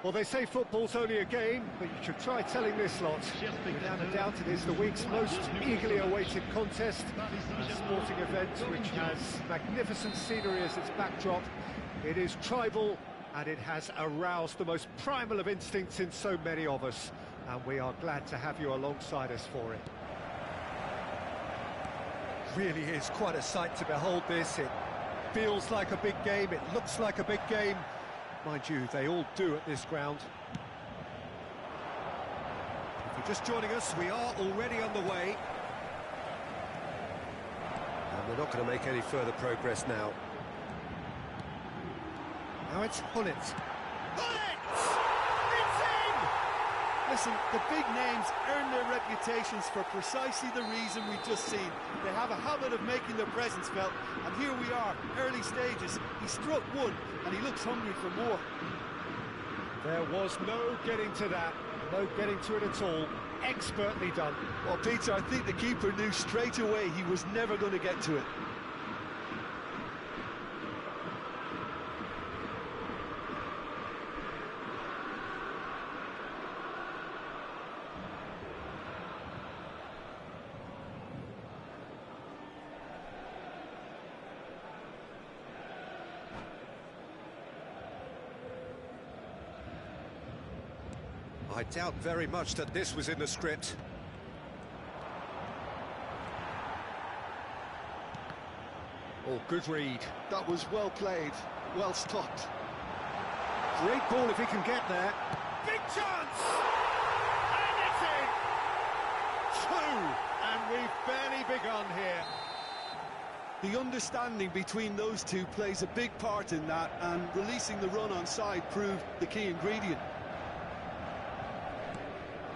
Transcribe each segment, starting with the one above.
Well, they say football's only a game, but you should try telling this lot. Without a doubt, it is the week's most eagerly awaited contest, a sporting event which has magnificent scenery as its backdrop. It is tribal, and it has aroused the most primal of instincts in so many of us, and we are glad to have you alongside us for it. Really is quite a sight to behold this. It feels like a big game, it looks like a big game. Mind you, they all do at this ground. If you're just joining us, we are already underway. And we're not going to make any further progress now. Now it's Hullet. Hullet! It's in! Listen, the big names earn their reputations for precisely the reason we've just seen. They have a habit of making their presence felt, and here we are, early stages. He struck one, and he looks hungry for more. There was no getting to that, no getting to it at all. Expertly done. Well, Peter, I think the keeper knew straight away he was never going to get to it. I doubt very much that this was in the script. Oh, good read. That was well played, well stopped. Great ball if he can get there. Big chance! And it's in! Two! And we've barely begun here. The understanding between those two plays a big part in that, and releasing the run on side proved the key ingredient.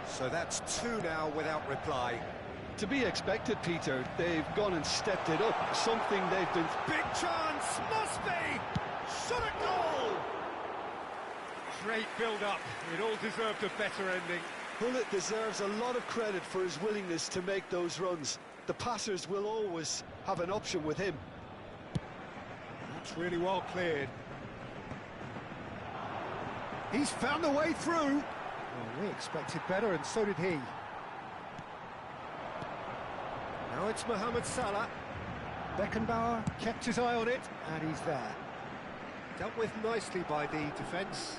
So that's two now without reply. To be expected, Peter. They've gone and stepped it up. Something they've been... Big chance! Must be! Shot a goal! Great build-up. It all deserved a better ending. Hullet deserves a lot of credit for his willingness to make those runs. The passers will always have an option with him. That's really well cleared. He's found a way through. Well, we expected better, and so did he. Now it's Mohamed Salah. Beckenbauer kept his eye on it, and he's there. Dealt with nicely by the defence.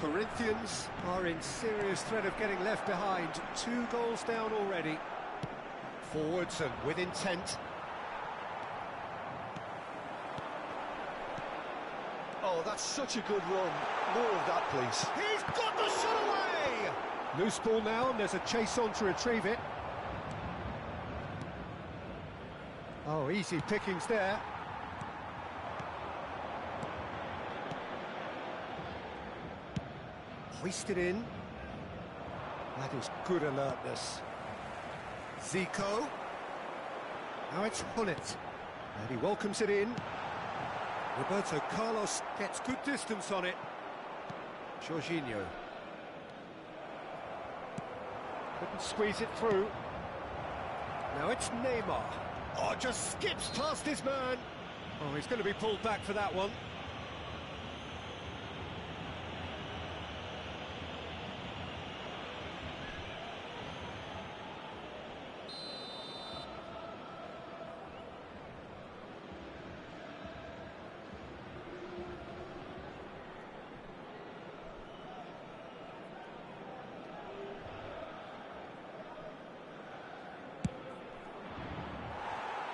Corinthians are in serious threat of getting left behind. 2 goals down already. Forwards and with intent. Oh, that's such a good run. More of that, please. He's got the shot away! Loose ball now, and there's a chase on to retrieve it. Oh, easy pickings there. Hoisted in. That is good alertness. Zico. Now it's Hullet. And he welcomes it in. Roberto Carlos gets good distance on it. Jorginho. Couldn't squeeze it through. Now it's Neymar. Oh, just skips past his man. Oh, he's going to be pulled back for that one.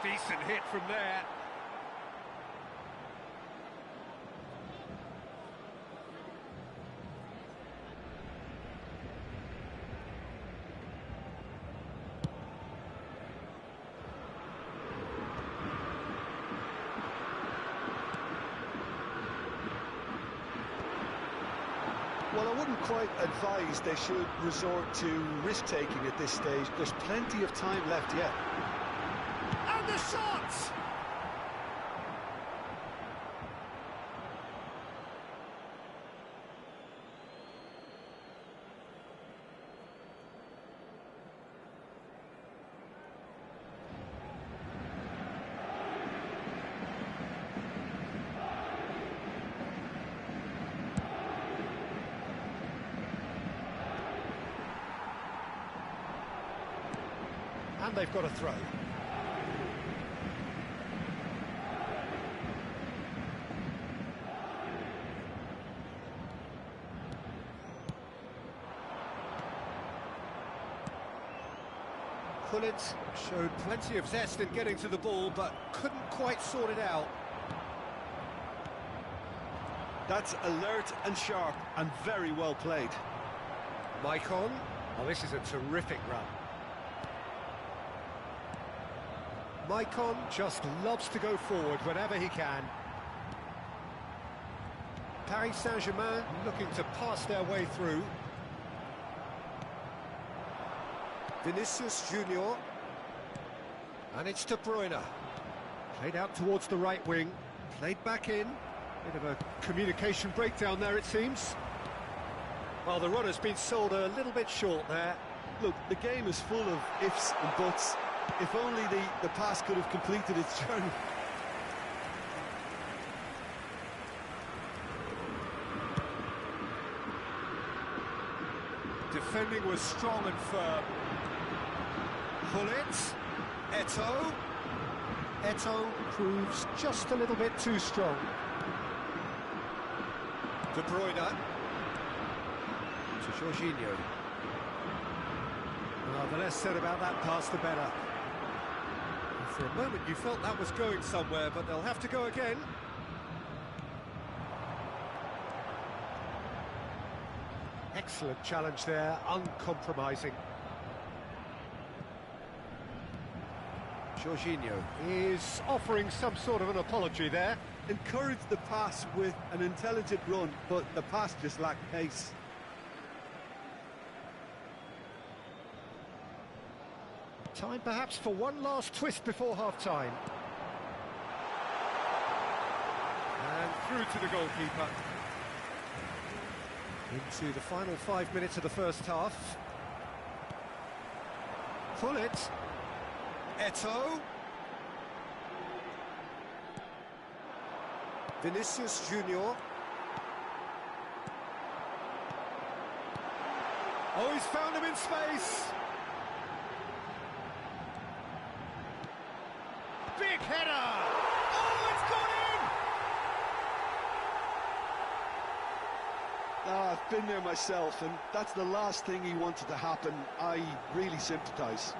Decent hit from there. Well, I wouldn't quite advise they should resort to risk-taking at this stage. There's plenty of time left yet. And the shots! And they've got a throw. Pullet showed plenty of zest in getting to the ball, but couldn't quite sort it out. That's alert and sharp and very well played. Maicon. Oh, this is a terrific run. Maicon just loves to go forward whenever he can. Paris Saint-Germain looking to pass their way through. Vinicius Junior. And it's De Bruyne. Played out towards the right wing. Played back in. Bit of a communication breakdown there, it seems. Well, the runner's been sold a little bit short there. Look, the game is full of ifs and buts. If only the pass could have completed its journey. Defending was strong and firm. Pullet. Eto'o. Eto'o proves just a little bit too strong. De Bruyne to Jorginho. Well, the less said about that pass, the better. For a moment you felt that was going somewhere, but they'll have to go again. Excellent challenge there, uncompromising. Jorginho is offering some sort of an apology there. Encouraged the pass with an intelligent run, but the pass just lacked pace. Time perhaps for one last twist before half-time. And through to the goalkeeper. Into the final 5 minutes of the first half. Pullet. Eto'o. Vinicius Junior. Oh, he's found him in space. Big header. Oh, it's gone in. I've been there myself, and that's the last thing he wanted to happen. I really sympathise.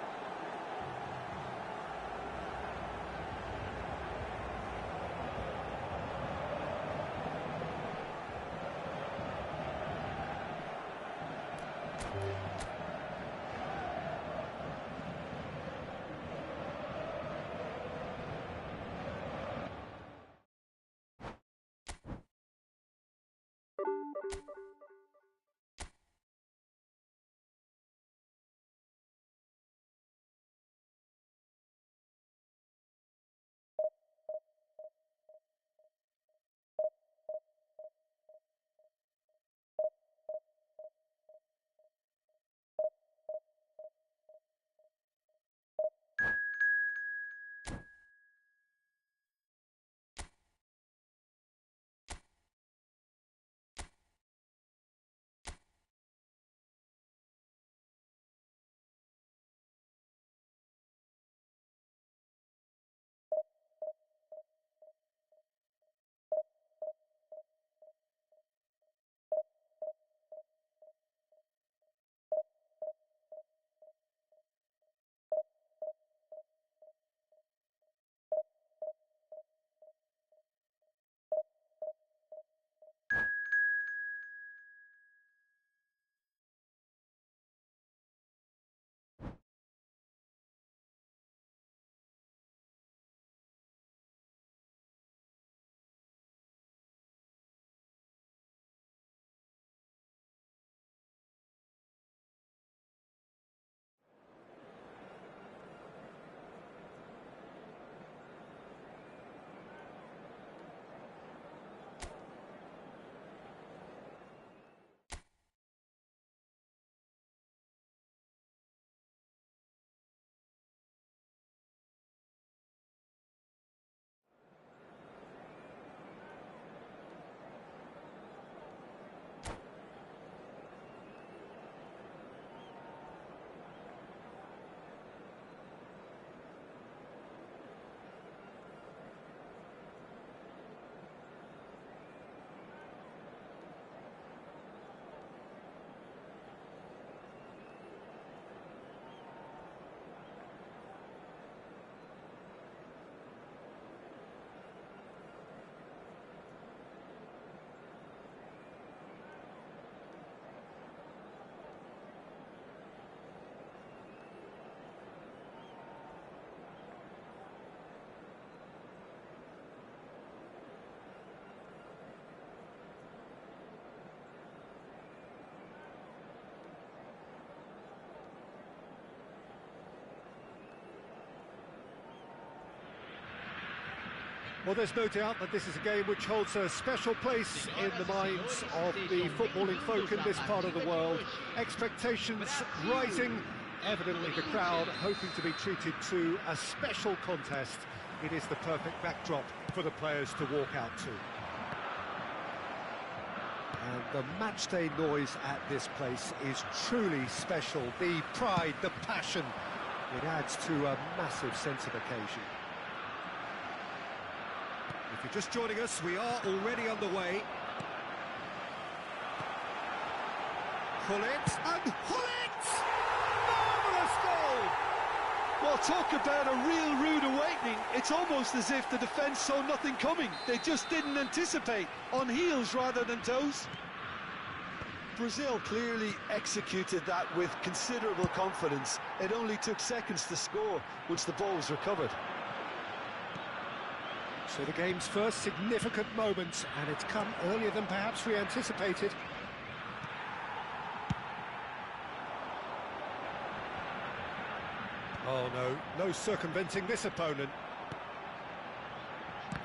Well, there's no doubt that this is a game which holds a special place in the minds of the footballing folk in this part of the world. Expectations rising, evidently the crowd hoping to be treated to a special contest. It is the perfect backdrop for the players to walk out to. And the matchday noise at this place is truly special. The pride, the passion, it adds to a massive sense of occasion. If you're just joining us, we are already underway. Pull it, and pull it! Marvellous goal! Well, talk about a real rude awakening. It's almost as if the defence saw nothing coming. They just didn't anticipate, on heels rather than toes. Brazil clearly executed that with considerable confidence. It only took seconds to score once the ball was recovered. So the game's first significant moment, and it's come earlier than perhaps we anticipated. Oh no, no circumventing this opponent.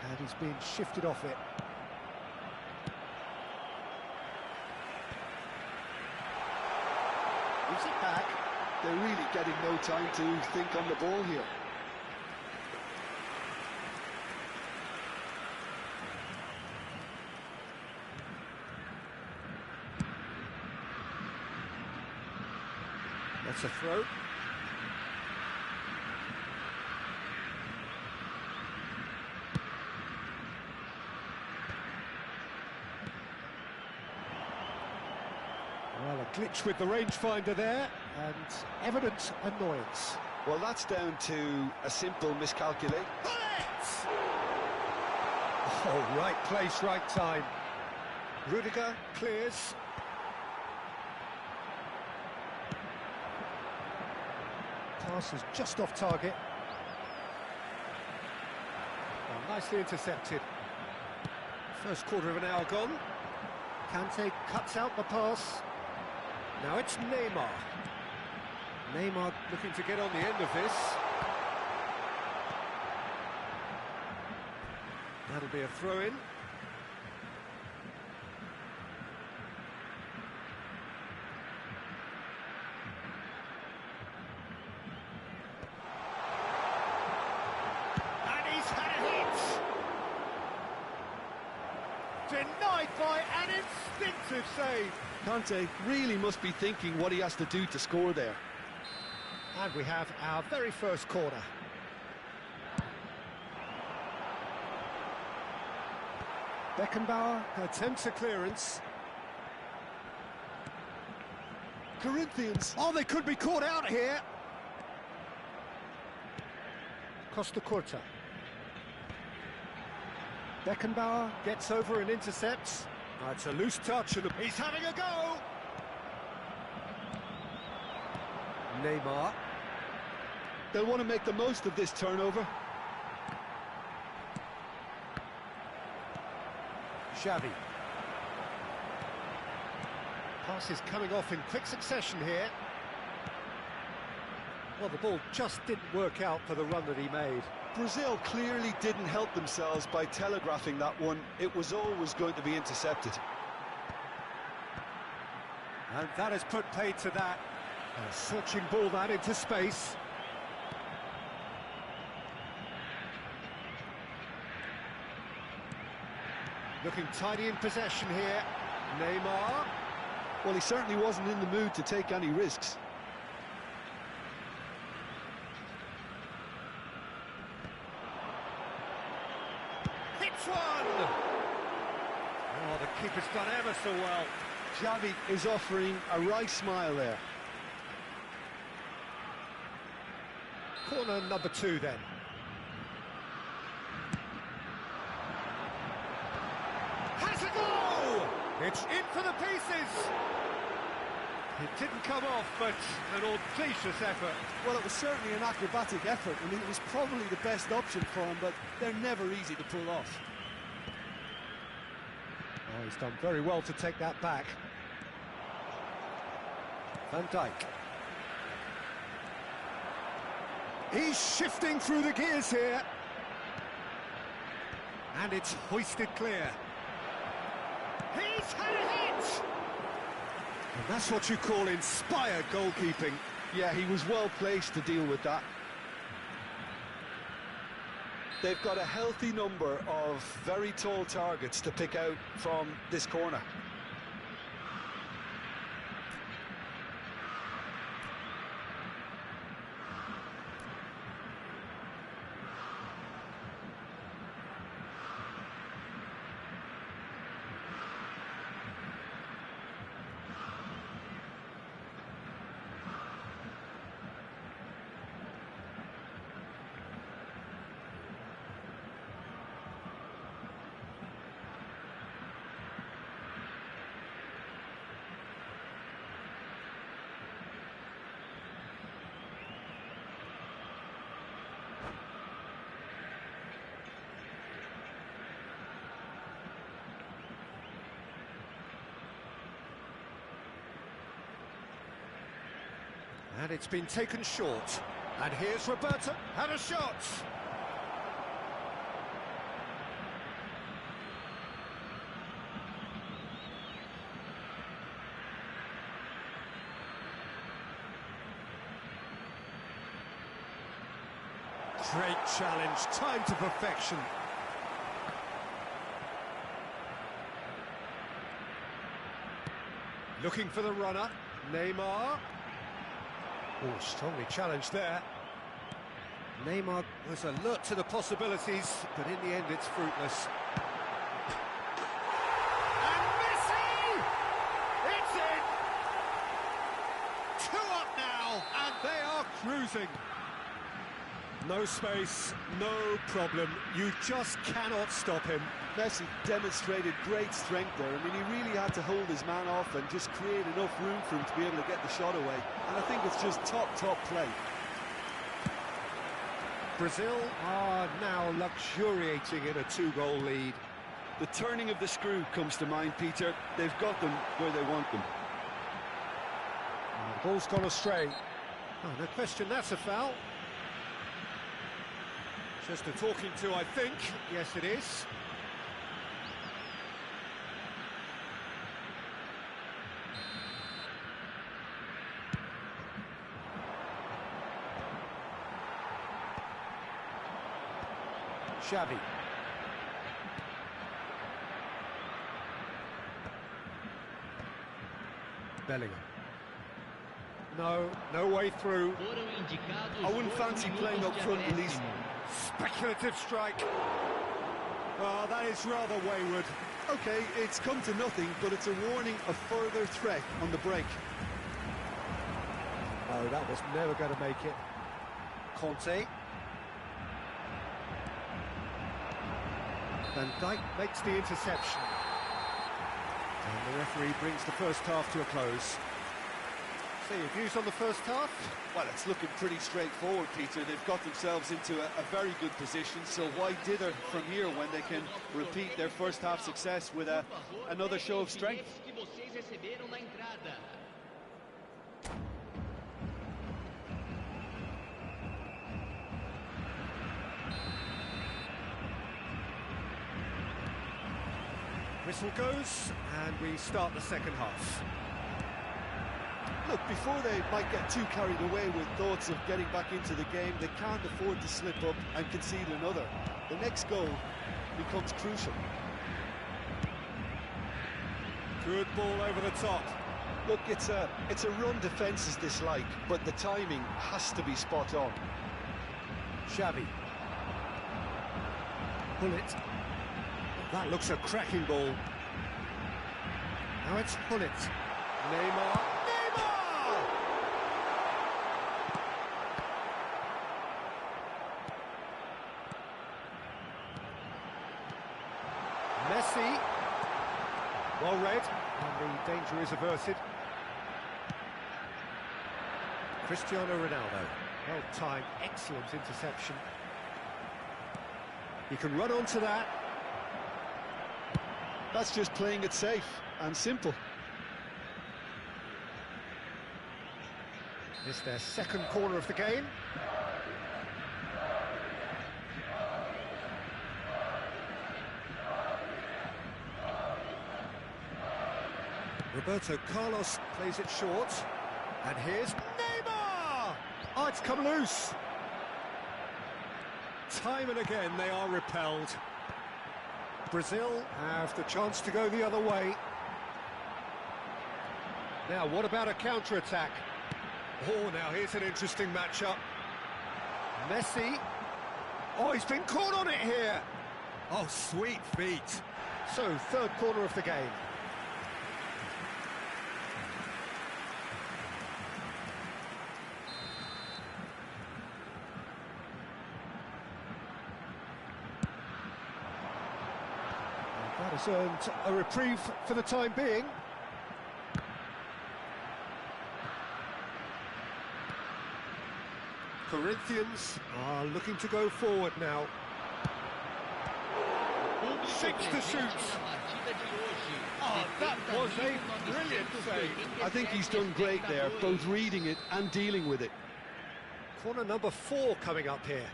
And he's being shifted off it. Gives it back. They're really getting no time to think on the ball here. That's a throw. Well, a glitch with the rangefinder there, and evident annoyance. Well, that's down to a simple miscalculation. Oh, right place, right time. Rudiger clears. Pass is just off target. Well, nicely intercepted. First quarter of an hour gone. Kante cuts out the pass. Now it's Neymar. Neymar looking to get on the end of this. That'll be a throw-in. Denied by an instinctive save. Kante really must be thinking what he has to do to score there. And we have our very first corner. Beckenbauer attempts a clearance. Corinthians. Oh, they could be caught out here. Costa Curta. Beckenbauer gets over and intercepts. It's a loose touch, and he's having a go. Neymar. They'll want to make the most of this turnover. Xavi. Pass is coming off in quick succession here. Well, the ball just didn't work out for the run that he made. Brazil clearly didn't help themselves by telegraphing that one. It was always going to be intercepted. And that has put paid to that. A searching ball that into space. Looking tidy in possession here. Neymar. Well, he certainly wasn't in the mood to take any risks. Hits one! Oh, the keeper's done ever so well. Xavi is offering a wry smile there. Corner number 2 then. Has a go! It's in for the pieces! It didn't come off, but an audacious effort. Well, it was certainly an acrobatic effort. I mean, it was probably the best option for him, but they're never easy to pull off. Oh, he's done very well to take that back. Van Dijk. He's shifting through the gears here. And it's hoisted clear. He's had a hit! And that's what you call inspired goalkeeping. Yeah, he was well placed to deal with that. They've got a healthy number of very tall targets to pick out from this corner. And it's been taken short. And here's Roberto, had a shot! Great challenge, time to perfection. Looking for the runner, Neymar. Oh, strongly challenged there. Neymar was alert to the possibilities, but in the end it's fruitless. And Messi! It's in! 2 up now, and they are cruising. No space, no problem. You just cannot stop him. Messi demonstrated great strength there. I mean, he really had to hold his man off and just create enough room for him to be able to get the shot away. And I think it's just top play. Brazil are now luxuriating in a 2-goal lead. The turning of the screw comes to mind, Peter. They've got them where they want them. The ball's gone astray. Oh, no question, that's a foul. Just a talking to, I think. Yes, it is. Xavi. Bellingham. No way through. I wouldn't fancy playing up front in these. Speculative strike. Oh, that is rather wayward. Okay, it's come to nothing, but it's a warning of further threat on the break. Oh, that was never going to make it. Conte. Van Dijk makes the interception. And the referee brings the first half to a close. So your views on the first half? Well, it's looking pretty straightforward, Peter. They've got themselves into a very good position, so why dither from here when they can repeat their first half success with another show of strength? Whistle goes, and we start the second half. Look, before they might get too carried away with thoughts of getting back into the game, they can't afford to slip up and concede another. The next goal becomes crucial. Good ball over the top. Look, it's a run defences dislike, but the timing has to be spot on. Xavi. Pull it. That looks a cracking ball. Now it's pull it. Neymar. Messi, well read, and the danger is averted. Cristiano Ronaldo, well timed, excellent interception. He can run onto that. That's just playing it safe and simple. This is their second corner of the game. Roberto Carlos plays it short. And here's Neymar! Oh, it's come loose. Time and again they are repelled. Brazil have the chance to go the other way. Now, what about a counter-attack? Oh, now here's an interesting matchup. Messi. Oh, he's been caught on it here. Oh, sweet feet. So, third corner of the game. That has earned a reprieve for the time being. Corinthians are looking to go forward now. 6 to shoot. Oh, that was a brilliant save. I think he's done great there, both reading it and dealing with it. Corner number 4 coming up here.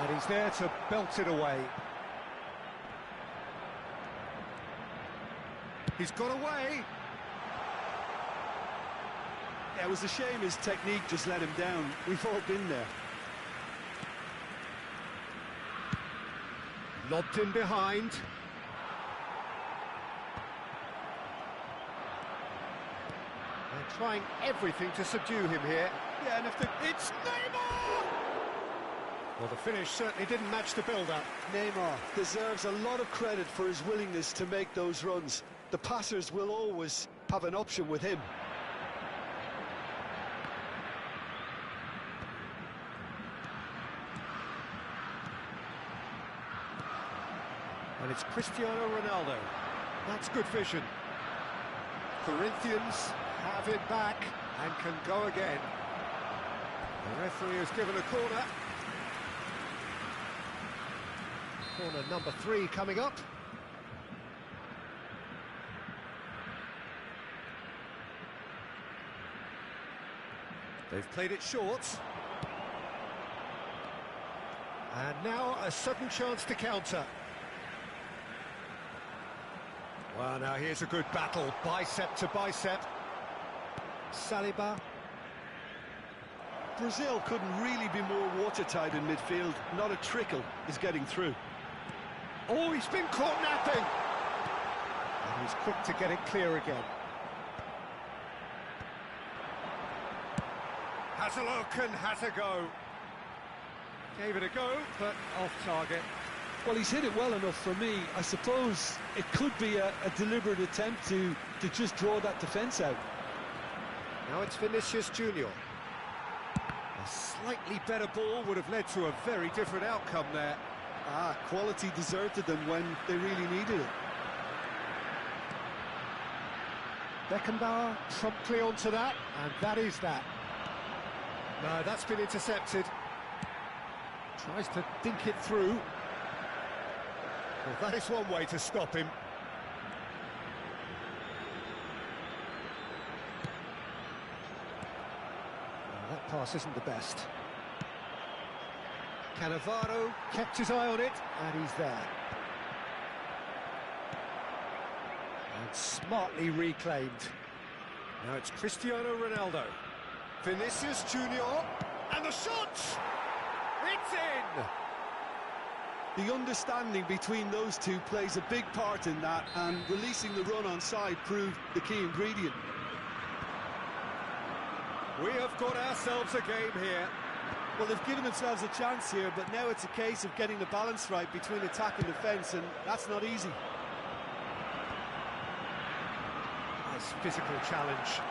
And he's there to belt it away. He's got away. Yeah, it was a shame his technique just let him down. We've all been there. Lobbed in behind. They're trying everything to subdue him here. Yeah, and if it's Neymar! Well, the finish certainly didn't match the build-up. Neymar deserves a lot of credit for his willingness to make those runs. The passers will always have an option with him. And it's Cristiano Ronaldo. That's good vision. Corinthians have it back and can go again. The referee has given a corner. Corner number 3 coming up. They've played it short. And now a sudden chance to counter. Well, now here's a good battle, bicep to bicep. Saliba. Brazil couldn't really be more watertight in midfield. Not a trickle is getting through. Oh, he's been caught napping. And he's quick to get it clear again. Has a look and has a go. Gave it a go, but off target. Well, he's hit it well enough for me. I suppose it could be a deliberate attempt to just draw that defence out. Now it's Vinicius Junior. A slightly better ball would have led to a very different outcome there. Quality deserted them when they really needed it. Beckenbauer promptly onto that, and that is that. No, that's been intercepted. Tries to dink it through. Well, that is one way to stop him. Well, that pass isn't the best. Cannavaro kept his eye on it, and he's there. And smartly reclaimed. Now it's Cristiano Ronaldo. Vinicius Junior, and the shot! It's in! The understanding between those two plays a big part in that, and releasing the run on side proved the key ingredient. We have got ourselves a game here. Well, they've given themselves a chance here, but now it's a case of getting the balance right between attack and defence, and that's not easy. Nice physical challenge.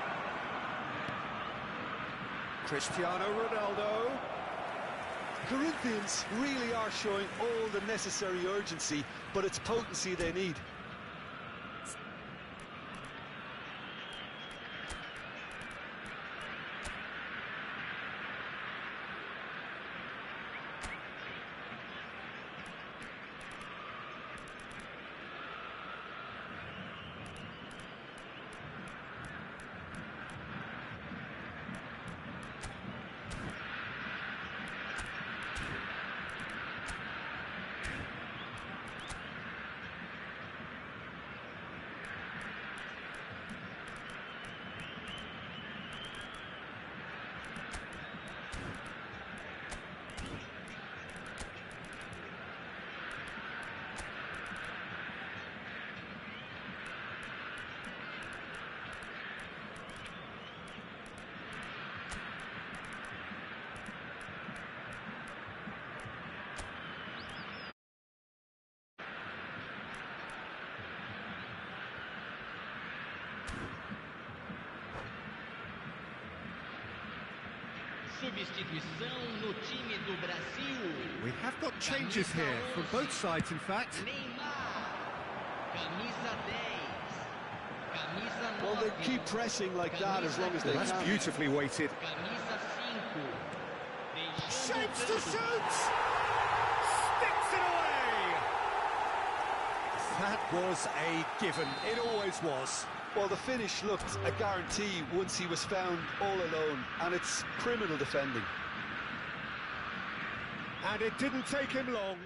Cristiano Ronaldo. Corinthians really are showing all the necessary urgency, but it's potency they need. substituição no time do Brasil. We have got changes here from both sides, in fact. Neymar, camisa 10, camisa 9. Well, they keep pressing like that as long as they That's can. beautifully weighted. Camisa 5. Shapes to shoot! Sticks it away! That was a given. It always was. Well, the finish looked a guarantee once he was found all alone, and it's criminal defending. And it didn't take him long.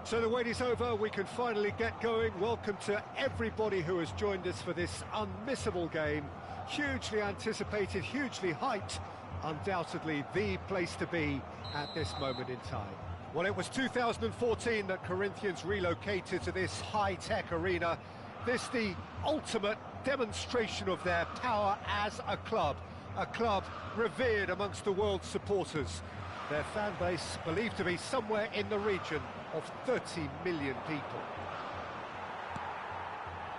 So the wait is over, we can finally get going. Welcome to everybody who has joined us for this unmissable game. Hugely anticipated, hugely hyped, undoubtedly the place to be at this moment in time. Well, it was 2014 that Corinthians relocated to this high-tech arena. This the ultimate demonstration of their power as a club revered amongst the world's supporters. Their fan base believed to be somewhere in the region of 30 million people.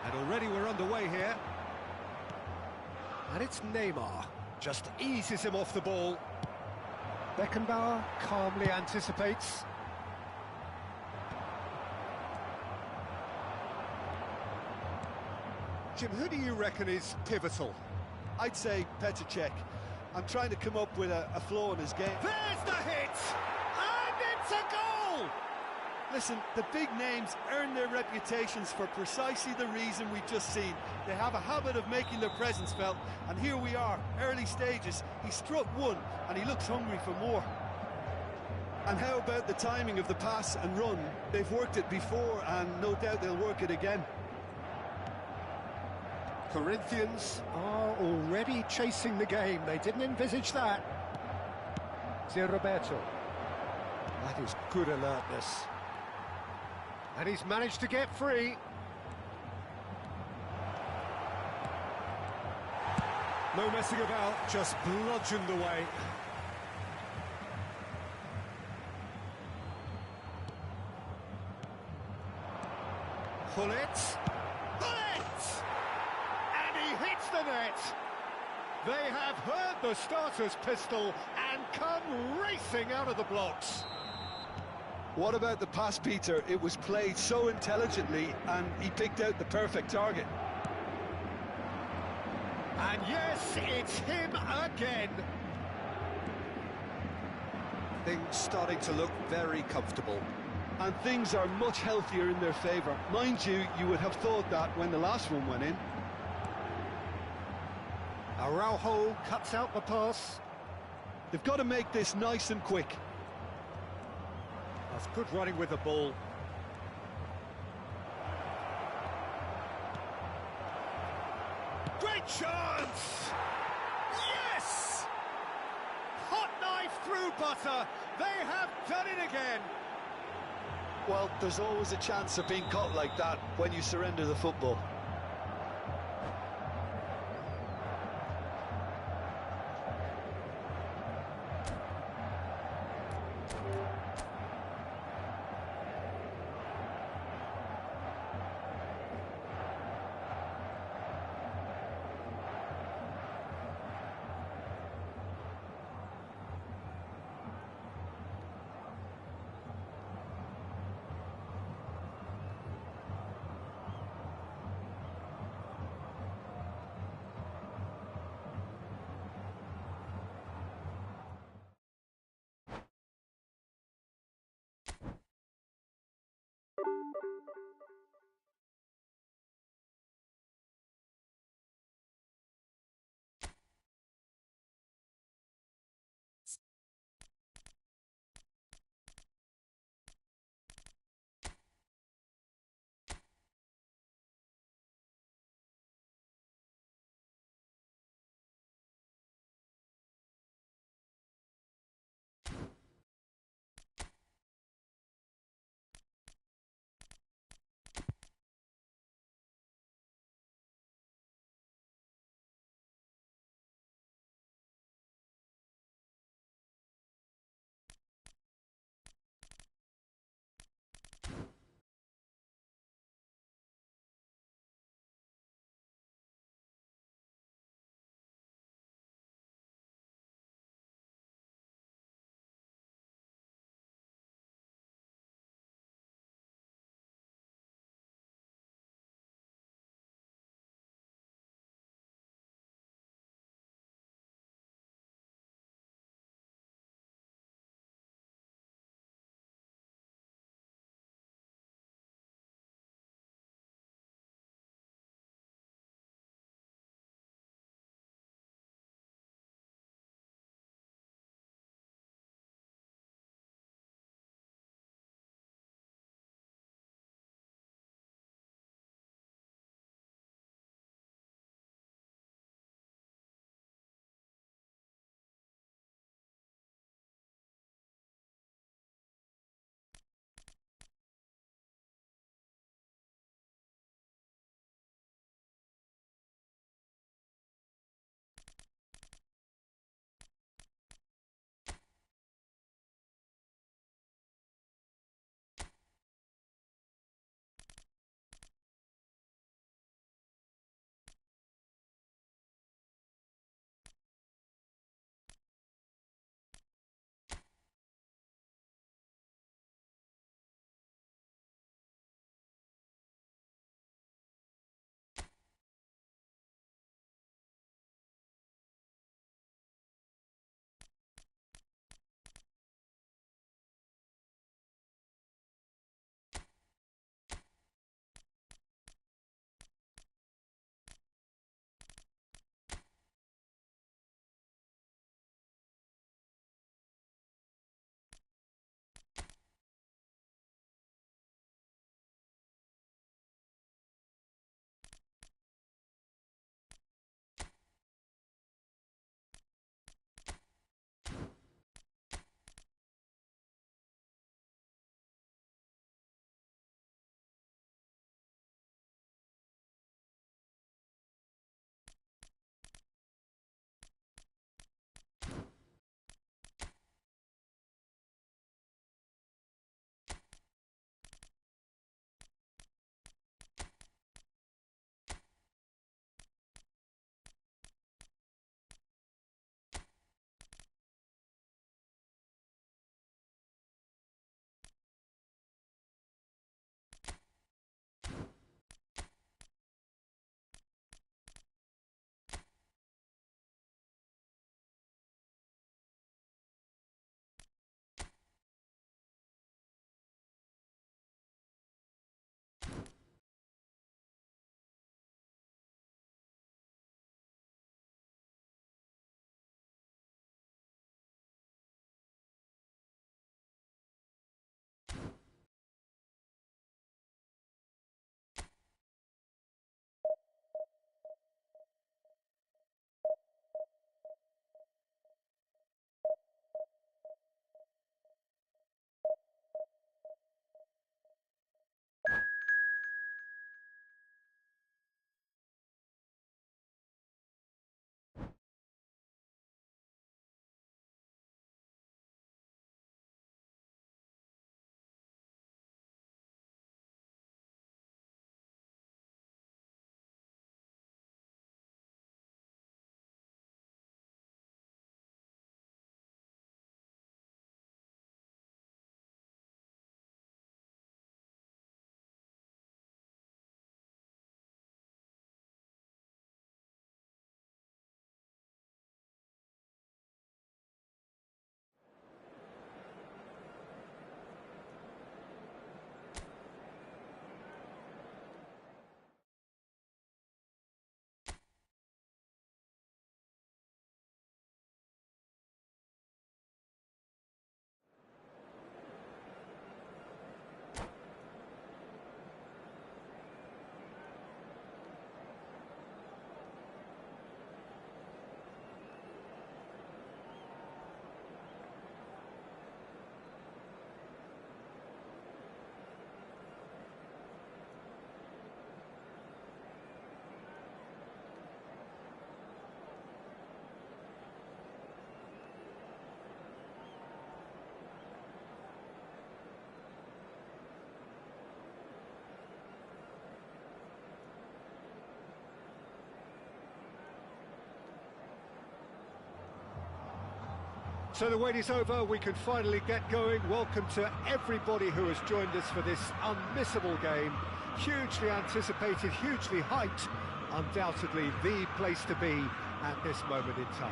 And already we're underway here. And it's Neymar. Just eases him off the ball. Beckenbauer calmly anticipates. Jim, who do you reckon is pivotal? I'd say Petr Cech. I'm trying to come up with a flaw in his game. There's the hit! And it's a goal! Listen, the big names earn their reputations for precisely the reason we've just seen. They have a habit of making their presence felt, and here we are, early stages. He struck one, and he looks hungry for more. And how about the timing of the pass and run? They've worked it before, and no doubt they'll work it again. Corinthians are already chasing the game. They didn't envisage that. Roberto. That is good alertness. And he's managed to get free. No messing about, just bludgeoned away. Pull it. Hits the net. They have heard the starter's pistol and come racing out of the blocks. What about the pass, Peter? It was played so intelligently and he picked out the perfect target. And yes, it's him again. Things starting to look very comfortable. And things are much healthier in their favour. Mind you, you would have thought that when the last one went in. Araujo cuts out the pass. They've got to make this nice and quick. That's good running with the ball. Great chance! Yes! Hot knife through butter. They have done it again. Well, there's always a chance of being caught like that when you surrender the football. So the wait is over, we can finally get going. Welcome to everybody who has joined us for this unmissable game. Hugely anticipated, hugely hyped, undoubtedly the place to be at this moment in time.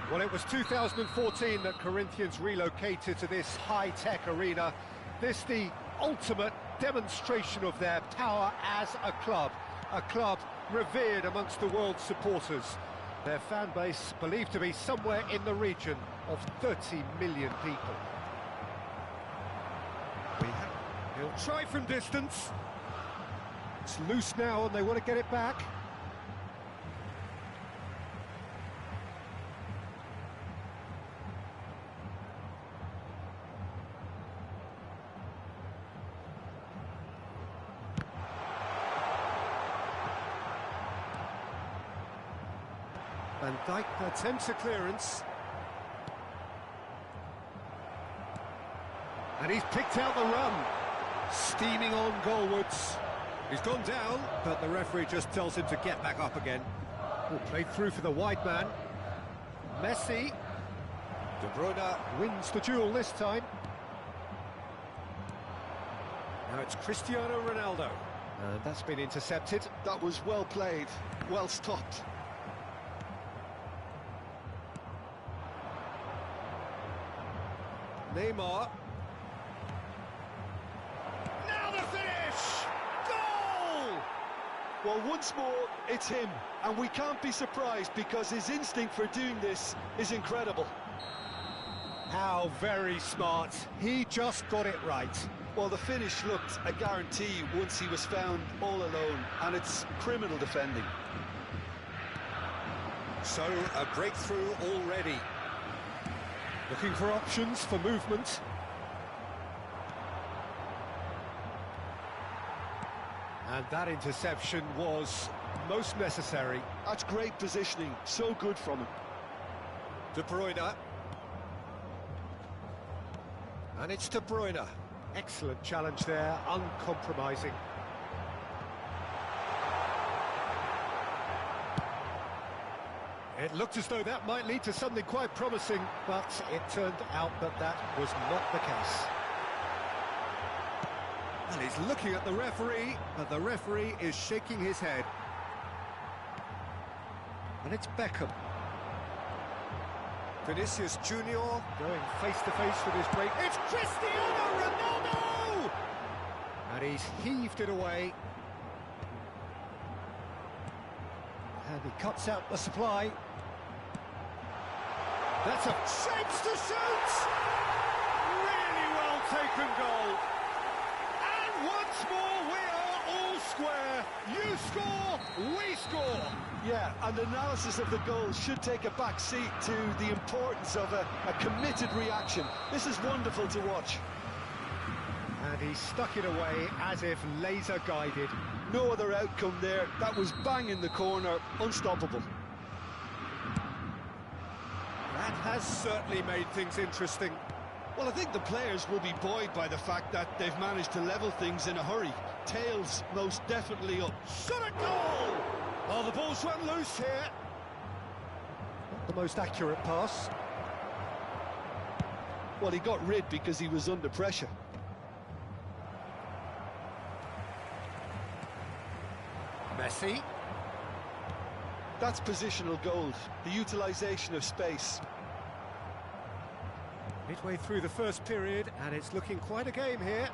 Well, it was 2014 that Corinthians relocated to this high-tech arena. This the ultimate demonstration of their power as a club revered amongst the world's supporters. Their fan base believed to be somewhere in the region of 30 million people. He'll try from distance. It's loose now and they want to get it back. Van Dijk attempts a clearance. And he's picked out the run. Steaming on goalwards. He's gone down, but the referee just tells him to get back up again. Oh, played through for the wide man. Messi. De Bruyne wins the duel this time. Now it's Cristiano Ronaldo. And that's been intercepted. That was well played, well stopped. Neymar. Now the finish! Goal! Well, once more, it's him. And we can't be surprised because his instinct for doing this is incredible. How very smart. He just got it right. Well, the finish looked a guarantee once he was found all alone, and it's criminal defending. So, a breakthrough already. Looking for options for movement. And that interception was most necessary. That's great positioning, so good from him. De Bruyne. And it's De Bruyne. Excellent challenge there, uncompromising. It looked as though that might lead to something quite promising, but it turned out that that was not the case. And he's looking at the referee, but the referee is shaking his head. And it's Beckham. Vinicius Junior going face-to-face with his break. It's Cristiano Ronaldo! And he's heaved it away. And he cuts out the supply. That's a chance to shoot! Really well taken goal. And once more we are all square. You score, we score. Yeah, and analysis of the goal should take a back seat to the importance of a committed reaction. This is wonderful to watch. And he stuck it away as if laser guided. No other outcome there. That was bang in the corner, unstoppable. That has certainly made things interesting. Well, I think the players will be buoyed by the fact that they've managed to level things in a hurry. Tails most definitely up. Shot a goal! Oh, the ball's run loose here. Not the most accurate pass. Well, he got rid because he was under pressure. Messi. That's positional gold, the utilisation of space. Midway through the first period, and it's looking quite a game here.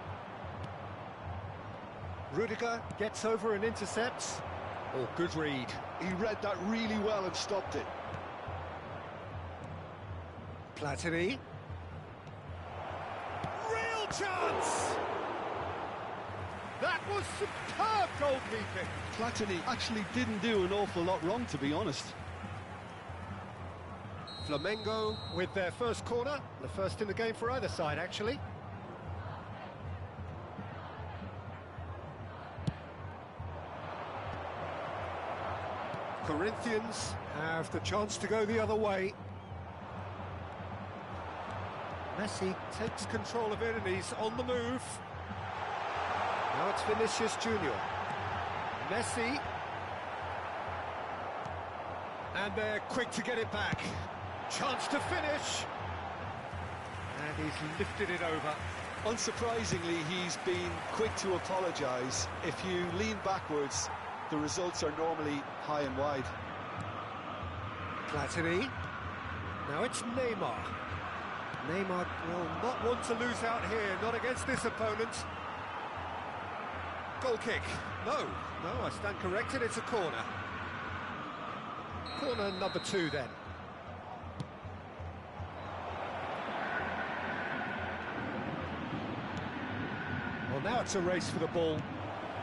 Rudiger gets over and intercepts. Oh, good read. He read that really well and stopped it. Platini. Real chance! That was superb goalkeeping. Platini actually didn't do an awful lot wrong, to be honest. Flamengo with their first corner, the first in the game for either side, actually. Corinthians have the chance to go the other way. Messi takes control of it and he's on the move. Now it's Vinicius Junior. Messi. And they're quick to get it back. Chance to finish. And he's lifted it over. Unsurprisingly, he's been quick to apologise. If you lean backwards, the results are normally high and wide. Platini. Now it's Neymar. Neymar will not want to lose out here, not against this opponent. Goal kick. No, I stand corrected, it's a corner. Corner number 2 then. Well, now it's a race for the ball.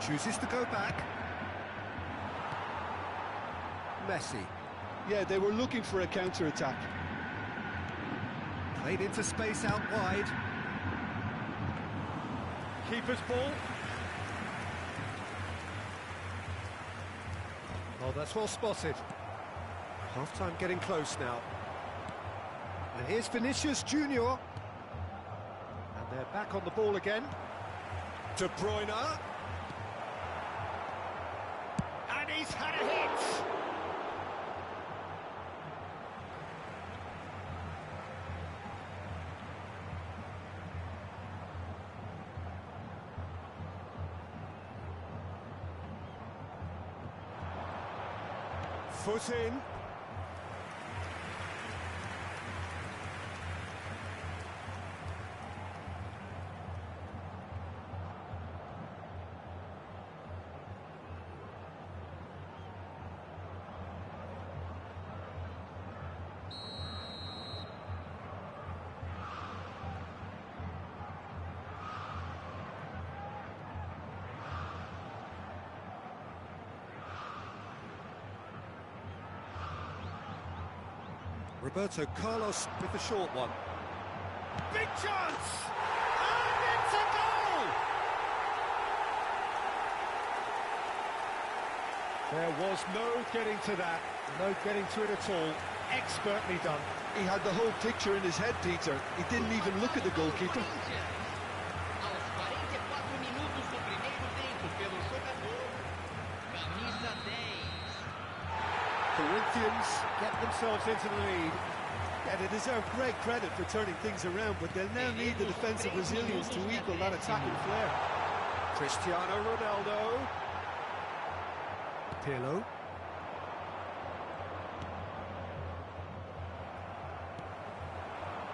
Chooses to go back. Messi. Yeah, they were looking for a counter-attack. Played into space out wide. Keeper's ball. Oh, that's well spotted. Half-time getting close now. And here's Vinicius Junior. And they're back on the ball again. De Bruyne. And he's had a hit. Foot in. Roberto Carlos with the short one. Big chance! And it's a goal! There was no getting to that, no getting to it at all. Expertly done. He had the whole picture in his head, Peter. He didn't even look at the goalkeeper. Aos 44 minutos do primeiro tempo pelo jogador, camisa 10. Corinthians get themselves into the lead. Yeah, they deserve great credit for turning things around, but they'll now need the defensive resilience to equal that attacking flair. Cristiano Ronaldo. Pirlo.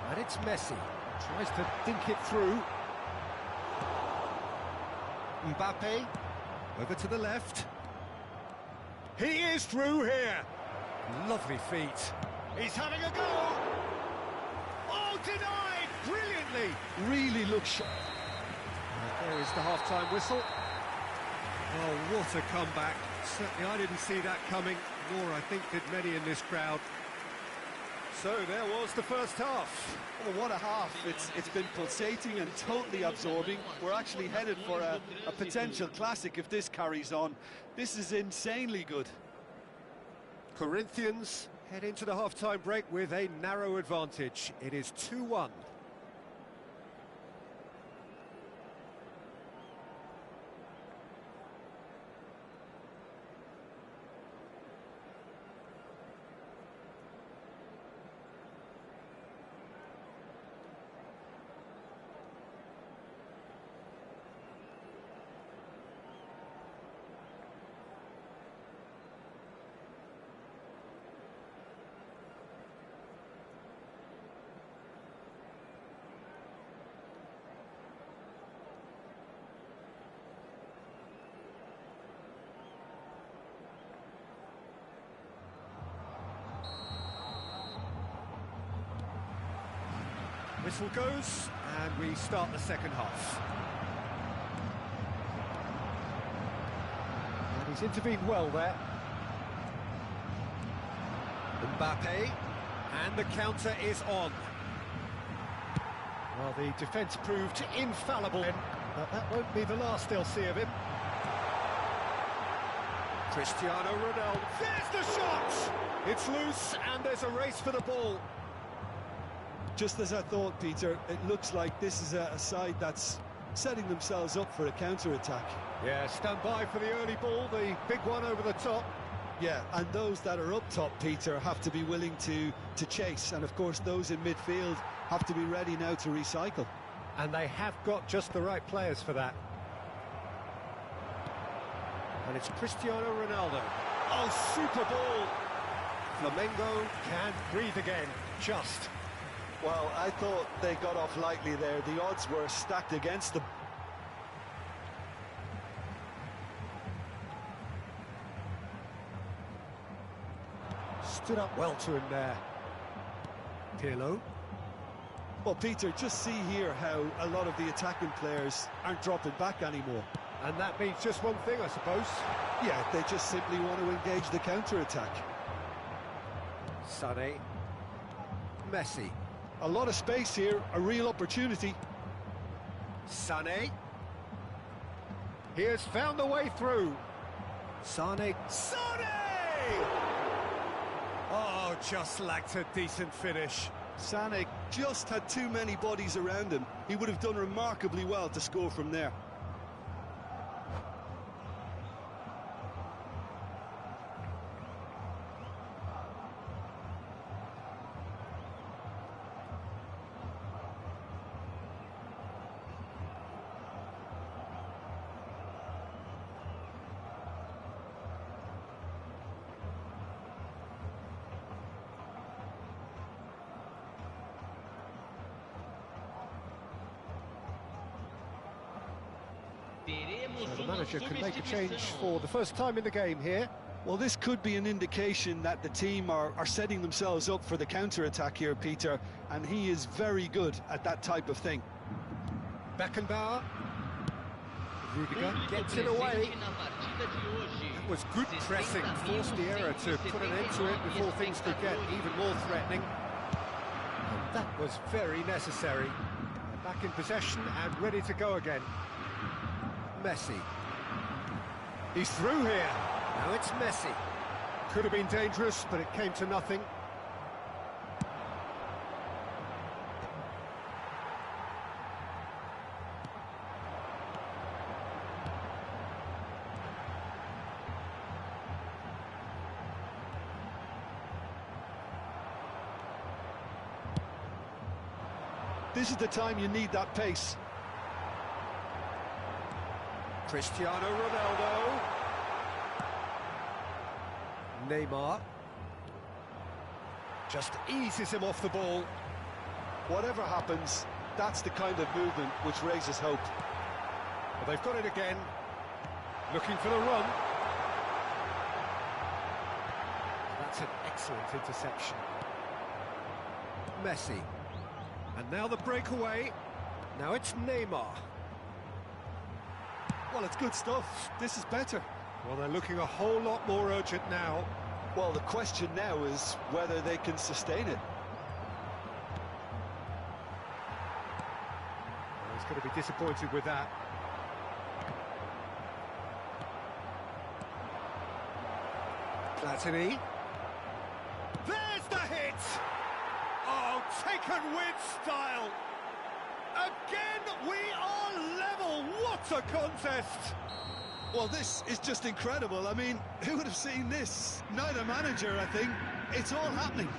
And it's Messi. Tries to dink it through. Mbappe. Over to the left. He is through here. Lovely feet. He's having a go. Oh, denied brilliantly. Really looks sharp. There is the half-time whistle. Oh, what a comeback. Certainly I didn't see that coming, nor I think did many in this crowd. So there was the first half. Well, what a half. It's been pulsating and totally absorbing. We're actually headed for a potential classic if this carries on. This is insanely good. Corinthians head into the half-time break with a narrow advantage. It is 2-1. Whistle goes, and we start the second half. And he's intervened well there. Mbappe, and the counter is on. Well, the defence proved infallible, but that won't be the last they'll see of him. Cristiano Ronaldo, there's the shot! It's loose, and there's a race for the ball. Just as I thought, Peter, it looks like this is a side that's setting themselves up for a counter-attack. Yeah, stand by for the early ball, the big one over the top. Yeah, and those that are up top, Peter, have to be willing to chase. And, of course, those in midfield have to be ready now to recycle. And they have got just the right players for that. And it's Cristiano Ronaldo. Oh, super ball! Flamengo can breathe again, just. Well, I thought they got off lightly there. The odds were stacked against them. Stood up well to him there. Pirlo. Well, Peter, just see here how a lot of the attacking players aren't dropping back anymore. And that means just one thing, I suppose. Yeah, they just simply want to engage the counter-attack. Sané. Messi. A lot of space here, a real opportunity. Sané. He has found the way through. Sané. Sané! Oh, just lacked a decent finish. Sané just had too many bodies around him. He would have done remarkably well to score from there. So the manager can make a change for the first time in the game here. Well, this could be an indication that the team are setting themselves up for the counter-attack here, Peter, and he is very good at that type of thing. Beckenbauer. Rudiger gets it away. That was good pressing, forced the error to put an end to it before things could get even more threatening. And that was very necessary. Back in possession and ready to go again. Messi. He's through here. Now it's Messi. Could have been dangerous, but it came to nothing. This is the time you need that pace. Cristiano Ronaldo. Neymar. Just eases him off the ball. Whatever happens, that's the kind of movement which raises hope. Well, they've got it again. Looking for the run. That's an excellent interception. Messi. And now the breakaway. Now it's Neymar. Well, it's good stuff. This is better. Well, they're looking a whole lot more urgent now. Well, the question now is whether they can sustain it. Well, he's going to be disappointed with that. Platini. There's the hit! Oh, taken with style! Again, we are level! What a contest! Well, this is just incredible. I mean, who would have seen this? Neither manager, I think. It's all happening.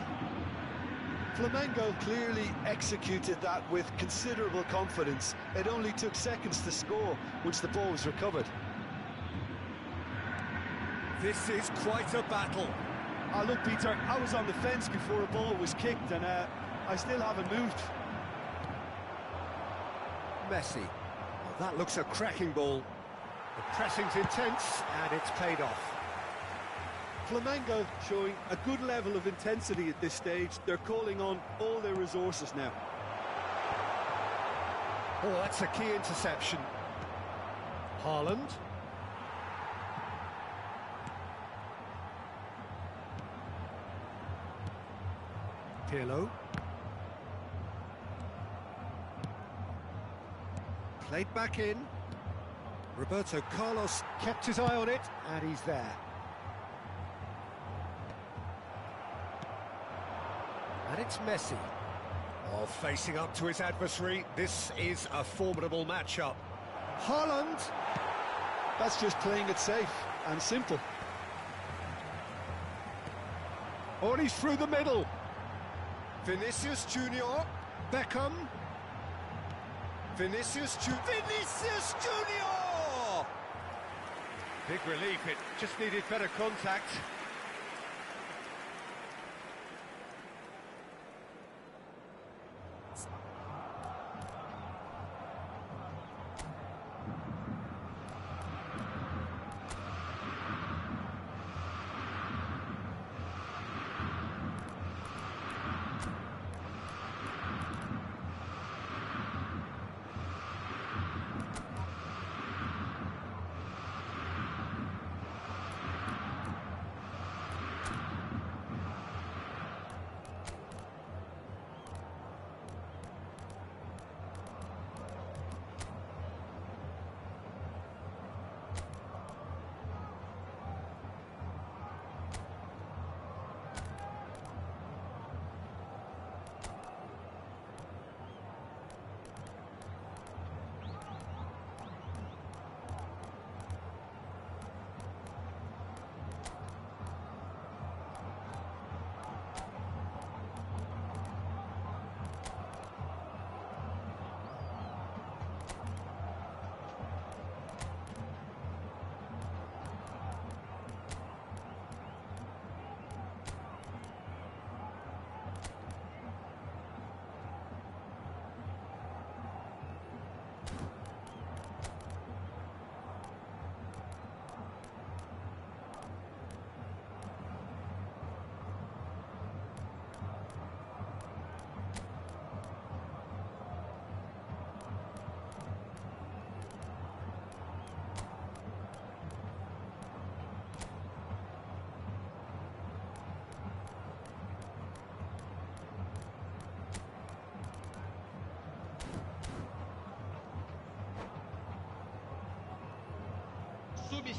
Flamengo clearly executed that with considerable confidence. It only took seconds to score once the ball was recovered. This is quite a battle. Oh, look, Peter, I was on the fence before a ball was kicked, and I still haven't moved. Messi. Well, that looks a cracking ball. The pressing's intense, and it's paid off. Flamengo showing a good level of intensity at this stage. They're calling on all their resources now. Oh, that's a key interception. Haaland. Pirlo. Played back in. Roberto Carlos kept his eye on it, and he's there. And it's Messi. Oh, facing up to his adversary. This is a formidable matchup. Haaland. That's just playing it safe and simple. Oh, and he's through the middle. Vinicius Junior. Beckham. Vinicius Junior. Big relief, it just needed better contact.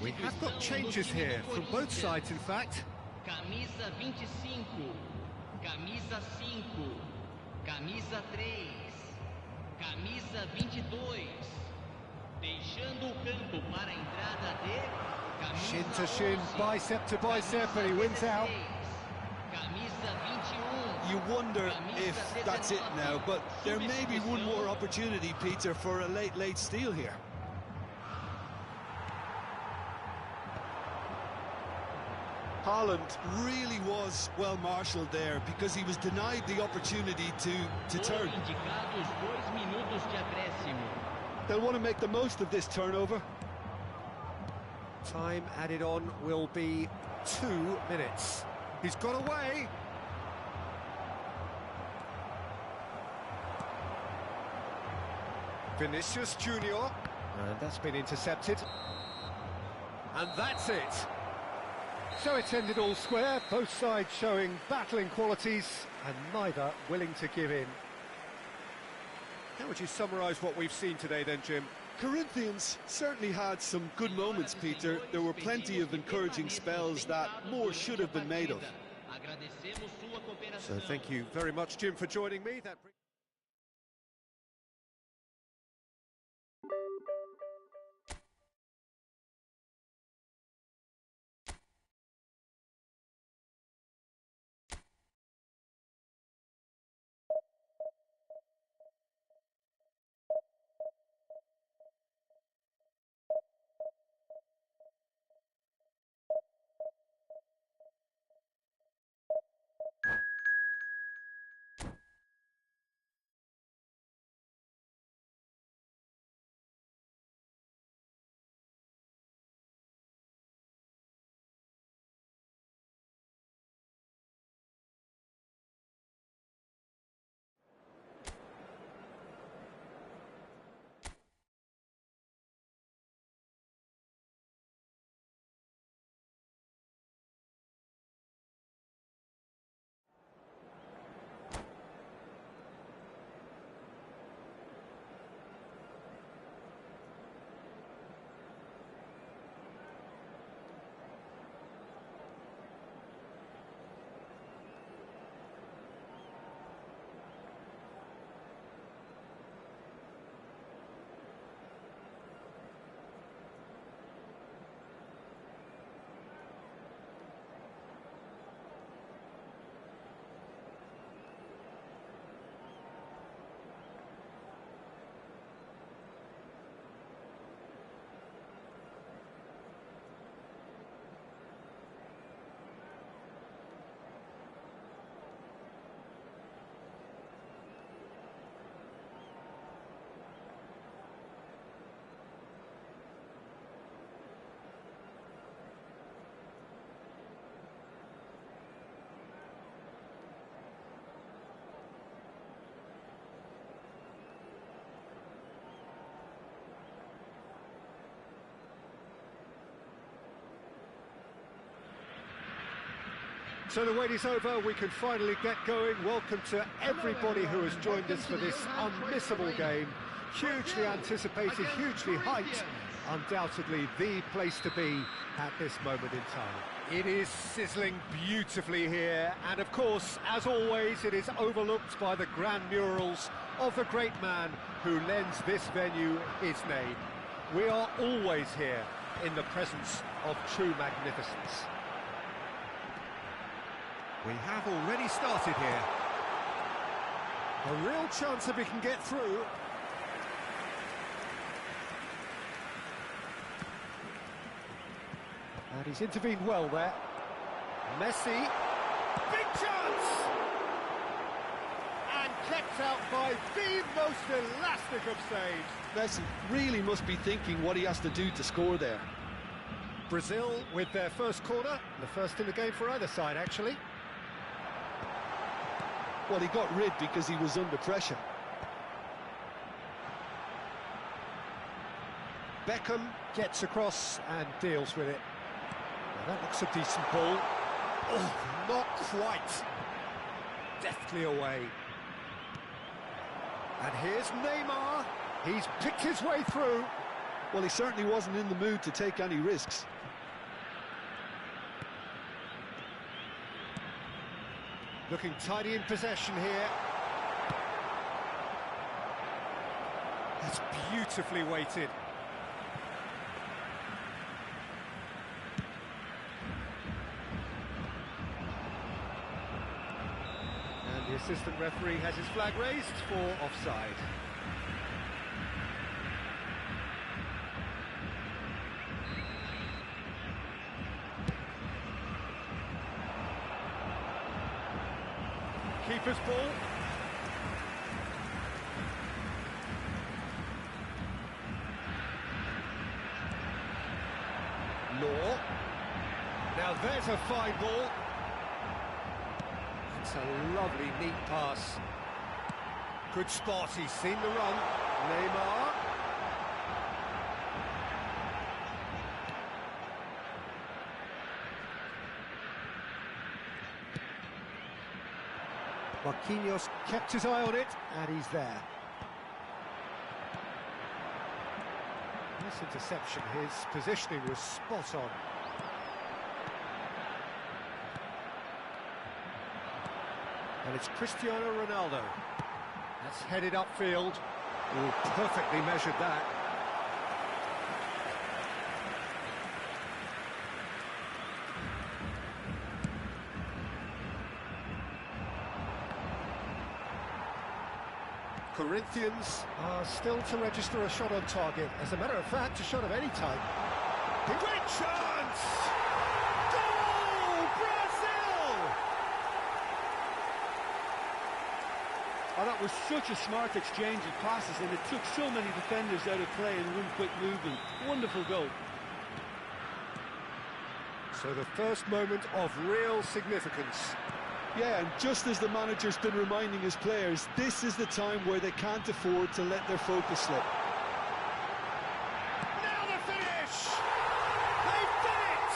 We have got changes here, from both sides in fact. Camisa 25, camisa 5, camisa 3, camisa 22. Deixando o campo para a entrada de camisa Shin to shin, 11, bicep to bicep, and he wins out. Camisa 21. You wonder if that's it now, but there may be one more opportunity, Peter, for a late steal here. Haaland really was well marshalled there because he was denied the opportunity to turn. Indicados 2 minutos de acréscimo. They'll want to make the most of this turnover. Time added on will be 2 minutes. He's got away. Vinicius Junior. And that's been intercepted. And that's it. So it's ended all square, both sides showing battling qualities and neither willing to give in. How would you summarise what we've seen today then, Jim? Corinthians certainly had some good moments, Peter. There were plenty of encouraging spells that more should have been made of. So thank you very much, Jim, for joining me. So the wait is over, we can finally get going. Welcome to everybody who has joined us for this unmissable game. Hugely anticipated, hugely hyped. Undoubtedly the place to be at this moment in time. It is sizzling beautifully here, and of course, as always, it is overlooked by the grand murals of the great man who lends this venue his name. We are always here in the presence of true magnificence. We have already started here. A real chance if we can get through. And he's intervened well there. Messi. Big chance! And kept out by the most elastic of saves. Messi really must be thinking what he has to do to score there. Brazil with their first corner. The first in the game for either side, actually. Well, he got rid because he was under pressure. Beckham gets across and deals with it. Now that looks a decent ball. Oh, not quite. Deftly away. And here's Neymar. He's picked his way through. Well, he certainly wasn't in the mood to take any risks. Looking tidy in possession here. That's beautifully weighted. And the assistant referee has his flag raised for offside. Keeper's ball. Law. Now there's a fine ball. It's a lovely, neat pass. Good spot, he's seen the run. Neymar. Marquinhos kept his eye on it, and he's there. Nice interception, his positioning was spot on. And it's Cristiano Ronaldo. That's headed upfield. Oh, perfectly measured that. Corinthians are still to register a shot on target. As a matter of fact, a shot of any type. Great chance! Goal! Brazil! Oh, that was such a smart exchange of passes, and it took so many defenders out of play in one quick movement. Wonderful goal. So the first moment of real significance. Yeah, and just as the manager's been reminding his players, this is the time where they can't afford to let their focus slip. Now the finish! They've done it!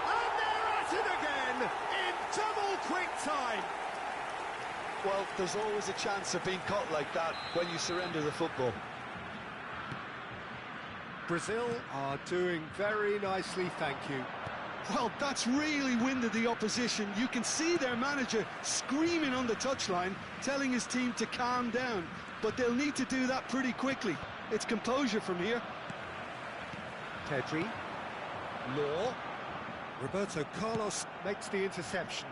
And they're at it again in double quick time! Well, there's always a chance of being caught like that when you surrender the football. Brazil are doing very nicely, thank you. Well, that's really winded the opposition. You can see their manager screaming on the touchline, telling his team to calm down. But they'll need to do that pretty quickly. It's composure from here. Pedri. Law. Roberto Carlos makes the interception.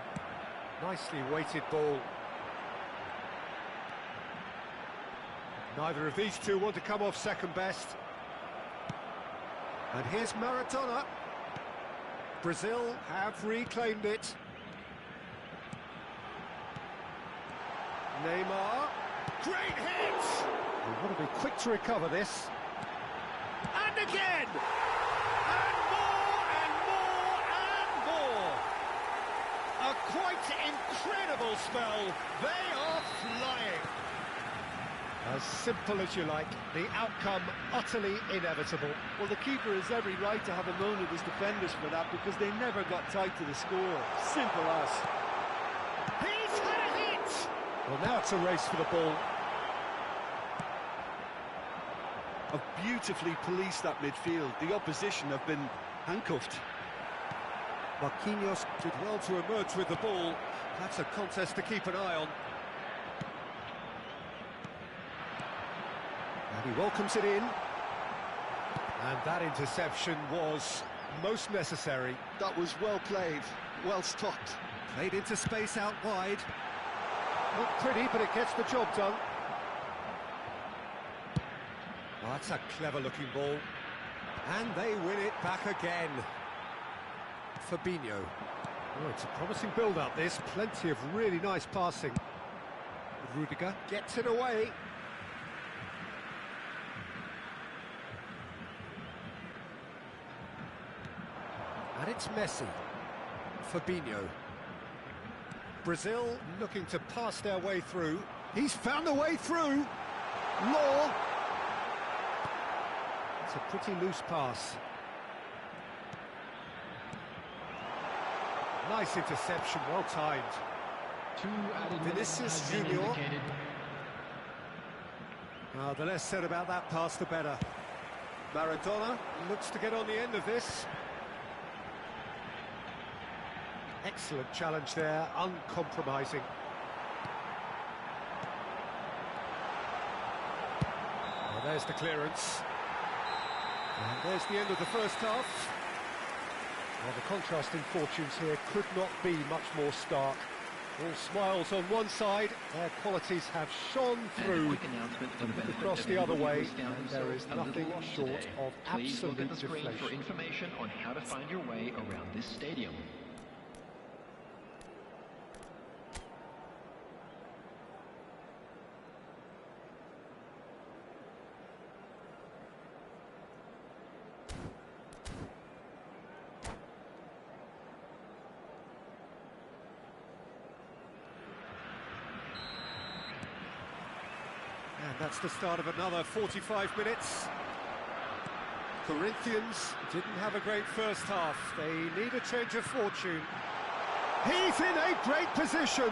Nicely weighted ball. Neither of these two want to come off second best. And here's Maradona. Brazil have reclaimed it. Neymar. Great hit! We want to be quick to recover this. And again! And more, and more, and more! A quite incredible spell. They are flying. As simple as you like, the outcome utterly inevitable. Well, the keeper has every right to have a moan at his defenders for that because they never got tight to the score. Simple as. He's had it! Well, now it's a race for the ball. Have beautifully policed that midfield. The opposition have been handcuffed. Marquinhos did well to emerge with the ball. That's a contest to keep an eye on. And he welcomes it in. And that interception was most necessary. That was well played, well stopped. Played into space out wide. Not pretty, but it gets the job done. Oh, that's a clever-looking ball. And they win it back again. Fabinho. Oh, it's a promising build-up, this. Plenty of really nice passing. Rudiger gets it away. And it's Messi. Fabinho. Brazil looking to pass their way through. He's found a way through. Law. It's a pretty loose pass. Nice interception, well timed. Vinicius Junior. The less said about that pass, the better. Maradona looks to get on the end of this. Excellent challenge there, uncompromising. Well, there's the clearance. And there's the end of the first half. Well, the contrasting fortunes here could not be much more stark. All smiles on one side, their qualities have shone through. Look across the other way, and there is nothing short of absolute deflation. For information on how to find your way around this stadium. And that's the start of another 45 minutes. Corinthians didn't have a great first half. They need a change of fortune. He's in a great position.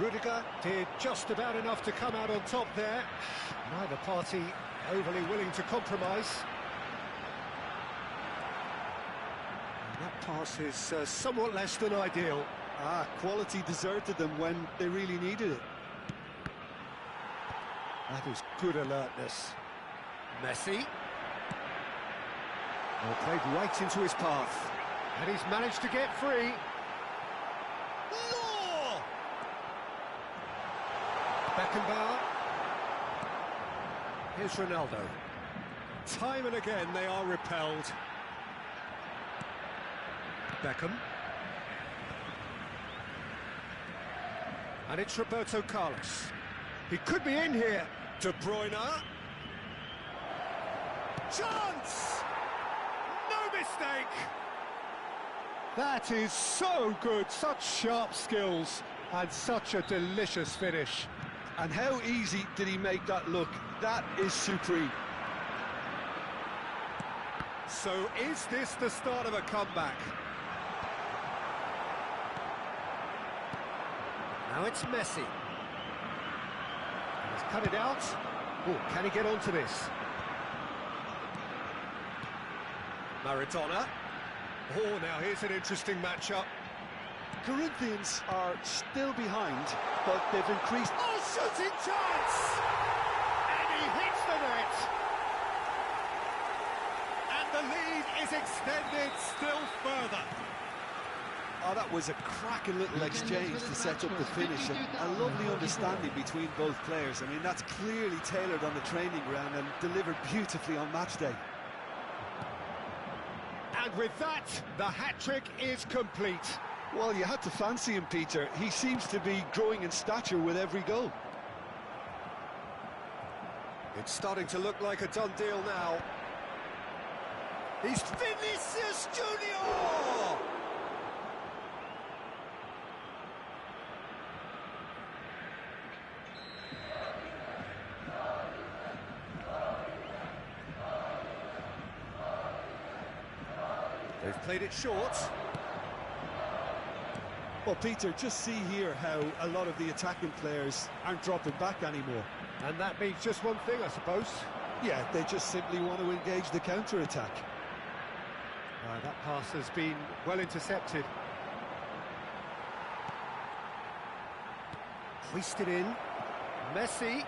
Rudiger did just about enough to come out on top there. Neither party overly willing to compromise. And that pass is somewhat less than ideal. Quality deserted them when they really needed it. That is good alertness. Messi. Well, played right into his path. And he's managed to get free. Law! Beckenbauer. Here's Ronaldo. Time and again they are repelled. Beckham. And it's Roberto Carlos. He could be in here. De Bruyne. Chance! No mistake! That is so good. Such sharp skills and such a delicious finish. And how easy did he make that look? That is supreme. So is this the start of a comeback? Now it's Messi. He's cut it out. Oh, can he get onto this? Maradona. Oh, now here's an interesting matchup. Corinthians are still behind, but they've increased. Oh, shooting chance! And he hits the net. And the lead is extended still further. Oh, that was a cracking little exchange to set up the finish, and a lovely understanding between both players. I mean, that's clearly tailored on the training ground and delivered beautifully on match day. And with that, the hat-trick is complete. Well, you had to fancy him, Peter. He seems to be growing in stature with every goal. It's starting to look like a done deal now. He's Vinicius Junior! They've played it short. Well, Peter, just see here how a lot of the attacking players aren't dropping back anymore. And that means just one thing, I suppose. Yeah, they just simply want to engage the counter-attack. That pass has been well intercepted. Hoisted in. Messi.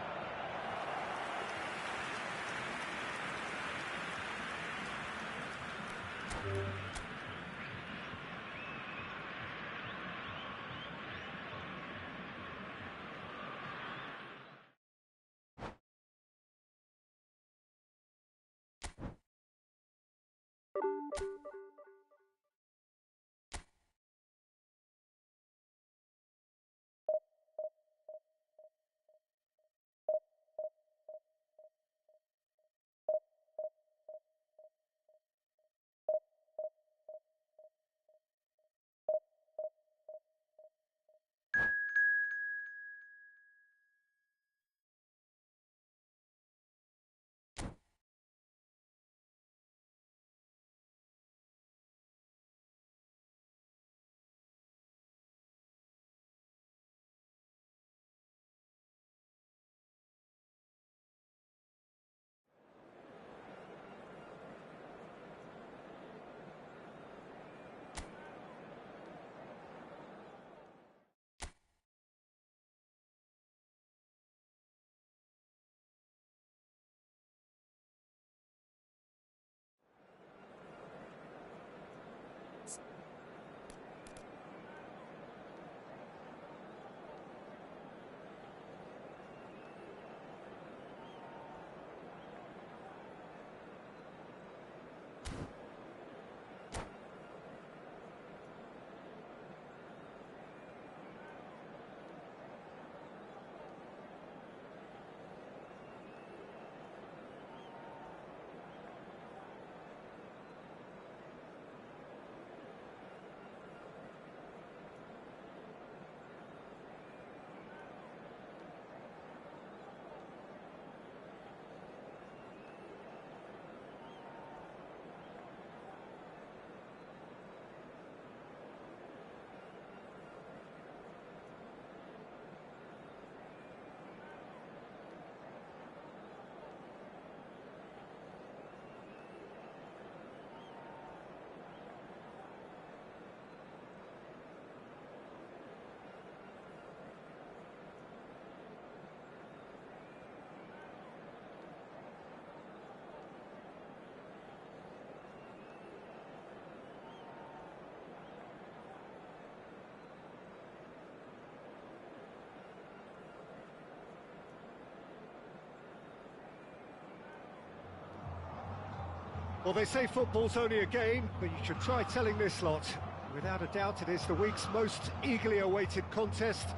Well, they say football's only a game, but you should try telling this lot. Without a doubt, it is the week's most eagerly awaited contest,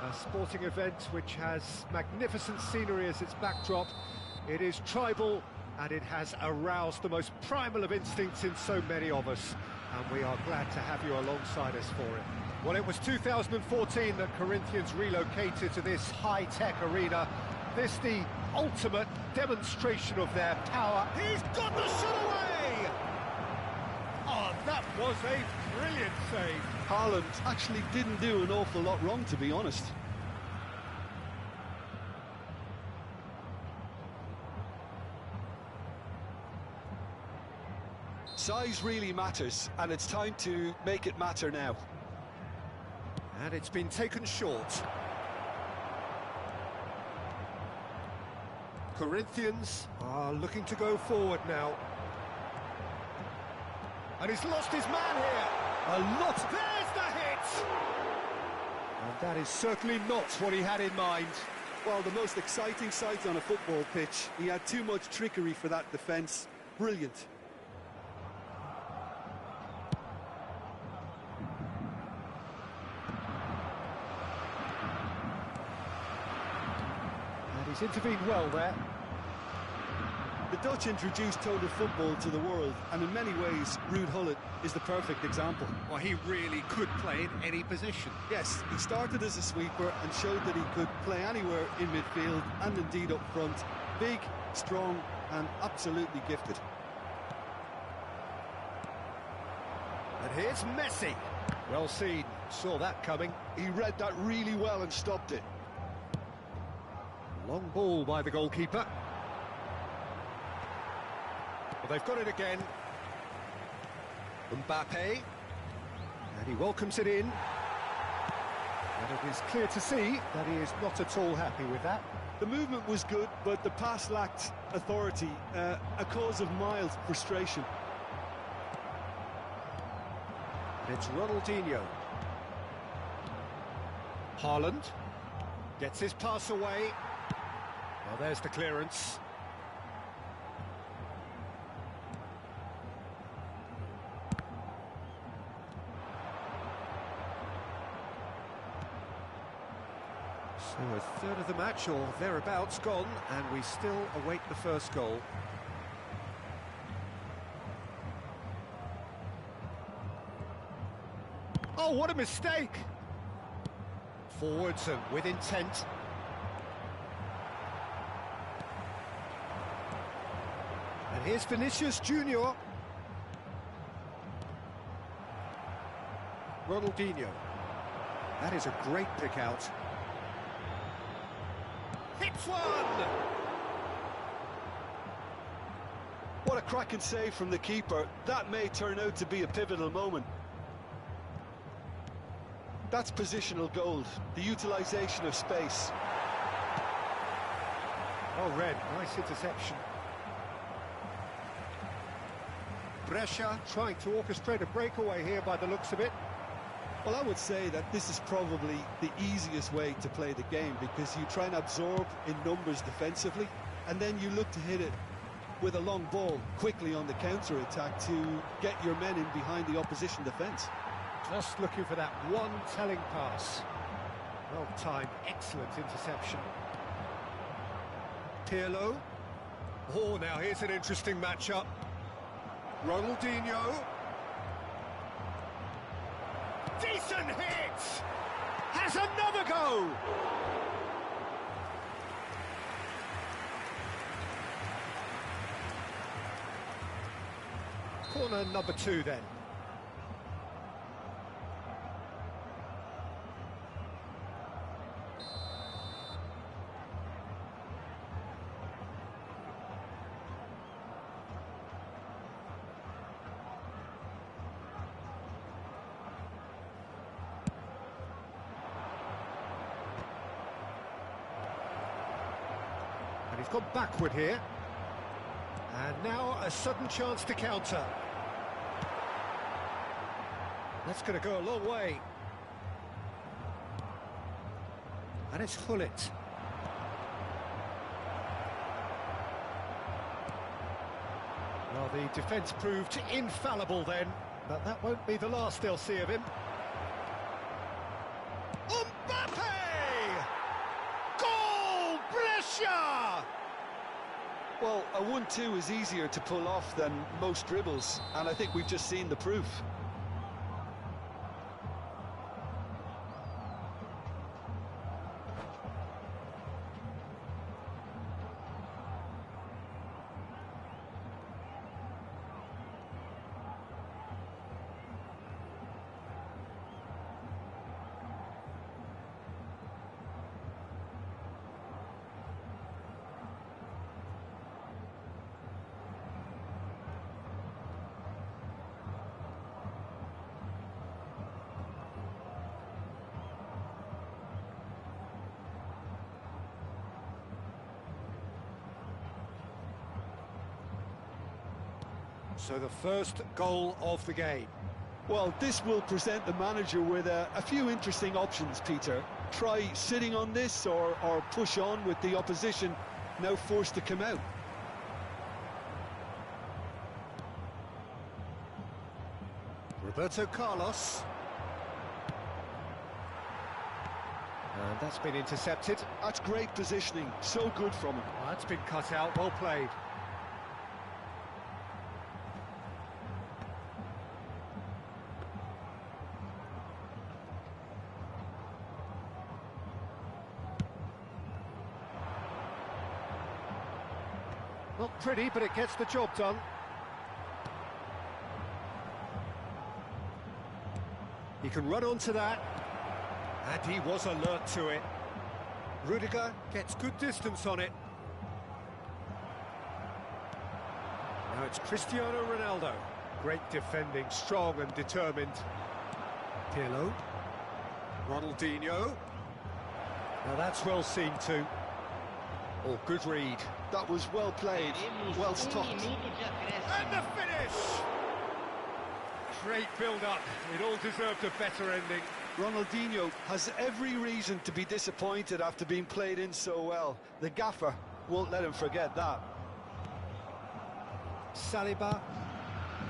a sporting event which has magnificent scenery as its backdrop. It is tribal, and it has aroused the most primal of instincts in so many of us, and we are glad to have you alongside us for it. Well, it was 2014 that Corinthians relocated to this high-tech arena. This the ultimate demonstration of their power. He's got the shot away! Oh, that was a brilliant save. Haaland actually didn't do an awful lot wrong, to be honest. Size really matters, and it's time to make it matter now. And it's been taken short. Corinthians are looking to go forward now. And he's lost his man here. A lot. There's the hit! And that is certainly not what he had in mind. Well, the most exciting sight on a football pitch. He had too much trickery for that defence. Brilliant. He's intervened well there. The Dutch introduced total football to the world, and in many ways, Ruud Gullit is the perfect example. Well, he really could play in any position. Yes, he started as a sweeper and showed that he could play anywhere in midfield and indeed up front. Big, strong, and absolutely gifted. And here's Messi. Well seen, saw that coming. He read that really well and stopped it. Long ball by the goalkeeper. Well, they've got it again. Mbappe. And he welcomes it in. And it is clear to see that he is not at all happy with that. The movement was good, but the pass lacked authority, a cause of mild frustration. It's Ronaldinho. Haaland gets his pass away. Well, there's the clearance. So a third of the match, or thereabouts, gone, and we still await the first goal. Oh, what a mistake! Forwards and with intent. And here's Vinicius Junior. Ronaldinho. That is a great pick out. Hits one! What a cracking save from the keeper. That may turn out to be a pivotal moment. That's positional gold, the utilisation of space. Oh, Red, nice interception. Brescia trying to orchestrate a breakaway here by the looks of it. Well, I would say that this is probably the easiest way to play the game, because you try and absorb in numbers defensively, and then you look to hit it with a long ball quickly on the counter-attack to get your men in behind the opposition defence. Just looking for that one telling pass. Well timed, excellent interception. Pirlo. Oh, now here's an interesting matchup. Ronaldinho. Decent hit! Has another go! Corner number 2 then. He's gone backward here. And now a sudden chance to counter. That's going to go a long way. And it's Hullet. Well, the defence proved infallible then, but that won't be the last they'll see of him. Mbappe! Goal! Brescia! Well, a 1-2 is easier to pull off than most dribbles, and I think we've just seen the proof. So the first goal of the game. Well, this will present the manager with a few interesting options, Peter. Try sitting on this or push on with the opposition now forced to come out. Roberto Carlos. And that's been intercepted. That's great positioning, so good from him. That's been cut out, well played. Not pretty, but it gets the job done. He can run onto that, and he was alert to it. Rudiger gets good distance on it. Now it's Cristiano Ronaldo. Great defending, strong and determined. Pirlo. Ronaldinho. Now that's well seen too. Oh, good read. That was well played, well stopped. And the finish! Great build-up. It all deserved a better ending. Ronaldinho has every reason to be disappointed after being played in so well. The gaffer won't let him forget that. Saliba,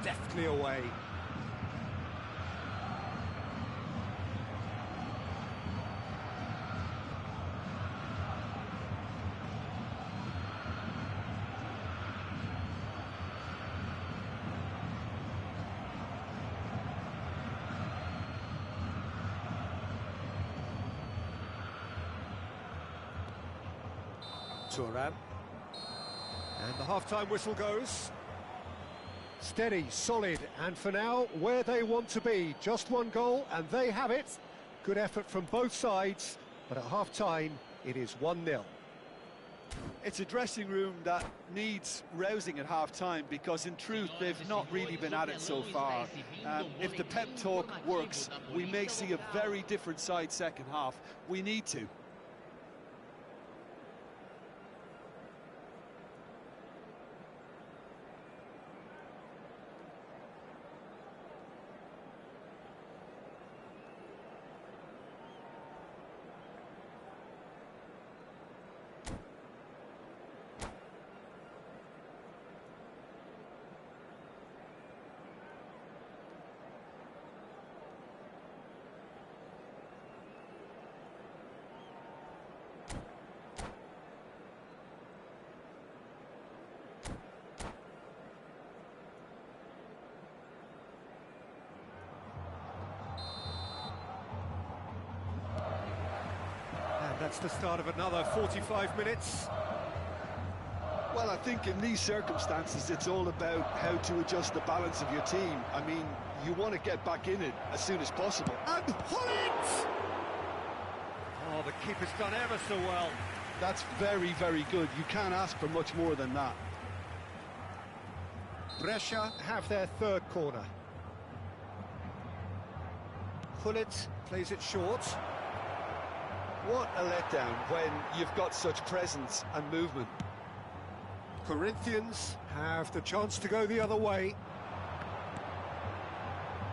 deftly away. Turan. And the half-time whistle goes. Steady, solid, and for now, where they want to be. Just one goal, and they have it. Good effort from both sides, but at half-time, it is 1-0. It's a dressing room that needs rousing at half-time because, in truth, they've not really been at it so far. If the pep talk works, we may see a very different side second half. We need to. That's the start of another 45 minutes. Well, I think in these circumstances, it's all about how to adjust the balance of your team. I mean, you want to get back in it as soon as possible. And pull it! Oh, the keeper's done ever so well. That's very, very good. You can't ask for much more than that. Brescia have their third corner. Hullet plays it short. What a letdown when you've got such presence and movement. Corinthians have the chance to go the other way.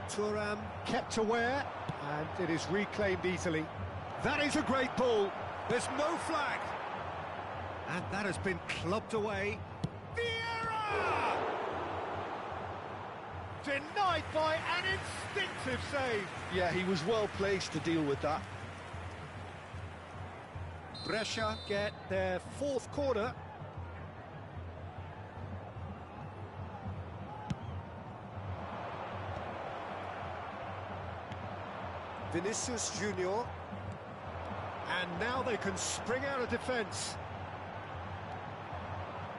Thuram kept aware, and it is reclaimed easily. That is a great ball. There's no flag. And that has been clubbed away. Vieira! Denied by an instinctive save. Yeah, he was well placed to deal with that. Brescia get their fourth corner. Vinicius Junior. And now they can spring out of defence.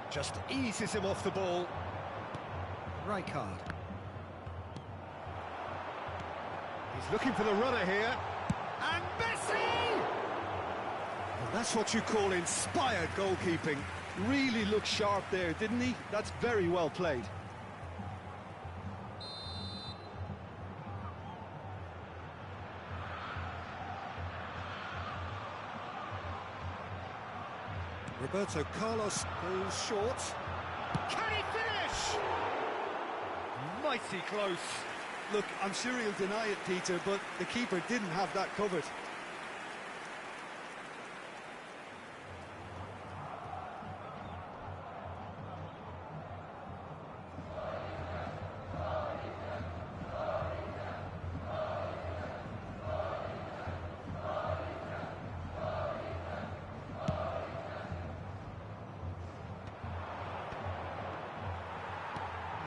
Just eases him off the ball. Rijkaard. He's looking for the runner here. And Messi! Well, that's what you call inspired goalkeeping. Really looked sharp there, didn't he? That's very well played. Roberto Carlos goes short. Can he finish? Mighty close. Look, I'm sure he'll deny it, Peter, but the keeper didn't have that covered.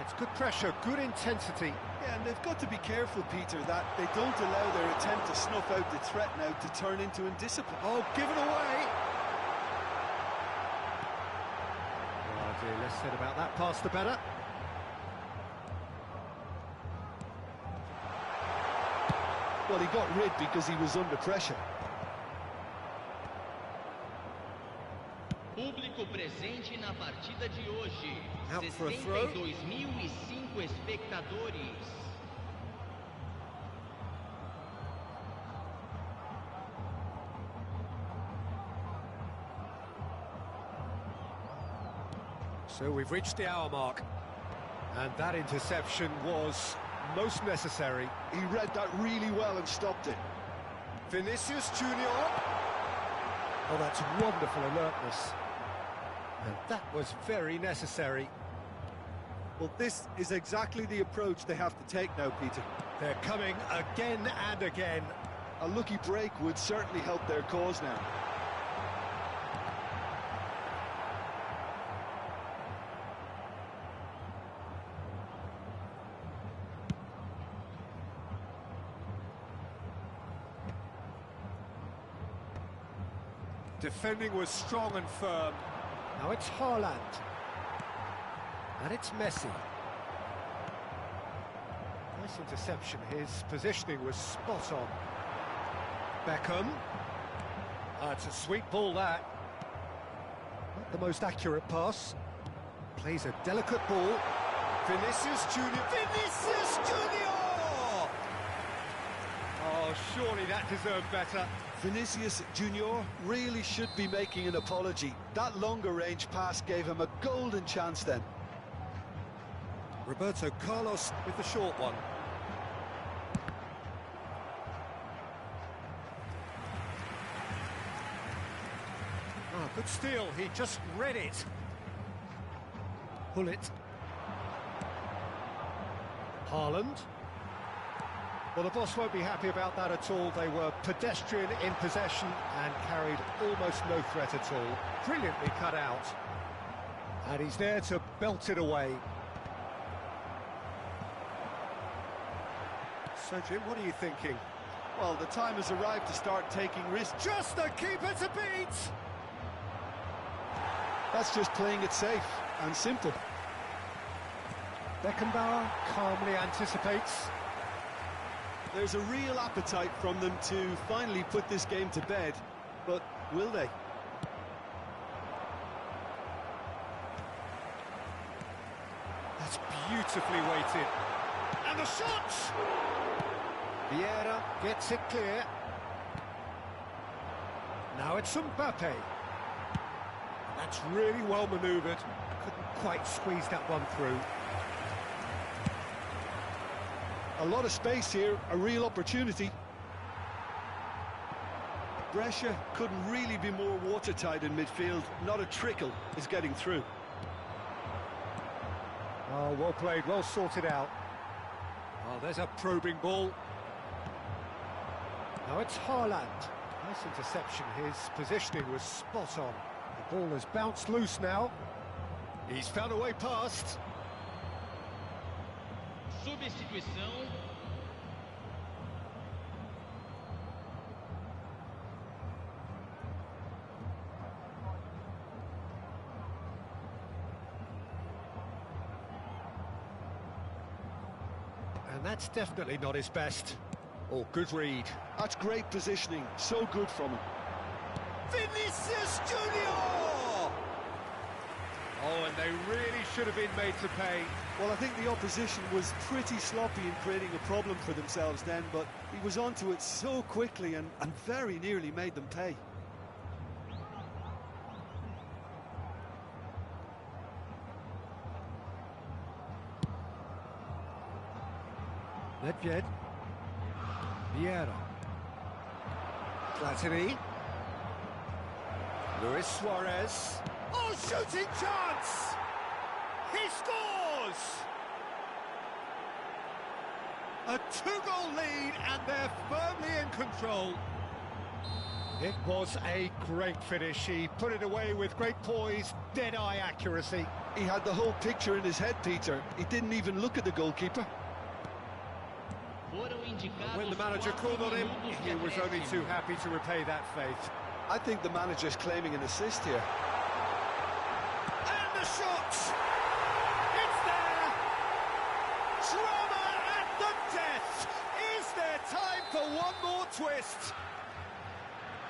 It's good pressure, good intensity. Yeah, and they've got to be careful, Peter, that they don't allow their attempt to snuff out the threat now to turn into indiscipline. Oh, give it away! Oh dear, less said about that pass the better. Well, he got rid because he was under pressure. Público presente na partida de hoje. Out for a throw. 62.005 espectadores. So we've reached the hour mark, and that interception was most necessary. He read that really well and stopped it. Vinicius Junior. Oh, that's wonderful alertness. And that was very necessary. Well, this is exactly the approach they have to take now, Peter. They're coming again and again. A lucky break would certainly help their cause now. Defending was strong and firm. Now it's Haaland. And it's Messi. Nice interception. His positioning was spot on. Beckham. It's a sweet ball, that. Not the most accurate pass. Plays a delicate ball. Vinicius Junior. Vinicius Junior! Oh, surely that deserved better. Vinicius Junior really should be making an apology. That longer range pass gave him a golden chance then. Roberto Carlos with the short one. Oh, good steal. He just read it. Pull it. Haaland. Well, the boss won't be happy about that at all. They were pedestrian in possession and carried almost no threat at all. Brilliantly cut out. And he's there to belt it away. So, Jim, what are you thinking? Well, the time has arrived to start taking risks. Just the keeper to beat! That's just playing it safe and simple. Beckenbauer calmly anticipates. There's a real appetite from them to finally put this game to bed, but will they? That's beautifully weighted. And the shot! Vieira gets it clear. Now it's Mbappe. That's really well manoeuvred. Couldn't quite squeeze that one through. A lot of space here, a real opportunity. Brescia couldn't really be more watertight in midfield. Not a trickle is getting through. Oh, well played, well sorted out. Oh, there's a probing ball. Now it's Haaland. Nice interception. His positioning was spot on. The ball has bounced loose now. He's found a way past. Substituição. And that's definitely not his best. Oh, good read. That's great positioning, so good from him. Vinicius Junior! Oh, and they really should have been made to pay. Well, I think the opposition was pretty sloppy in creating a problem for themselves then, but he was onto it so quickly and very nearly made them pay. Nedved. Vieira. Platini. Luis Suarez. Oh, shooting chance! He scores! A two-goal lead, and they're firmly in control. It was a great finish. He put it away with great poise, dead-eye accuracy. He had the whole picture in his head, Peter. He didn't even look at the goalkeeper. When the manager called on him, he was only too happy to repay that faith. I think the manager's claiming an assist here. And the shot! It's there! Drama at the death! Is there time for one? twist.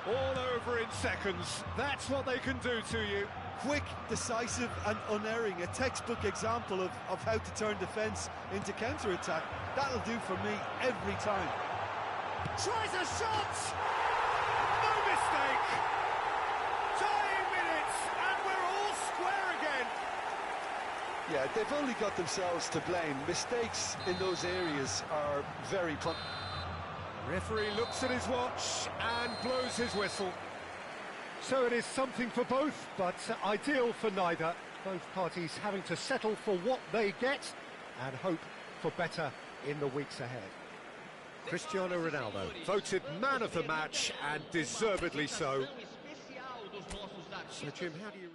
All over in seconds. That's what they can do to you. Quick, decisive and unerring. A textbook example of how to turn defence into counter-attack. That'll do for me every time. Tries a shot! No mistake! Tying minutes, and we're all square again. Yeah, they've only got themselves to blame. Mistakes in those areas are very The referee looks at his watch and blows his whistle. So it is something for both, but ideal for neither. Both parties having to settle for what they get and hope for better in the weeks ahead. Cristiano Ronaldo, voted man of the match, and deservedly so. So, Jim, how do you...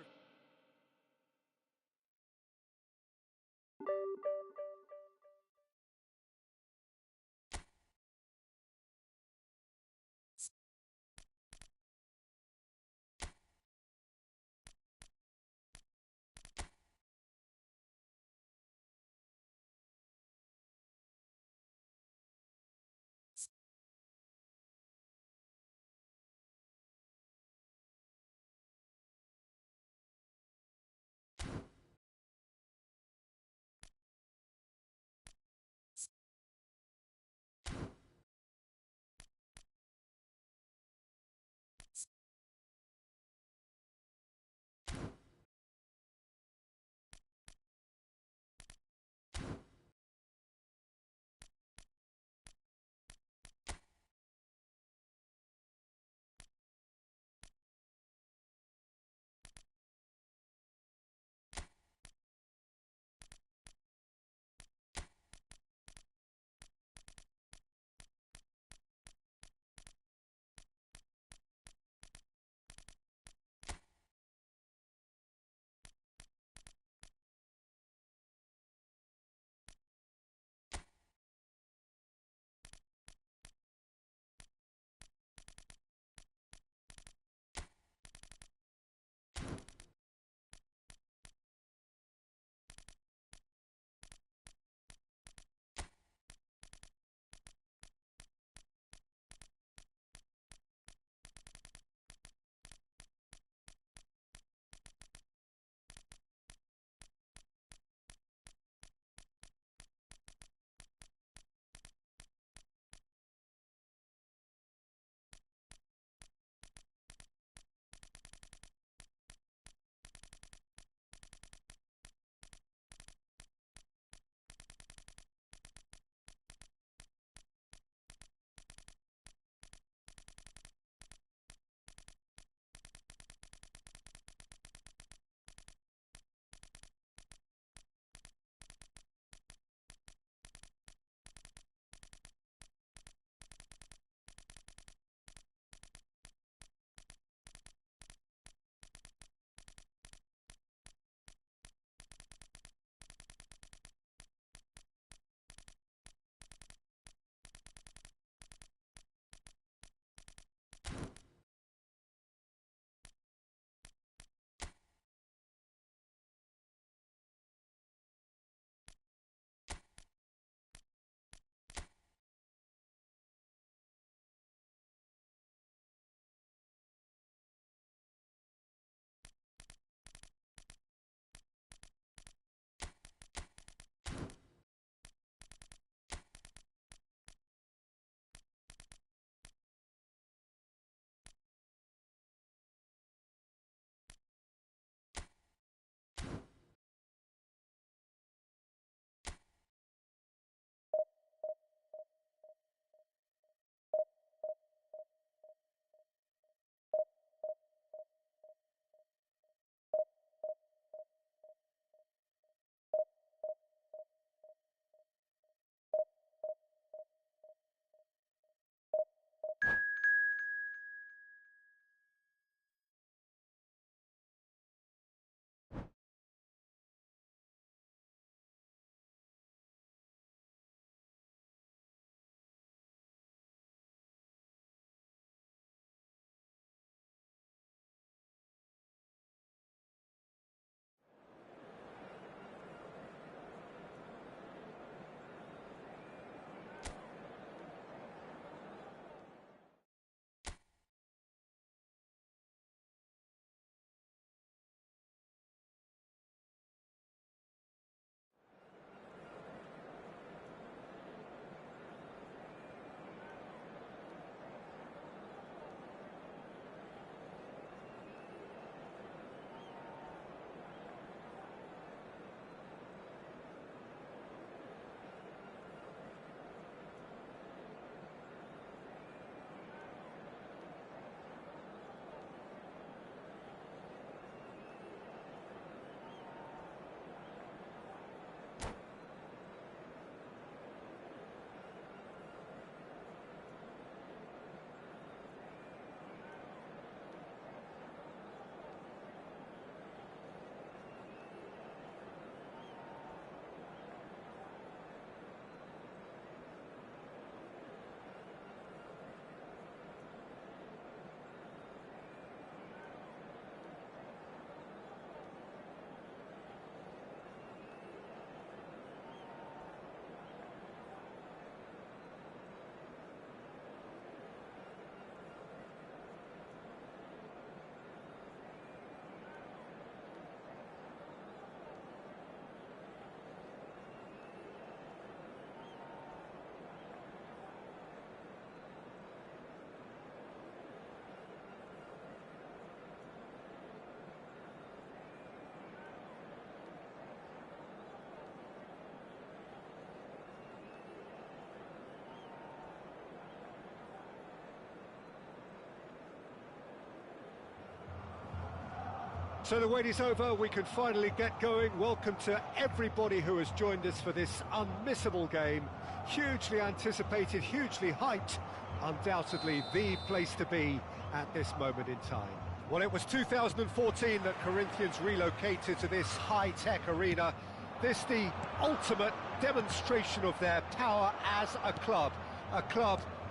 So the wait is over, we can finally get going. Welcome to everybody who has joined us for this unmissable game. Hugely anticipated, hugely hyped, undoubtedly the place to be at this moment in time. Well, it was 2014 that Corinthians relocated to this high-tech arena. This the ultimate demonstration of their power as a club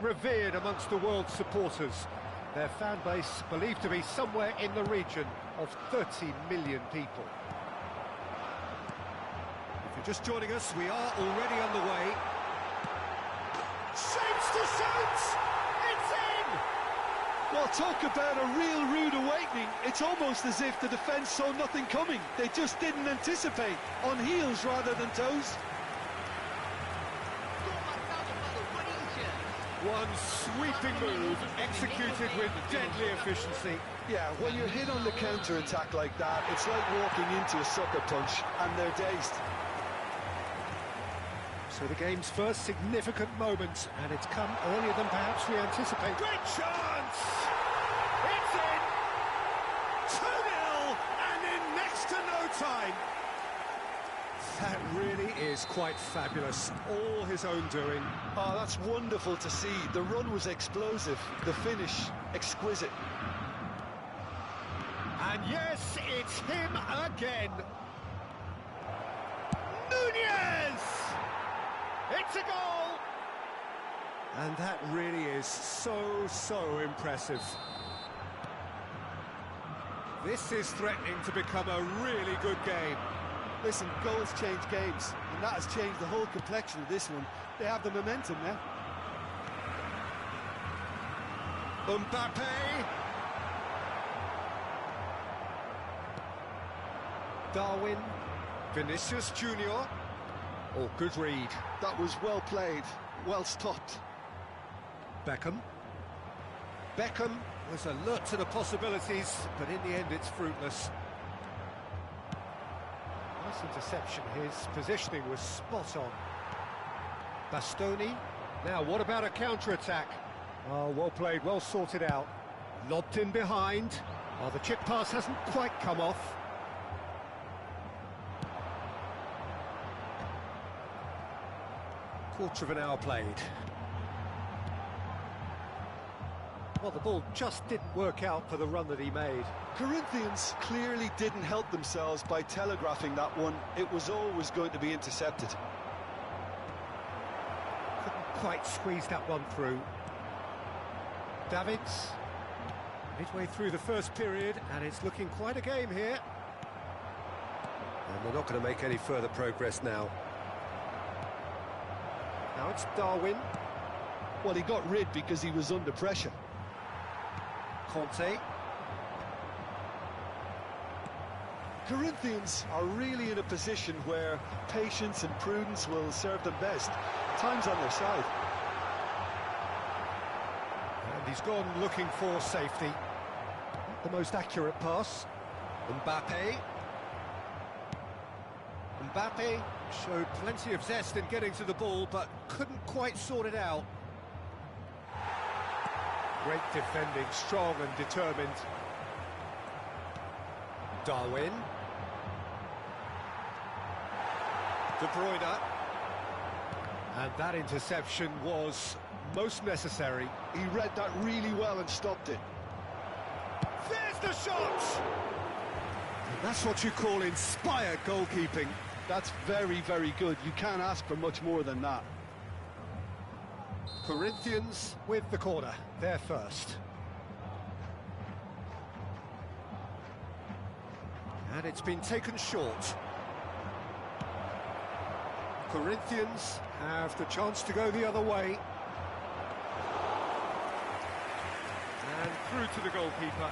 revered amongst the world's supporters. Their fan base believed to be somewhere in the region of 30 million people. If you're just joining us, we are already on the way. Shapes to shoot! It's in! Well, talk about a real rude awakening. It's almost as if the defence saw nothing coming. They just didn't anticipate. On heels rather than toes. One sweeping move, executed with deadly efficiency. Yeah, when you're hit on the counter-attack like that, it's like walking into a sucker punch, and they're dazed. So the game's first significant moment, and it's come earlier than perhaps we anticipate. Great chance! It's in! 2-0, and in next to no time. That really is quite fabulous. All his own doing. Oh, that's wonderful to see. The run was explosive, the finish exquisite. And yes, it's him again. Nunez! It's a goal! And that really is so impressive. This is threatening to become a really good game. Listen, goals change games, and that has changed the whole complexion of this one. They have the momentum now. Mbappe. Darwin. Vinicius Junior. Oh, good read. That was well played, well stopped. Beckham. Beckham was alert to the possibilities, but in the end it's fruitless. Nice interception. His positioning was spot on. Bastoni. Now, what about a counter-attack? Oh, well played, well sorted out. Lobbed in behind. Oh, the chip pass hasn't quite come off. Quarter of an hour played. Well, the ball just didn't work out for the run that he made. Corinthians clearly didn't help themselves by telegraphing that one. It was always going to be intercepted. Couldn't quite squeeze that one through. Davids. Midway through the first period, and it's looking quite a game here. And they're not going to make any further progress now. Now it's Darwin. Well, he got rid because he was under pressure. Conte. Corinthians are really in a position where patience and prudence will serve them best. Time's on their side. And he's gone looking for safety. Not the most accurate pass. Mbappe. Mbappe showed plenty of zest in getting to the ball, but couldn't quite sort it out. Great defending, strong and determined. Darwin. De Bruyne. And that interception was most necessary. He read that really well and stopped it. There's the shot! And that's what you call inspired goalkeeping. That's very, very good. You can't ask for much more than that. Corinthians with the corner, they're first. And it's been taken short. Corinthians have the chance to go the other way. And through to the goalkeeper.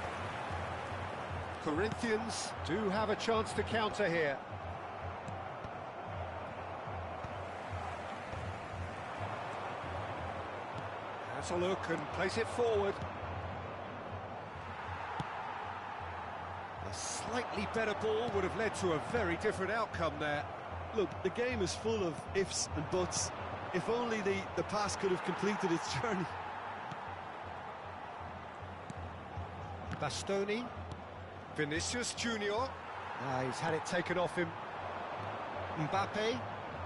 Corinthians do have a chance to counter here. Has a look and place it forward. A slightly better ball would have led to a very different outcome there. Look, the game is full of ifs and buts. If only the pass could have completed its journey. Bastoni. Vinicius Junior. He's had it taken off him. Mbappe.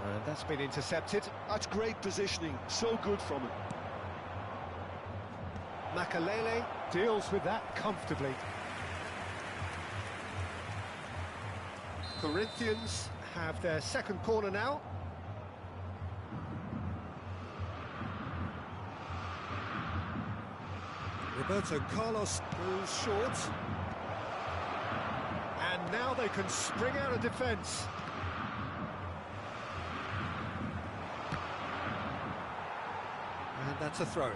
And that's been intercepted. That's great positioning, so good from him. Makalele deals with that comfortably. Corinthians have their second corner now. Roberto Carlos goes short. And now they can spring out of defence. And that's a throw-in.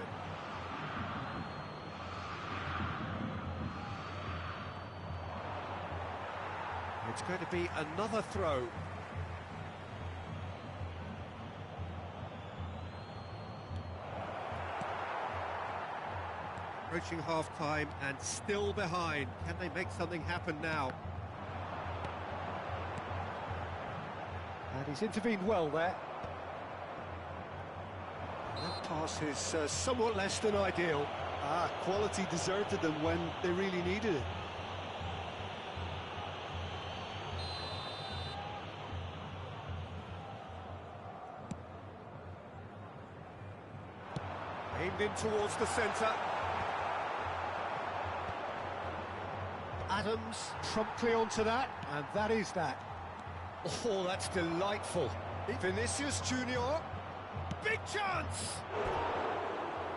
It's going to be another throw. Approaching half-time and still behind. Can they make something happen now? And he's intervened well there. That pass is somewhat less than ideal. Quality deserted them when they really needed it. Aimed in towards the centre. Adams promptly onto that, and that is that. Oh, that's delightful. Vinicius Junior. Big chance!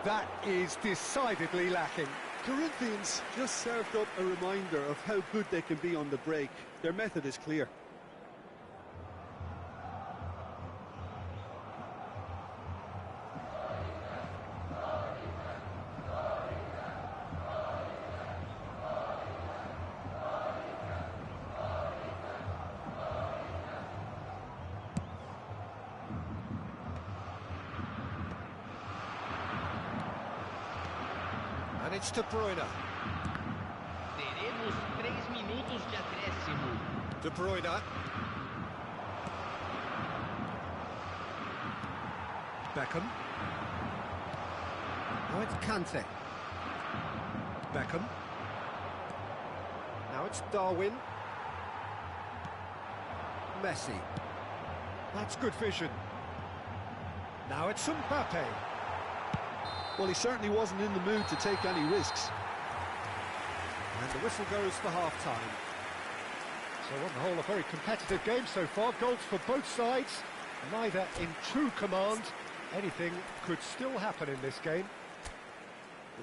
That is decidedly lacking. Corinthians just served up a reminder of how good they can be on the break. Their method is clear. And it's De Bruyne. Teremos 3 minutos de acréscimo. De Bruyne. Beckham. Now it's Kante. Beckham. Now it's Darwin. Messi. That's good vision. Now it's Mbappe. Well, he certainly wasn't in the mood to take any risks. And the whistle goes for half-time. So on the whole, a very competitive game so far. Goals for both sides, neither in true command. Anything could still happen in this game.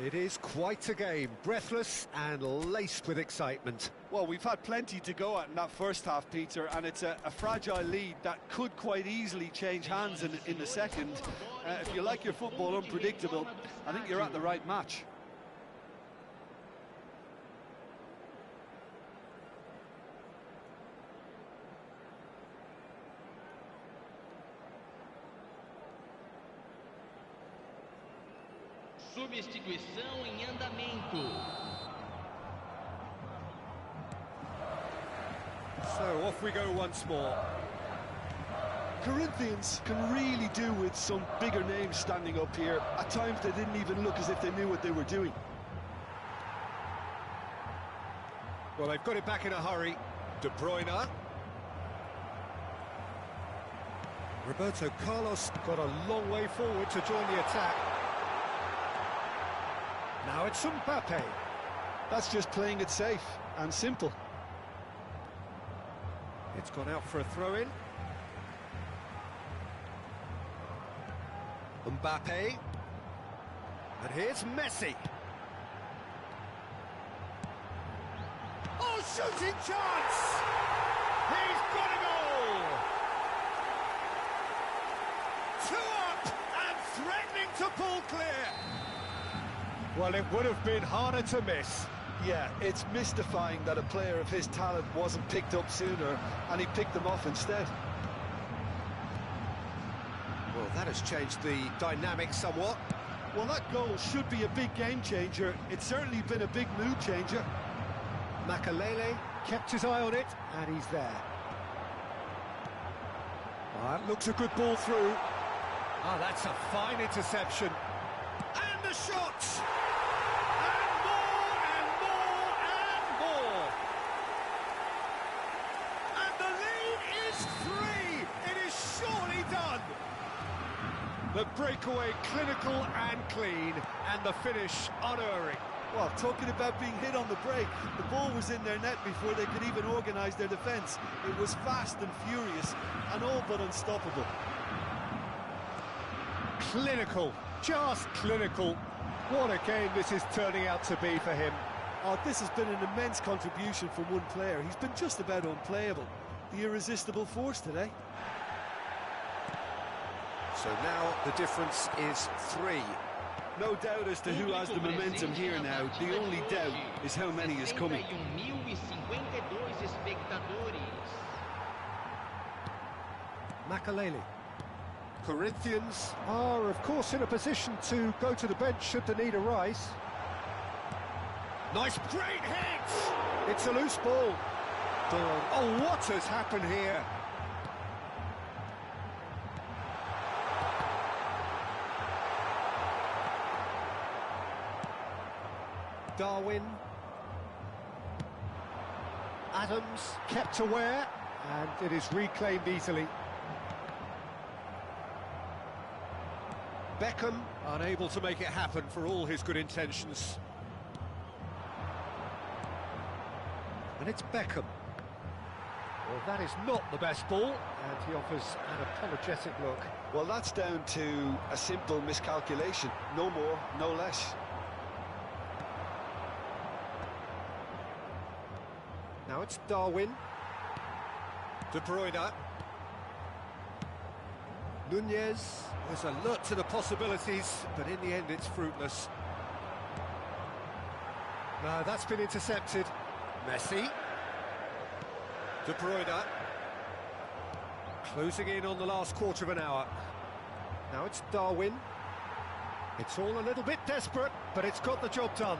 It is quite a game, breathless and laced with excitement. Well, we've had plenty to go at in that first half, Peter, and it's a fragile lead that could quite easily change hands in the second. If you like your football unpredictable, I think you're at the right match. Substituição em andamento. So off we go once more. Corinthians can really do with some bigger names standing up here. At times they didn't even look as if they knew what they were doing. Well, they've got it back in a hurry. De Bruyne. Roberto Carlos got a long way forward to join the attack. Now it's Mbappe. That's just playing it safe and simple. It's gone out for a throw-in. Mbappe. And here's Messi. Oh, shooting chance! He's got a goal! 2 up and threatening to pull clear. Well, it would have been harder to miss. Yeah, it's mystifying that a player of his talent wasn't picked up sooner, and he picked them off instead. Well, that has changed the dynamic somewhat. Well, that goal should be a big game changer. It's certainly been a big mood changer. Makalele kept his eye on it, and he's there. That looks a good ball through. Oh, that's a fine interception. And the shot! And more, and more, and more! The breakaway clinical and clean, and the finish unerring. Well, talking about being hit on the break, the ball was in their net before they could even organise their defence. It was fast and furious, and all but unstoppable. Clinical, just clinical. What a game this is turning out to be for him. Oh, this has been an immense contribution from one player. He's been just about unplayable. The irresistible force today. So now the difference is 3. No doubt as to who has the momentum here now. The only doubt is how many is coming. 61.052 espectadores. Makaleli. Corinthians are, of course, in a position to go to the bench should the need arise. Nice, great hit! It's a loose ball. Oh, what has happened here? Darwin. Adams kept aware, and it is reclaimed easily. Beckham unable to make it happen for all his good intentions. And it's Beckham. Well, that is not the best ball, and he offers an apologetic look. Well, that's down to a simple miscalculation. No more, no less. Now it's Darwin. De Bruyne. Nunez was alert to the possibilities, but in the end it's fruitless. No, that's been intercepted. Messi. De Bruyne. Closing in on the last quarter of an hour. Now it's Darwin. It's all a little bit desperate, but it's got the job done.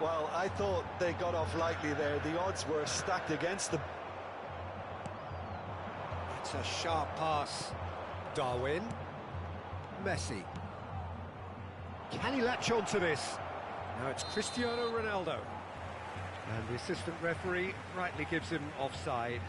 Well, I thought they got off lightly there. The odds were stacked against them. It's a sharp pass. Darwin. Messi. Can he latch on to this? Now it's Cristiano Ronaldo. And the assistant referee rightly gives him offside.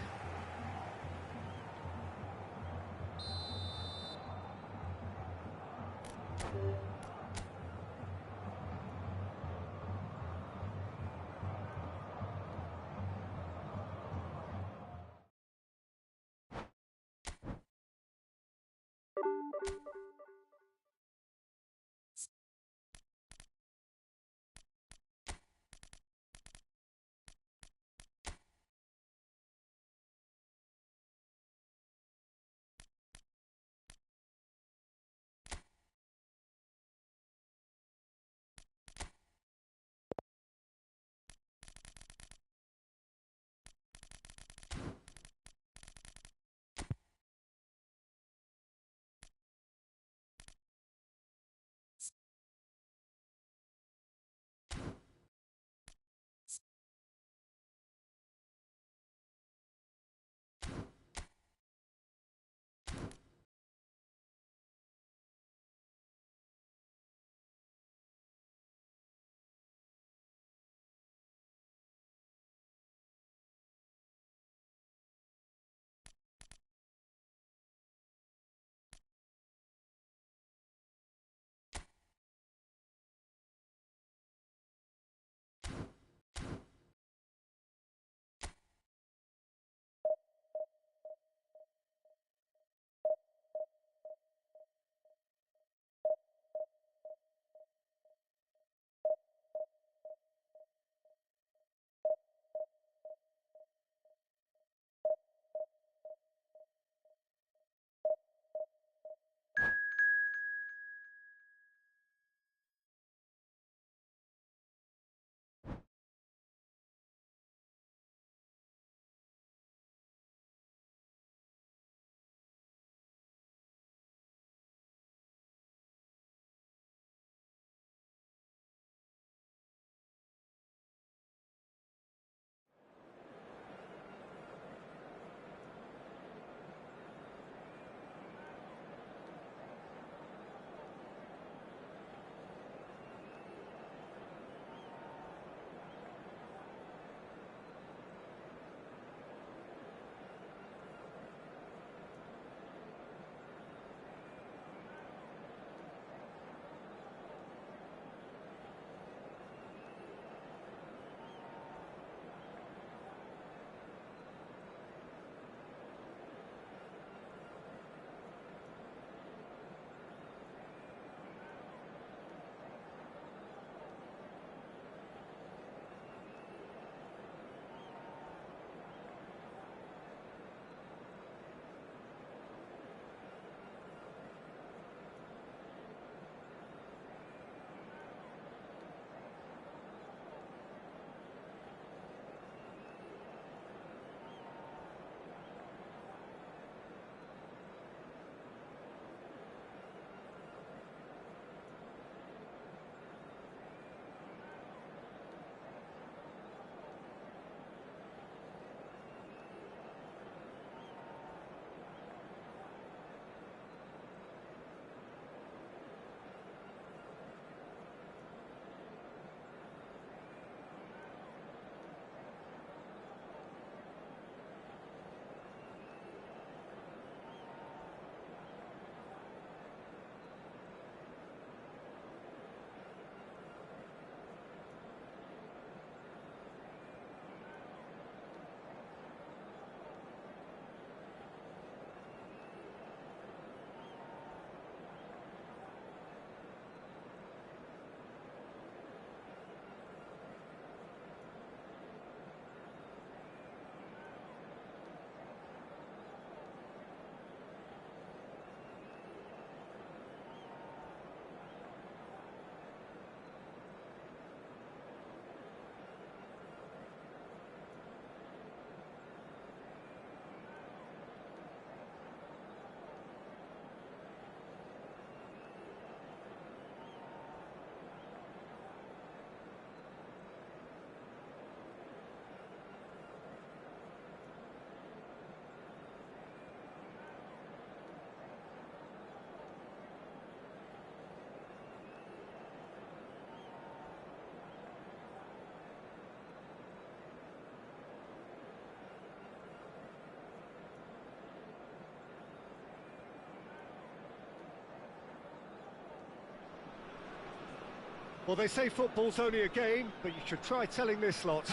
Well, they say football's only a game, but you should try telling this lot.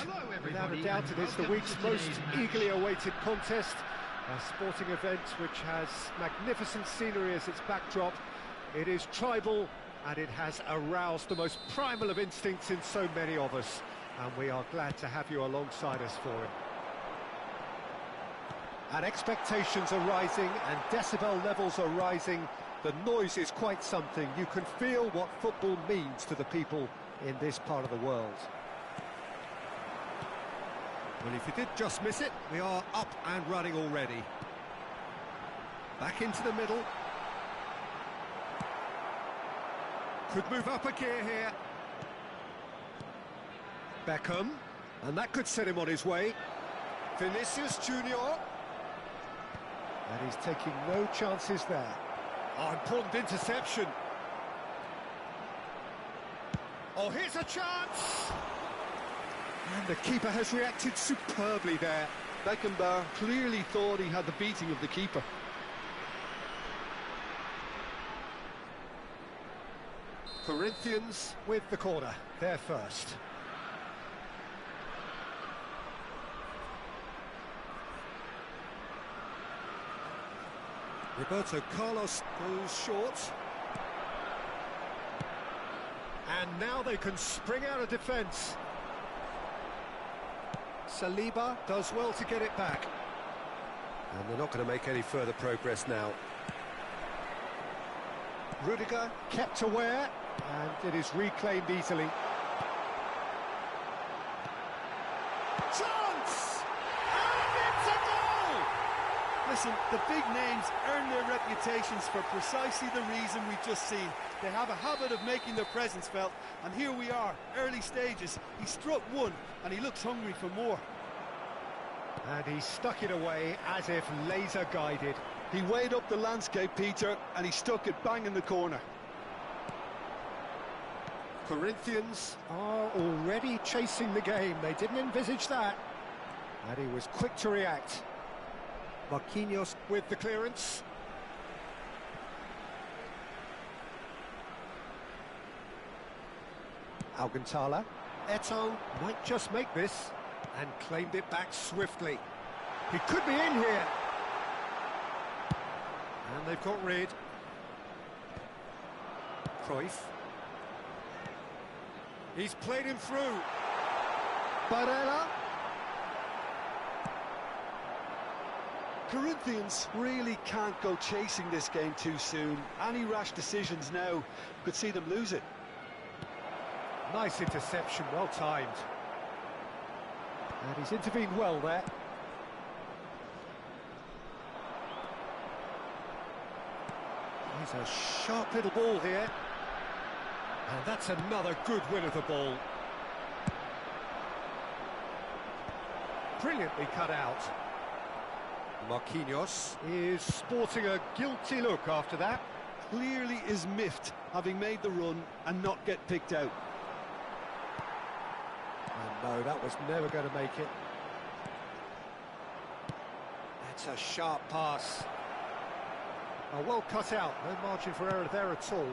Without a doubt, it is the week's most eagerly awaited contest. A sporting event which has magnificent scenery as its backdrop. It is tribal, and it has aroused the most primal of instincts in so many of us. And we are glad to have you alongside us for it. And expectations are rising, and decibel levels are rising. The noise is quite something. You can feel what football means to the people in this part of the world. Well, if you did just miss it, we are up and running already. Back into the middle. Could move up a gear here. Beckham, and that could set him on his way. Vinicius Junior. And he's taking no chances there. Oh, important interception. Oh, here's a chance! And the keeper has reacted superbly there. Beckenbauer clearly thought he had the beating of the keeper. Corinthians with the corner, they're first. Roberto Carlos goes short. And now they can spring out of defence. Saliba does well to get it back. And they're not going to make any further progress now. Rudiger kept aware, and it is reclaimed easily. Chance! And it's a goal! Listen, the big names earn their reputations for precisely the reason we've just seen. They have a habit of making their presence felt, and here we are, early stages. He struck one, and he looks hungry for more. And he stuck it away as if laser-guided. He weighed up the landscape, Peter, and he stuck it bang in the corner. Corinthians are already chasing the game. They didn't envisage that. And he was quick to react. Marquinhos with the clearance. Alcantara. Eto'o might just make this, and claimed it back swiftly. He could be in here. And they've got rid. Cruyff. He's played him through. Barella. Corinthians really can't go chasing this game too soon. Any rash decisions now could see them lose it. Nice interception, well timed. And he's intervened well there. He's a sharp little ball here. And that's another good win of the ball. Brilliantly cut out. Marquinhos is sporting a guilty look after that. Clearly is miffed, having made the run and not get picked out. And no, that was never going to make it. That's a sharp pass. Oh, well cut out, no margin for error there at all.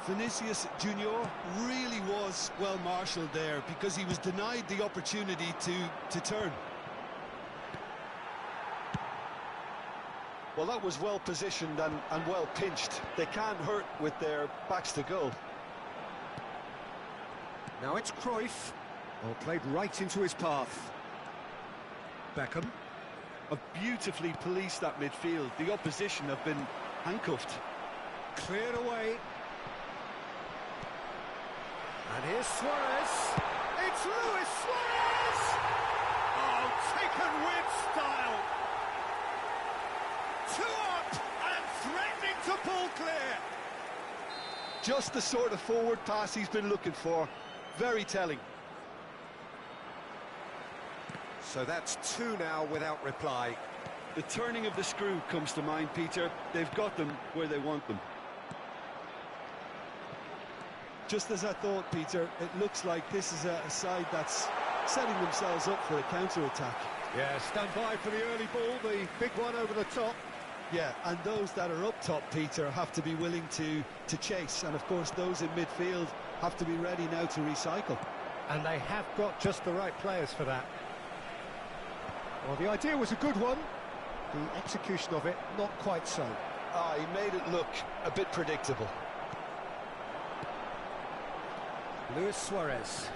Vinicius Junior really was well marshalled there because he was denied the opportunity to turn. Well, that was well positioned and well pinched. They can't hurt with their backs to goal. Now it's Cruyff. Oh, played right into his path. Beckham. Have beautifully policed that midfield. The opposition have been handcuffed. Cleared away. And here's Suarez. It's Luis Suarez! Oh, taken with style. 2 up and threatening to pull clear. Just the sort of forward pass he's been looking for. Very telling. So that's 2 now without reply. The turning of the screw comes to mind, Peter. They've got them where they want them. Just as I thought, Peter, it looks like this is a side that's setting themselves up for a counter-attack. Yeah, stand by for the early ball, the big one over the top. Yeah, and those that are up top, Peter, have to be willing to chase, and of course those in midfield have to be ready now to recycle. And they have got just the right players for that. Well, the idea was a good one. The execution of it, not quite so. He made it look a bit predictable. Luis Suarez.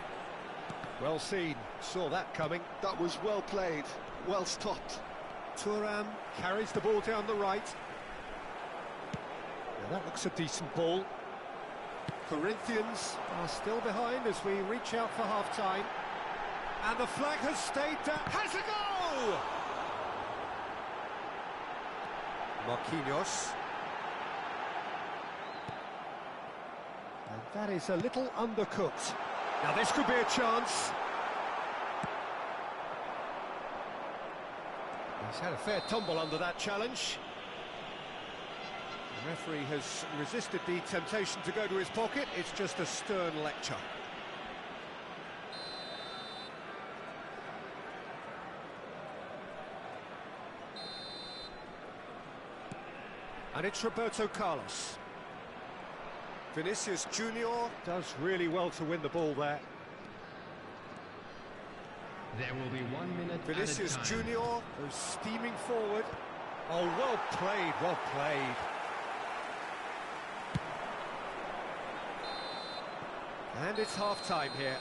Well seen, saw that coming. That was well played, well stopped. Thuram carries the ball down the right. Yeah, that looks a decent ball. Corinthians are still behind as we reach out for half-time. And the flag has stayed down. Has a goal! Marquinhos. And that is a little undercooked. Now this could be a chance. He's had a fair tumble under that challenge. The referee has resisted the temptation to go to his pocket. It's just a stern lecture. And it's Roberto Carlos. Vinicius Junior does really well to win the ball there. There will be 1 minute Vinicius at a time. Junior goes steaming forward. Oh, well played, well played. And it's half-time here.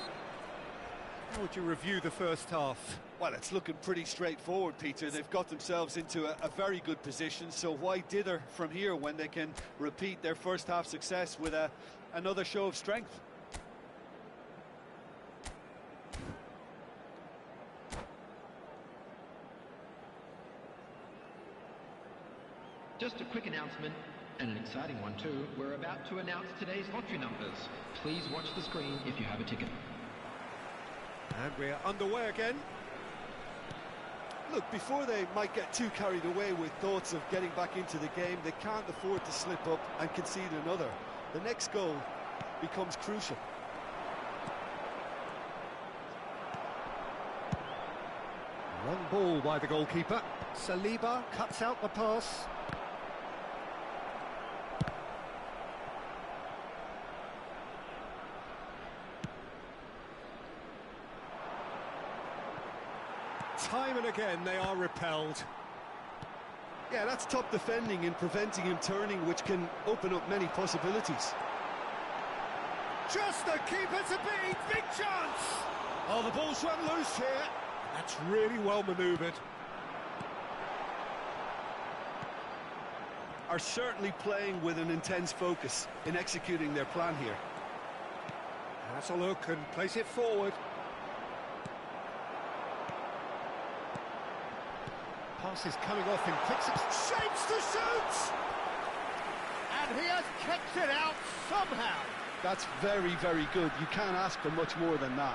How would you review the first half? Well, it's looking pretty straightforward, Peter. They've got themselves into a very good position, so why dither from here when they can repeat their first half success with another show of strength? Just a quick announcement, and an exciting one too. We're about to announce today's lottery numbers. Please watch the screen if you have a ticket. And we're underway again. Look, before they might get too carried away with thoughts of getting back into the game, they can't afford to slip up and concede another. The next goal becomes crucial. Long ball by the goalkeeper. Saliba cuts out the pass. Time and again they are repelled. Yeah, that's top defending and preventing him turning, which can open up many possibilities. Just the keeper to beat, big chance! Oh, the ball's run loose here. That's really well manoeuvred. Are certainly playing with an intense focus in executing their plan here. Has a look and plays it forward. Pass is coming off in quick succession. Shapes to shoot! And he has kept it out somehow. That's very, very good. You can't ask for much more than that.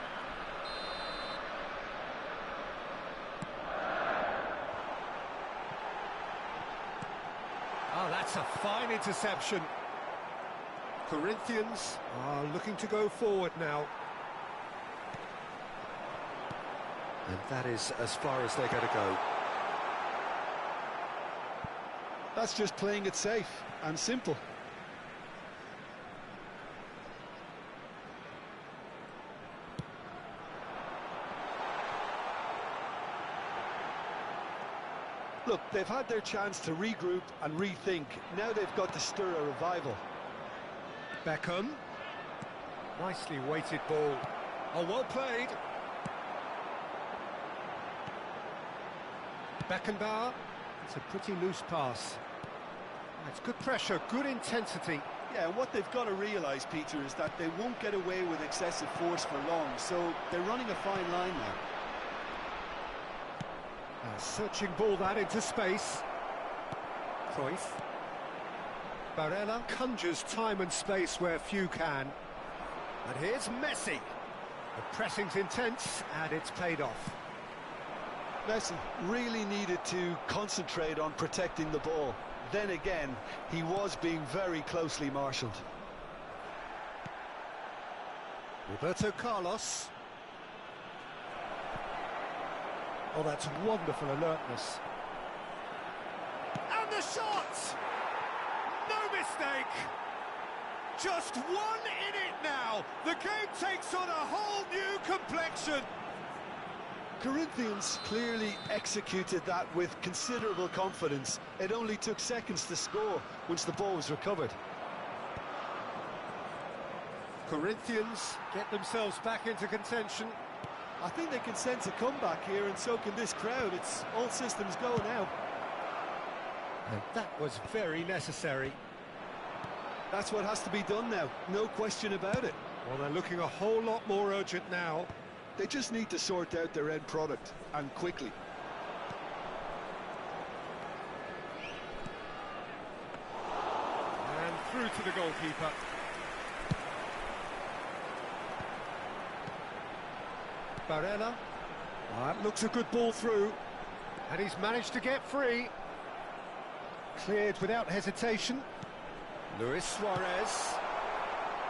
Oh, that's a fine interception. Corinthians are looking to go forward now. And that is as far as they're going to go. That's just playing it safe and simple. Look, they've had their chance to regroup and rethink. Now they've got to stir a revival. Beckham. Nicely weighted ball. Oh, well played. Beckenbauer. It's a pretty loose pass. It's good pressure, good intensity. Yeah, and what they've got to realise, Peter, is that they won't get away with excessive force for long, so they're running a fine line now. A searching ball that into space. Cruyff. Barella conjures time and space where few can. And here's Messi. The pressing's intense, and it's paid off. Messi really needed to concentrate on protecting the ball. Then again, he was being very closely marshalled. Roberto Carlos. Oh, that's wonderful alertness. And the shot! No mistake! Just 1 in it now. The game takes on a whole new complexion. Corinthians clearly executed that with considerable confidence. It only took seconds to score once the ball was recovered. Corinthians get themselves back into contention. I think they can sense a comeback here, and so can this crowd. It's all systems go now. And that was very necessary. That's what has to be done now, no question about it. Well, they're looking a whole lot more urgent now. They just need to sort out their end product, and quickly. And through to the goalkeeper. Barella. That looks a good ball through. And he's managed to get free. Cleared without hesitation. Luis Suarez.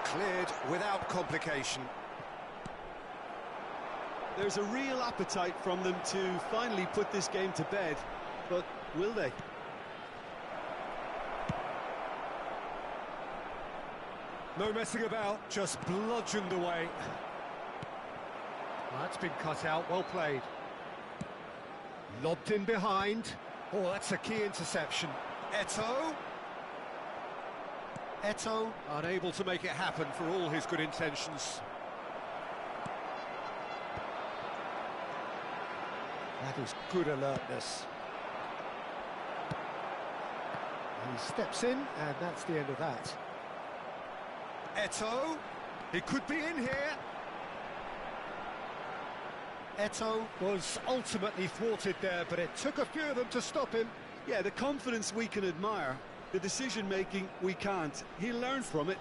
Cleared without complication. There's a real appetite from them to finally put this game to bed, but will they? No messing about, just bludgeoned away. That's been cut out, well played. Lobbed in behind. Oh, that's a key interception. Eto'o unable to make it happen for all his good intentions. That is good alertness. He steps in, and that's the end of that. Eto'o, he could be in here. Eto'o was ultimately thwarted there, but it took a few of them to stop him. Yeah, the confidence we can admire, the decision-making we can't. He'll learn from it.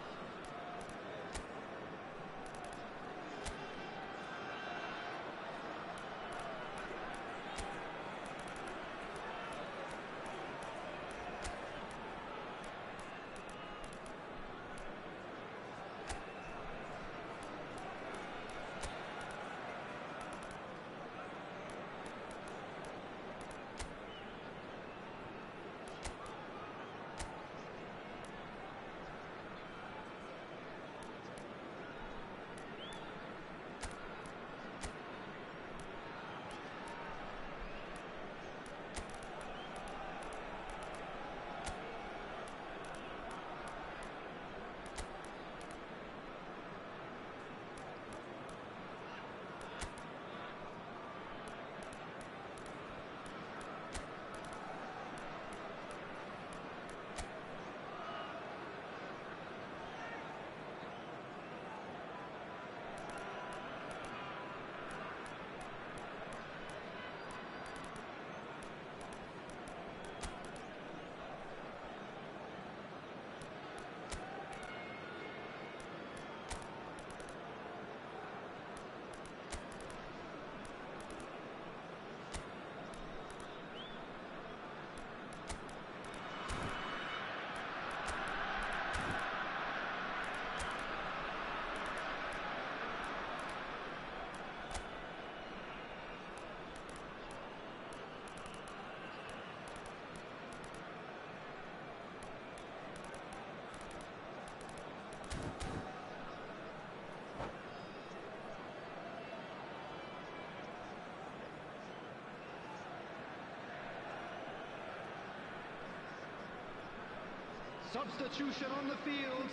Substitution on the field.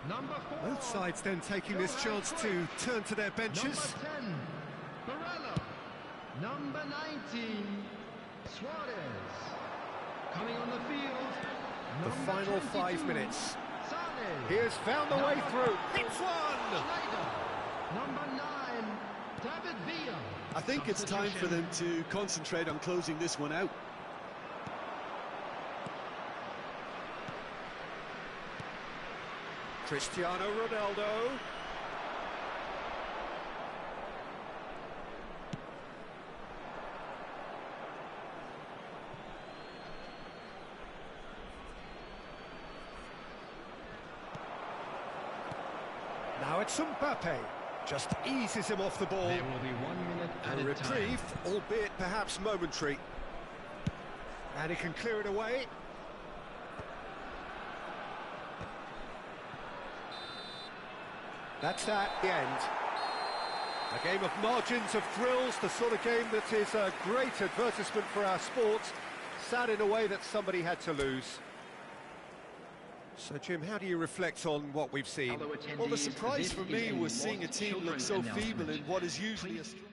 Number 4. Both sides then taking this chance to turn to their benches. Number 10, Barella. Number 19, Suarez. Coming on the field. The Number final 22, 5 minutes. Sane. He has found the way Number through. 4, It's one! Schneider. Number 9, David Villa. I think it's time for them to concentrate on closing this one out. Cristiano Ronaldo. Now it's Mbappe. Just eases him off the ball. There will be 1 minute And a added reprieve, time. albeit perhaps momentary. And he can clear it away. That's at the end. A game of margins, of thrills, the sort of game that is a great advertisement for our sport. Sad in a way that somebody had to lose. So, Jim, how do you reflect on what we've seen? Well, the surprise for me was seeing a team look so feeble in what is usually a strong...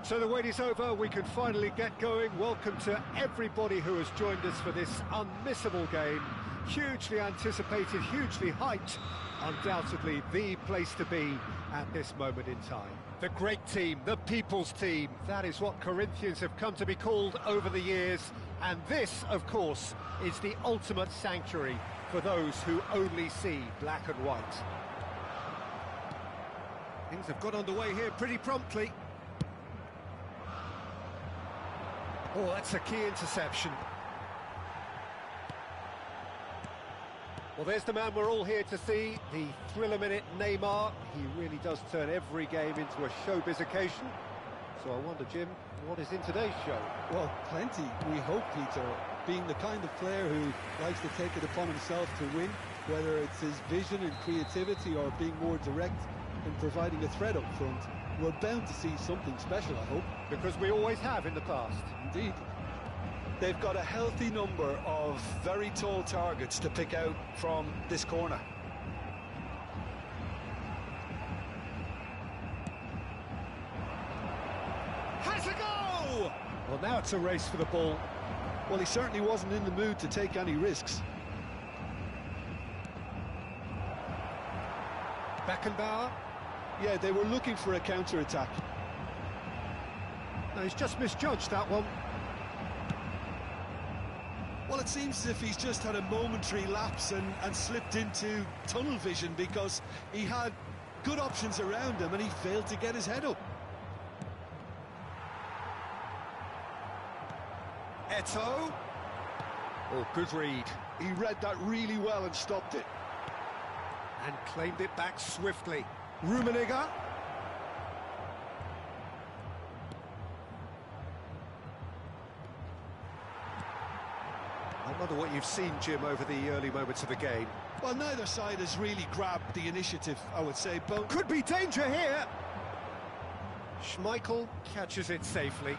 So the wait is over, we can finally get going. Welcome to everybody who has joined us for this unmissable game. Hugely anticipated, hugely hyped, undoubtedly the place to be at this moment in time. The great team, the people's team, that is what Corinthians have come to be called over the years. And this, of course, is the ultimate sanctuary for those who only see black and white. Things have got underway here pretty promptly. Oh, that's a key interception. Well, there's the man we're all here to see, the thriller-minute Neymar. He really does turn every game into a showbiz occasion. So I wonder, Jim, what is in today's show? Well, plenty, we hope, Peter. Being the kind of player who likes to take it upon himself to win, whether it's his vision and creativity or being more direct in providing a threat up front, we're bound to see something special, I hope. Because we always have in the past. Indeed. They've got a healthy number of very tall targets to pick out from this corner. Has a go! Well, now it's a race for the ball. Well, he certainly wasn't in the mood to take any risks. Beckenbauer. Yeah, they were looking for a counter-attack. No, he's just misjudged that one. Well, it seems as if he's just had a momentary lapse and slipped into tunnel vision, because he had good options around him and he failed to get his head up. Eto'o. Oh, good read. He read that really well and stopped it. And claimed it back swiftly. Rummenigge. I wonder what you've seen, Jim, over the early moments of the game. Well, neither side has really grabbed the initiative, I would say. Both could be danger here. Schmeichel catches it safely.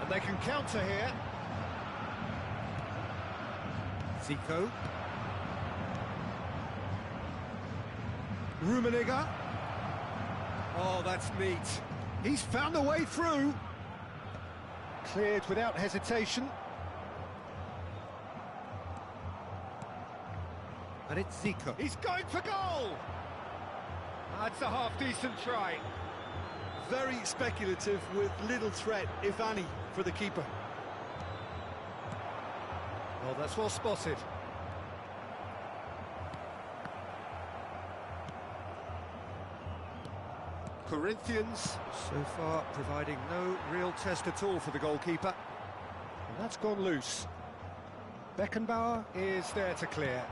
And they can counter here. Zico. Rummenigge. Oh, that's neat. He's found a way through. Cleared without hesitation. And it's Zico. He's going for goal! That's a half-decent try. Very speculative, with little threat, if any, for the keeper. Well, that's well spotted. Corinthians, so far, providing no real test at all for the goalkeeper. And that's gone loose. Beckenbauer is there to clear.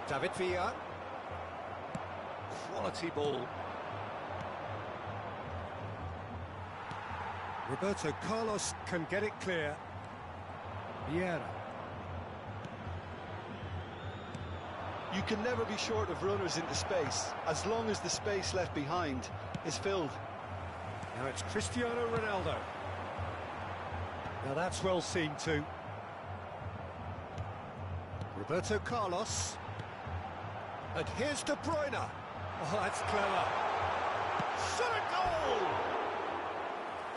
David Villa. Quality ball. Roberto Carlos can get it clear. Vieira. You can never be short of runners into space, as long as the space left behind is filled. Now it's Cristiano Ronaldo. Now that's well seen too. Roberto Carlos. And here's De Bruyne. Oh, that's clever. Shot a goal!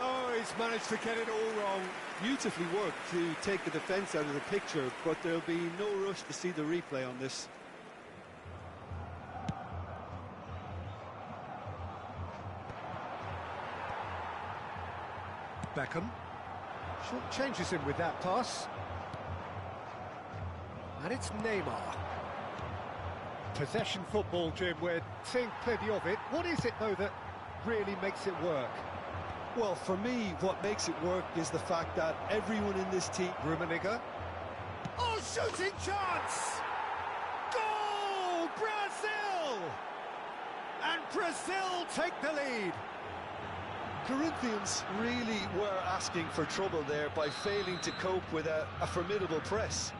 Oh, he's managed to get it all wrong. Beautifully worked to take the defence out of the picture, but there'll be no rush to see the replay on this. Beckham. Short changes him with that pass. And it's Neymar. Possession football, Jim, we're seeing plenty of it. What is it, though, that really makes it work? Well, for me, what makes it work is the fact that everyone in this team... Rummenigge. Oh, shooting chance! Goal! Brazil! And Brazil take the lead. Corinthians really were asking for trouble there by failing to cope with a formidable press.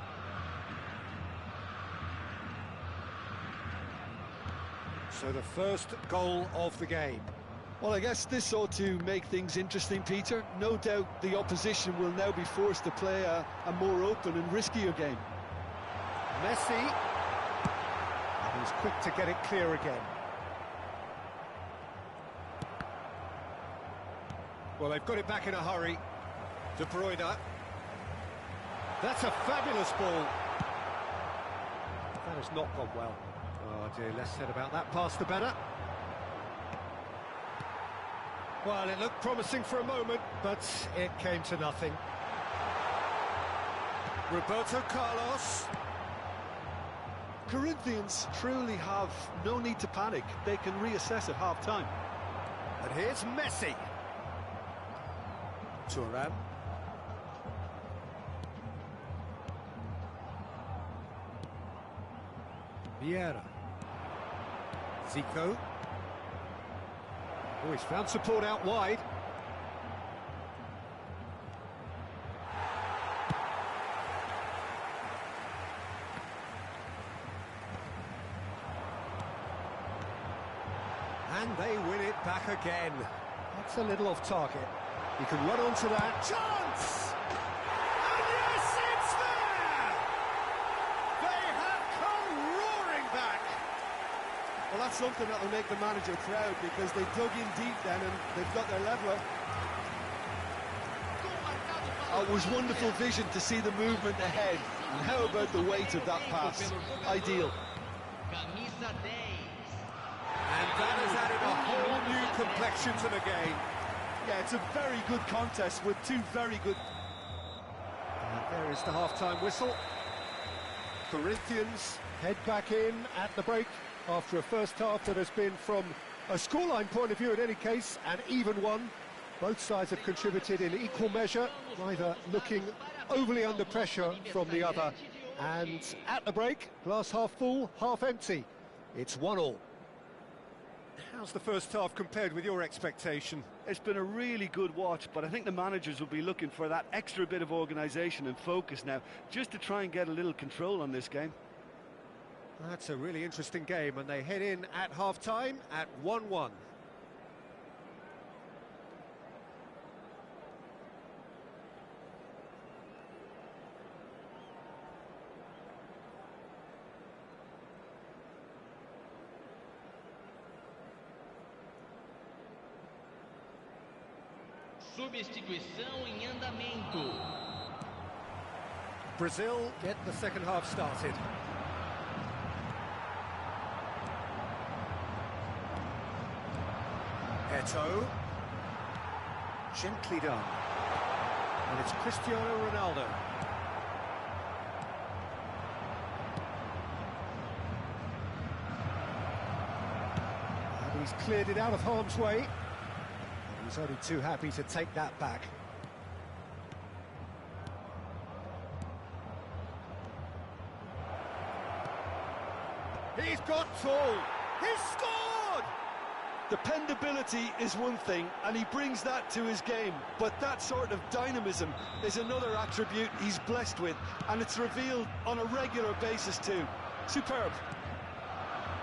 So the first goal of the game. Well, I guess this ought to make things interesting, Peter. No doubt the opposition will now be forced to play a more open and riskier game. Messi. And he's quick to get it clear again. Well, they've got it back in a hurry. De Bruyne. That's a fabulous ball. That has not gone well. Oh dear, less said about that pass the better. Well, it looked promising for a moment, but it came to nothing. Roberto Carlos. Corinthians truly have no need to panic. They can reassess at half-time. And here's Messi. Thuram. Vieira. Zico. Oh, he's found support out wide. And they win it back again. That's a little off target. He can run onto that. Chance! And yes, it's there! They have come roaring back. Well, that's something that will make the manager proud, because they dug in deep then and they've got their leveller. It was wonderful vision to see the movement ahead. And how about the weight of that pass? Ideal. And that has added a whole new complexion to the game. Yeah, it's a very good contest with two very good... And there is the half-time whistle. Corinthians head back in at the break after a first half that has been, from a scoreline point of view in any case, an even one. Both sides have contributed in equal measure, neither looking overly under pressure from the other. And at the break, glass half full, half empty. It's 1-1. How's the first half compared with your expectation? It's been a really good watch, but I think the managers will be looking for that extra bit of organisation and focus now, just to try and get a little control on this game. That's a really interesting game, and they head in at half-time at 1-1. Substituição em andamento. Brazil get the second half started. Eto'o. Gently done. And it's Cristiano Ronaldo. And he's cleared it out of harm's way. He's only too happy to take that back. He's got tall. He's scored! Dependability is one thing, and he brings that to his game, but that sort of dynamism is another attribute he's blessed with, and it's revealed on a regular basis too. Superb.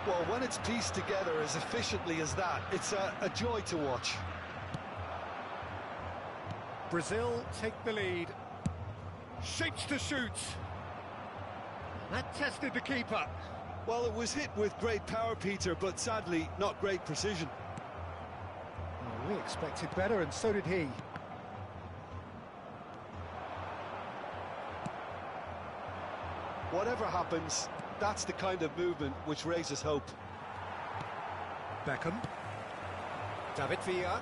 Well, when it's pieced together as efficiently as that, it's a joy to watch. Brazil take the lead. Shapes to shoot. That tested the keeper. Well, it was hit with great power, Peter, but sadly, not great precision. Well, we expected better, and so did he. Whatever happens, that's the kind of movement which raises hope. Beckham. David Villa.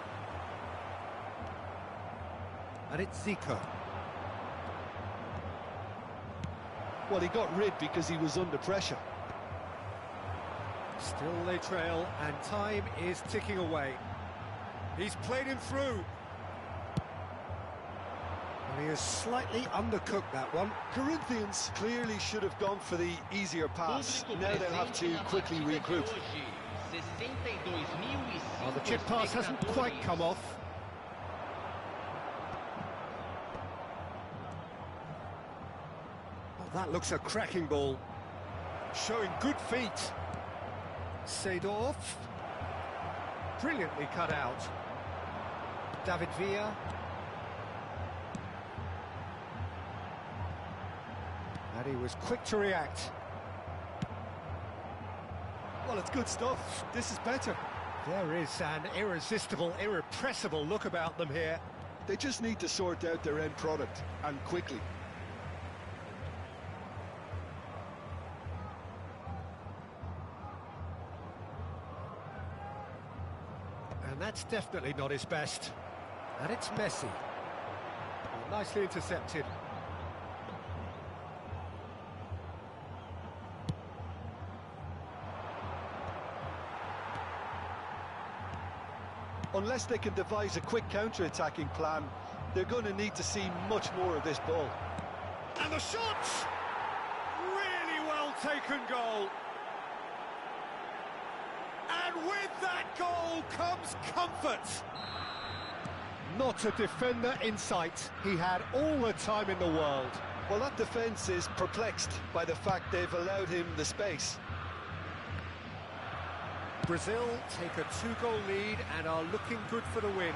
And it's Zico. Well, he got rid because he was under pressure. Still they trail, and time is ticking away. He's played him through. And he has slightly undercooked that one. Corinthians clearly should have gone for the easier pass. Now they'll have to quickly regroup. Well, the chip pass hasn't quite come off. That looks a cracking ball. Showing good feet. Seedorf. Brilliantly cut out. David Villa. And he was quick to react. Well, it's good stuff. This is better. There is an irresistible, irrepressible look about them here. They just need to sort out their end product, and quickly. And that's definitely not his best. And it's Messi. Well, nicely intercepted. Unless they can devise a quick counter-attacking plan, they're going to need to see much more of this ball. And the shot! Really well taken goal. And with that goal comes comfort. Not a defender in sight. He had all the time in the world. Well, that defence is perplexed by the fact they've allowed him the space. Brazil take a 2-goal lead and are looking good for the win.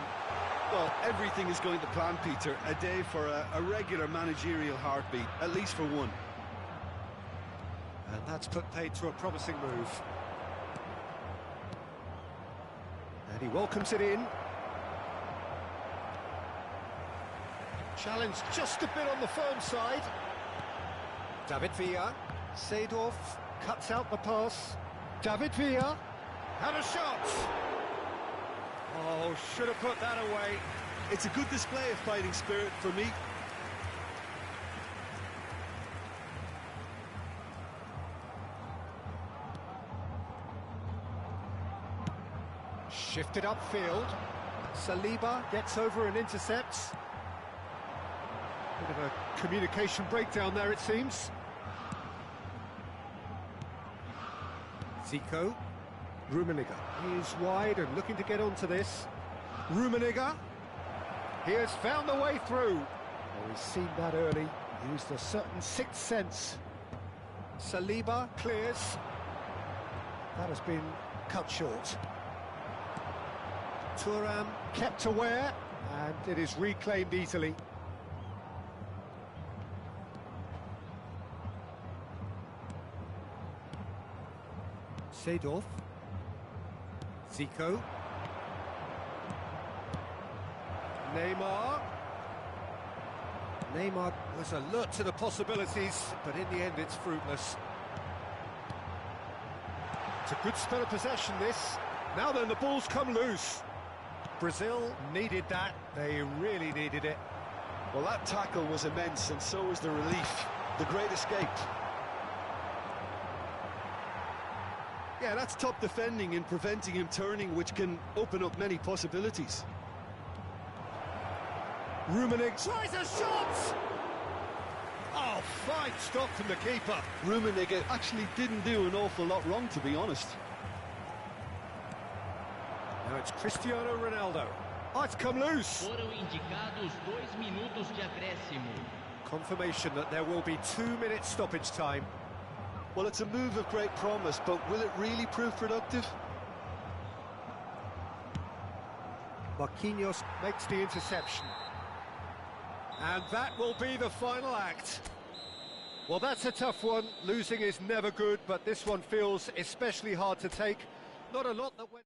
Well, everything is going to plan, Peter. A day for a regular managerial heartbeat, at least for one. And that's put paid to a promising move. And he welcomes it in. Challenge just a bit on the firm side. David Villa. Seedorf cuts out the pass. David Villa. And a shot! Oh, should have put that away. It's a good display of fighting spirit for me. Shifted upfield. Saliba gets over and intercepts. Bit of a communication breakdown there, it seems. Zico. Rummenigge. He is wide and looking to get onto this. Rummenigge. He has found the way through. Oh, he's seen that early. Used a certain sixth sense. Saliba clears. That has been cut short. Thuram kept aware, and it is reclaimed easily. Seedorf. Zico. Neymar. Neymar was alert to the possibilities, but in the end it's fruitless. It's a good spell of possession, this. Now then, the ball's come loose. Brazil needed that. They really needed it. Well, that tackle was immense, and so was the relief. The great escape. Yeah, that's top defending and preventing him turning, which can open up many possibilities. Rummenigge tries a shot! Oh, fine stop from the keeper. Rummenigge actually didn't do an awful lot wrong, to be honest. Now it's Cristiano Ronaldo. Oh, it's come loose. Foram indicados 2 minutos de acréscimo. Confirmation that there will be 2-minute stoppage time. Well, it's a move of great promise, but will it really prove productive? Marquinhos makes the interception. And that will be the final act. Well, that's a tough one. Losing is never good, but this one feels especially hard to take. Not a lot that went...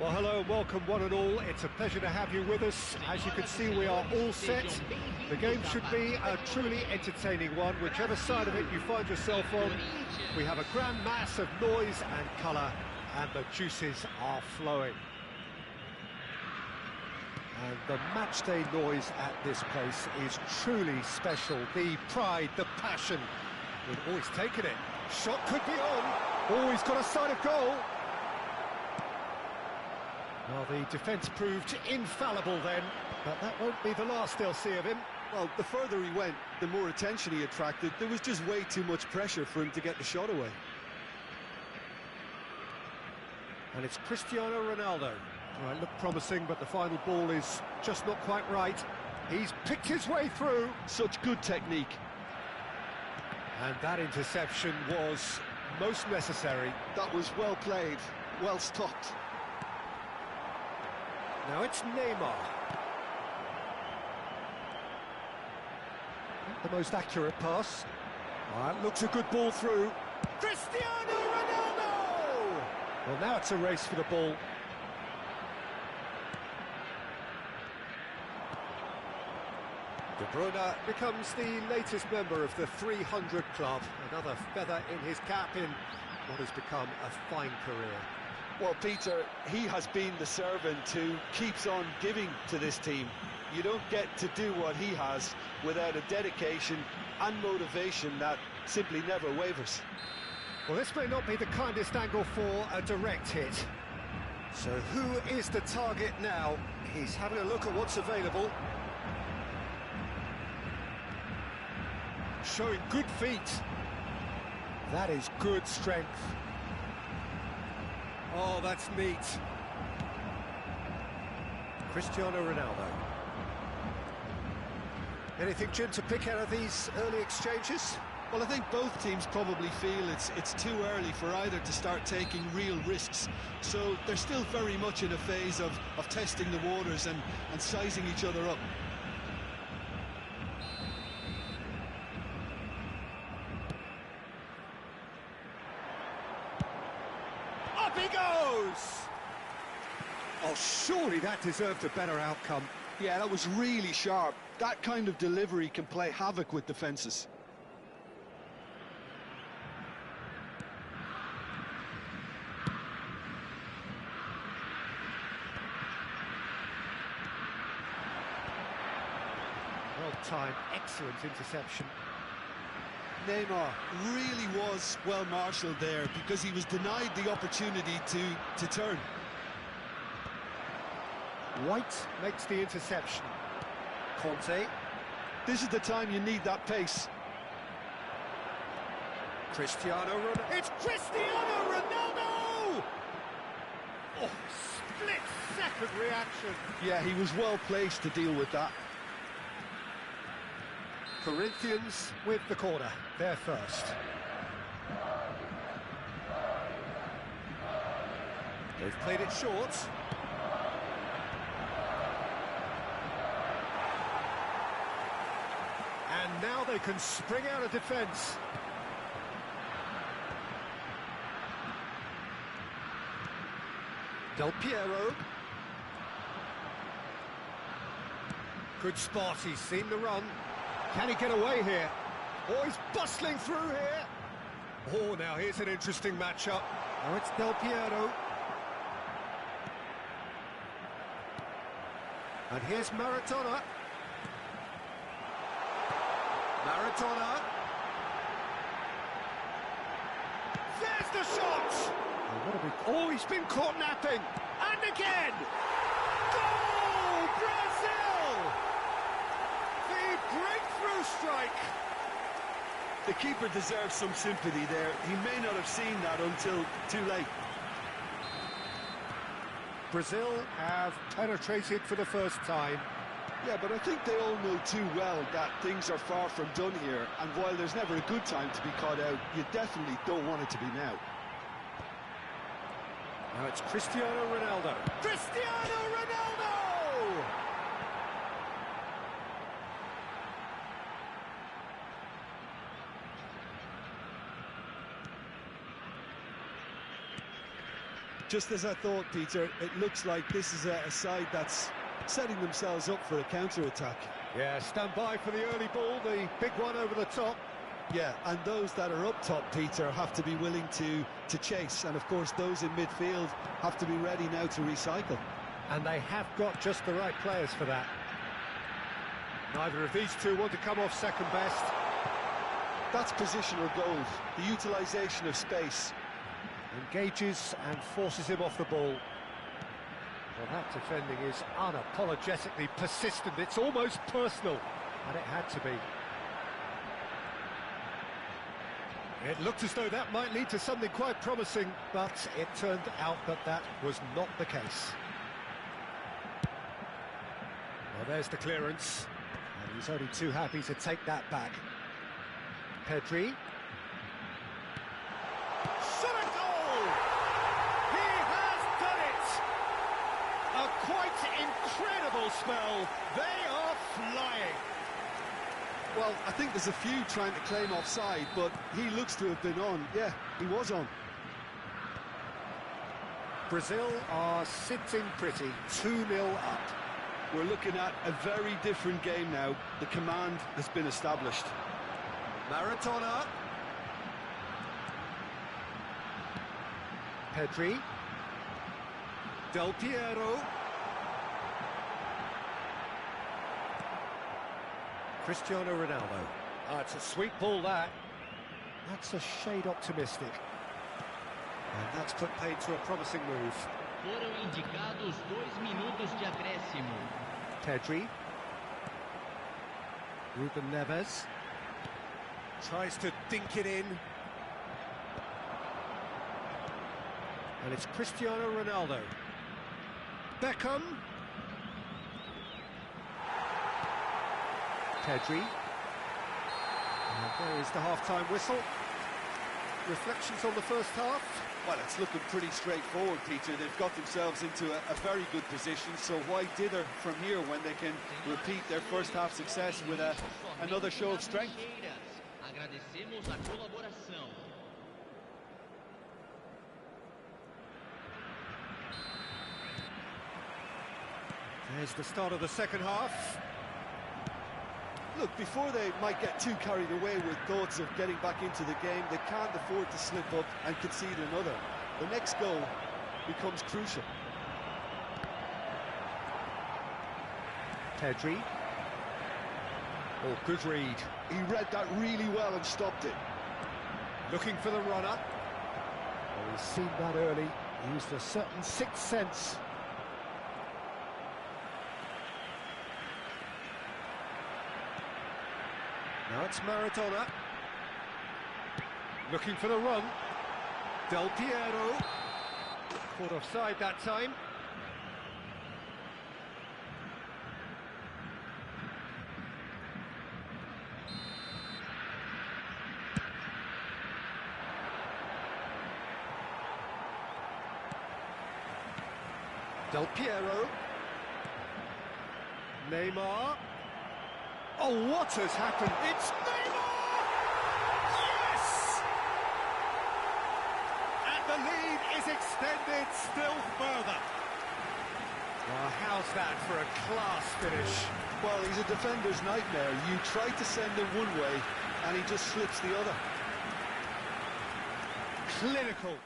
Well, hello and welcome one and all. It's a pleasure to have you with us. As you can see, we are all set. The game should be a truly entertaining one. Whichever side of it you find yourself on, we have a grand mass of noise and colour, and the juices are flowing. And the matchday noise at this place is truly special. The pride, the passion. We've always taken it. Shot could be on. Oh, he's got a sight of goal. Well, the defence proved infallible then, but that won't be the last they'll see of him. Well, the further he went, the more attention he attracted. There was just way too much pressure for him to get the shot away. And it's Cristiano Ronaldo. Well, it looked promising, but the final ball is just not quite right. He's picked his way through. Such good technique. And that interception was most necessary. That was well played, well stopped. Now it's Neymar. Not the most accurate pass. That looks a good ball through. Cristiano Ronaldo! Well, now it's a race for the ball. De Bruyne becomes the latest member of the 300 club. Another feather in his cap in what has become a fine career. Well, Peter, he has been the servant who keeps on giving to this team. You don't get to do what he has without a dedication and motivation that simply never wavers. Well, this may not be the kindest angle for a direct hit. So who is the target now? He's having a look at what's available. Showing good feet. That is good strength. Oh, that's neat. Cristiano Ronaldo. Anything, Jim, to pick out of these early exchanges? Well, I think both teams probably feel it's too early for either to start taking real risks. So they're still very much in a phase of testing the waters and sizing each other up. Up he goes! Oh, surely that deserved a better outcome. Yeah, that was really sharp. That kind of delivery can play havoc with defences. Well-timed, excellent interception. Neymar really was well marshalled there because he was denied the opportunity to turn. White makes the interception. Conte. This is the time you need that pace. Cristiano Ronaldo. It's Cristiano Ronaldo! Oh, split-second reaction. Yeah, he was well placed to deal with that. Corinthians with the corner. They're first. They've played it short. And now they can spring out of defence. Del Piero. Good spot, he's seen the run. Can he get away here? Oh, he's bustling through here. Oh, now here's an interesting matchup. Oh, it's Del Piero. And here's Maradona. Maradona. There's the shot! Oh, he's been caught napping. And again! Goal! Brazil! The breakthrough strike! The keeper deserves some sympathy there. He may not have seen that until too late. Brazil have penetrated for the first time. Yeah, but I think they all know too well that things are far from done here, and while there's never a good time to be caught out, you definitely don't want it to be now. Now it's Cristiano Ronaldo. Cristiano Ronaldo! Just as I thought, Peter, it looks like this is a side that's setting themselves up for a counter-attack. Yeah, stand by for the early ball, the big one over the top. Yeah, and those that are up top, Peter, have to be willing to chase. And, of course, those in midfield have to be ready now to recycle. And they have got just the right players for that. Neither of these two want to come off second best. That's positional goals, the utilisation of space. Engages and forces him off the ball. Well, that defending is unapologetically persistent. It's almost personal, and it had to be. It looked as though that might lead to something quite promising, but it turned out that that was not the case. Well, there's the clearance, and he's only too happy to take that back. Pedri. Shot a goal! He has done it! A quite incredible spell. They are flying. Well, I think there's a few trying to claim offside, but he looks to have been on. Yeah, he was on. Brazil are sitting pretty, 2-0 up. We're looking at a very different game now. The command has been established. Maradona. Pedri. Del Piero. Cristiano Ronaldo. Ah, it's a sweet ball, that. That's a shade optimistic. And that's put paid to a promising move. Foram indicados 2 minutos de acréscimo. Pedri. Ruben Neves. Tries to dink it in. And it's Cristiano Ronaldo. Beckham. Pedri. And there is the half-time whistle. Reflections on the first half? Well, it's looking pretty straightforward, Peter. They've got themselves into a very good position, so why dither from here when they can repeat their first half success with another show of strength? Agradecemos a colaboração. There's the start of the second half. Look, before they might get too carried away with thoughts of getting back into the game, they can't afford to slip up and concede another. The next goal becomes crucial. Pedri. Oh, good read. He read that really well and stopped it. Looking for the runner. Oh, he's seen that early. He used a certain sixth sense. Now it's Maradona. Looking for the run. Del Piero. Caught offside that time. Del Piero. Neymar. Oh, what has happened? It's Neymar! Yes! And the lead is extended still further. Well, how's that for a class finish? Well, he's a defender's nightmare. You try to send him one way, and he just slips the other. Clinical.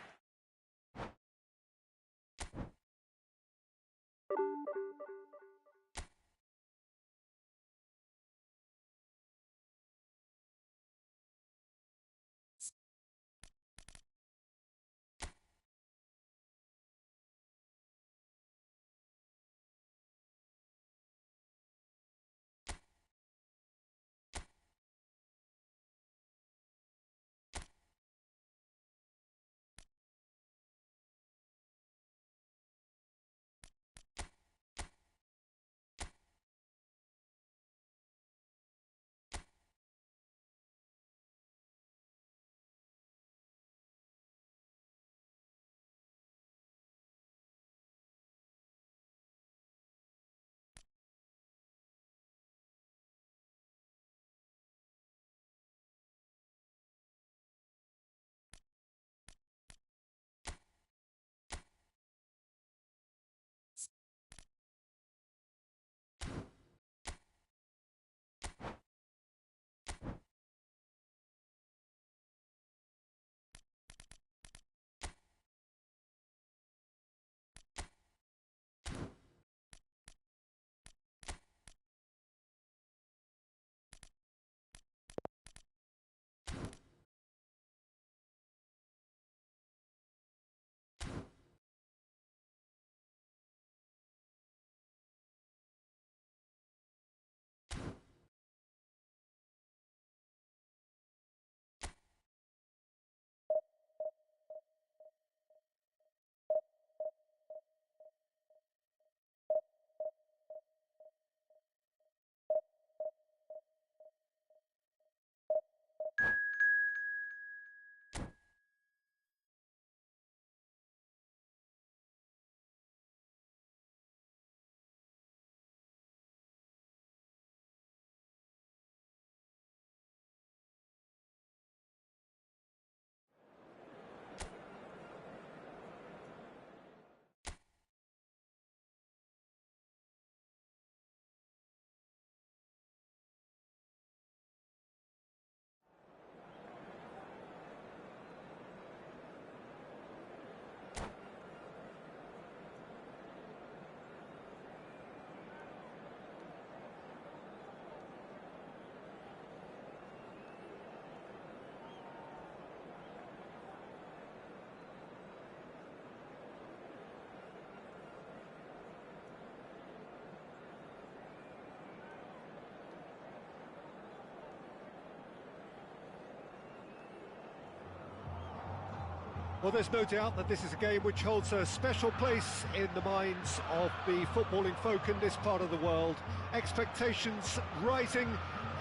Well, there's no doubt that this is a game which holds a special place in the minds of the footballing folk in this part of the world. Expectations rising,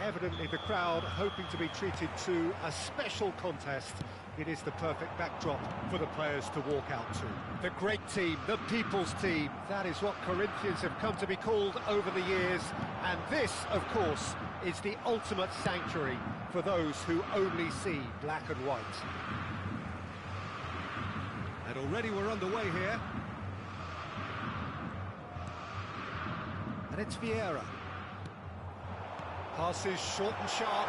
evidently the crowd hoping to be treated to a special contest. It is the perfect backdrop for the players to walk out to. The great team, the people's team, that is what Corinthians have come to be called over the years. And this, of course, is the ultimate sanctuary for those who only see black and white. And already we're underway here. And it's Vieira. Passes short and sharp.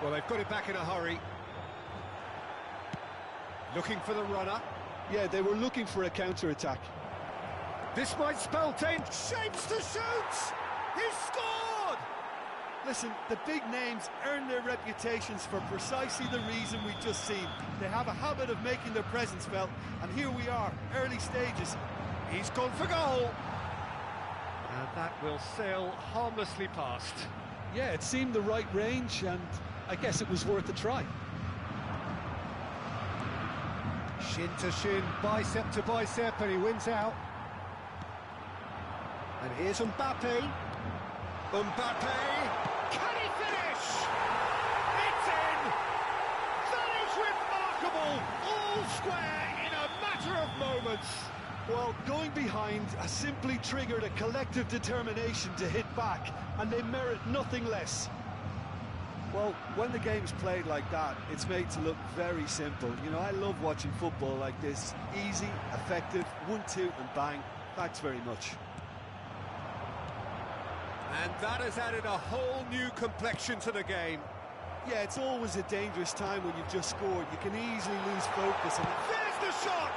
Well, they've got it back in a hurry. Looking for the runner. Yeah, they were looking for a counter-attack. This might spell danger. Shapes to shoot! He's scored! Listen, the big names earn their reputations for precisely the reason we've just seen. They have a habit of making their presence felt, and here we are, early stages. He's gone for goal! And that will sail harmlessly past. Yeah, it seemed the right range, and I guess it was worth a try. Shin to shin, bicep to bicep, and he wins out. And here's Mbappe. Mbappe! Can he finish? It's in! That is remarkable! All square in a matter of moments. Well, going behind has simply triggered a collective determination to hit back, and they merit nothing less. Well, when the game's played like that, it's made to look very simple. You know, I love watching football like this. Easy, effective, 1-2 and bang. Thanks very much. And that has added a whole new complexion to the game. Yeah, it's always a dangerous time when you've just scored. You can easily lose focus. And there's the shot!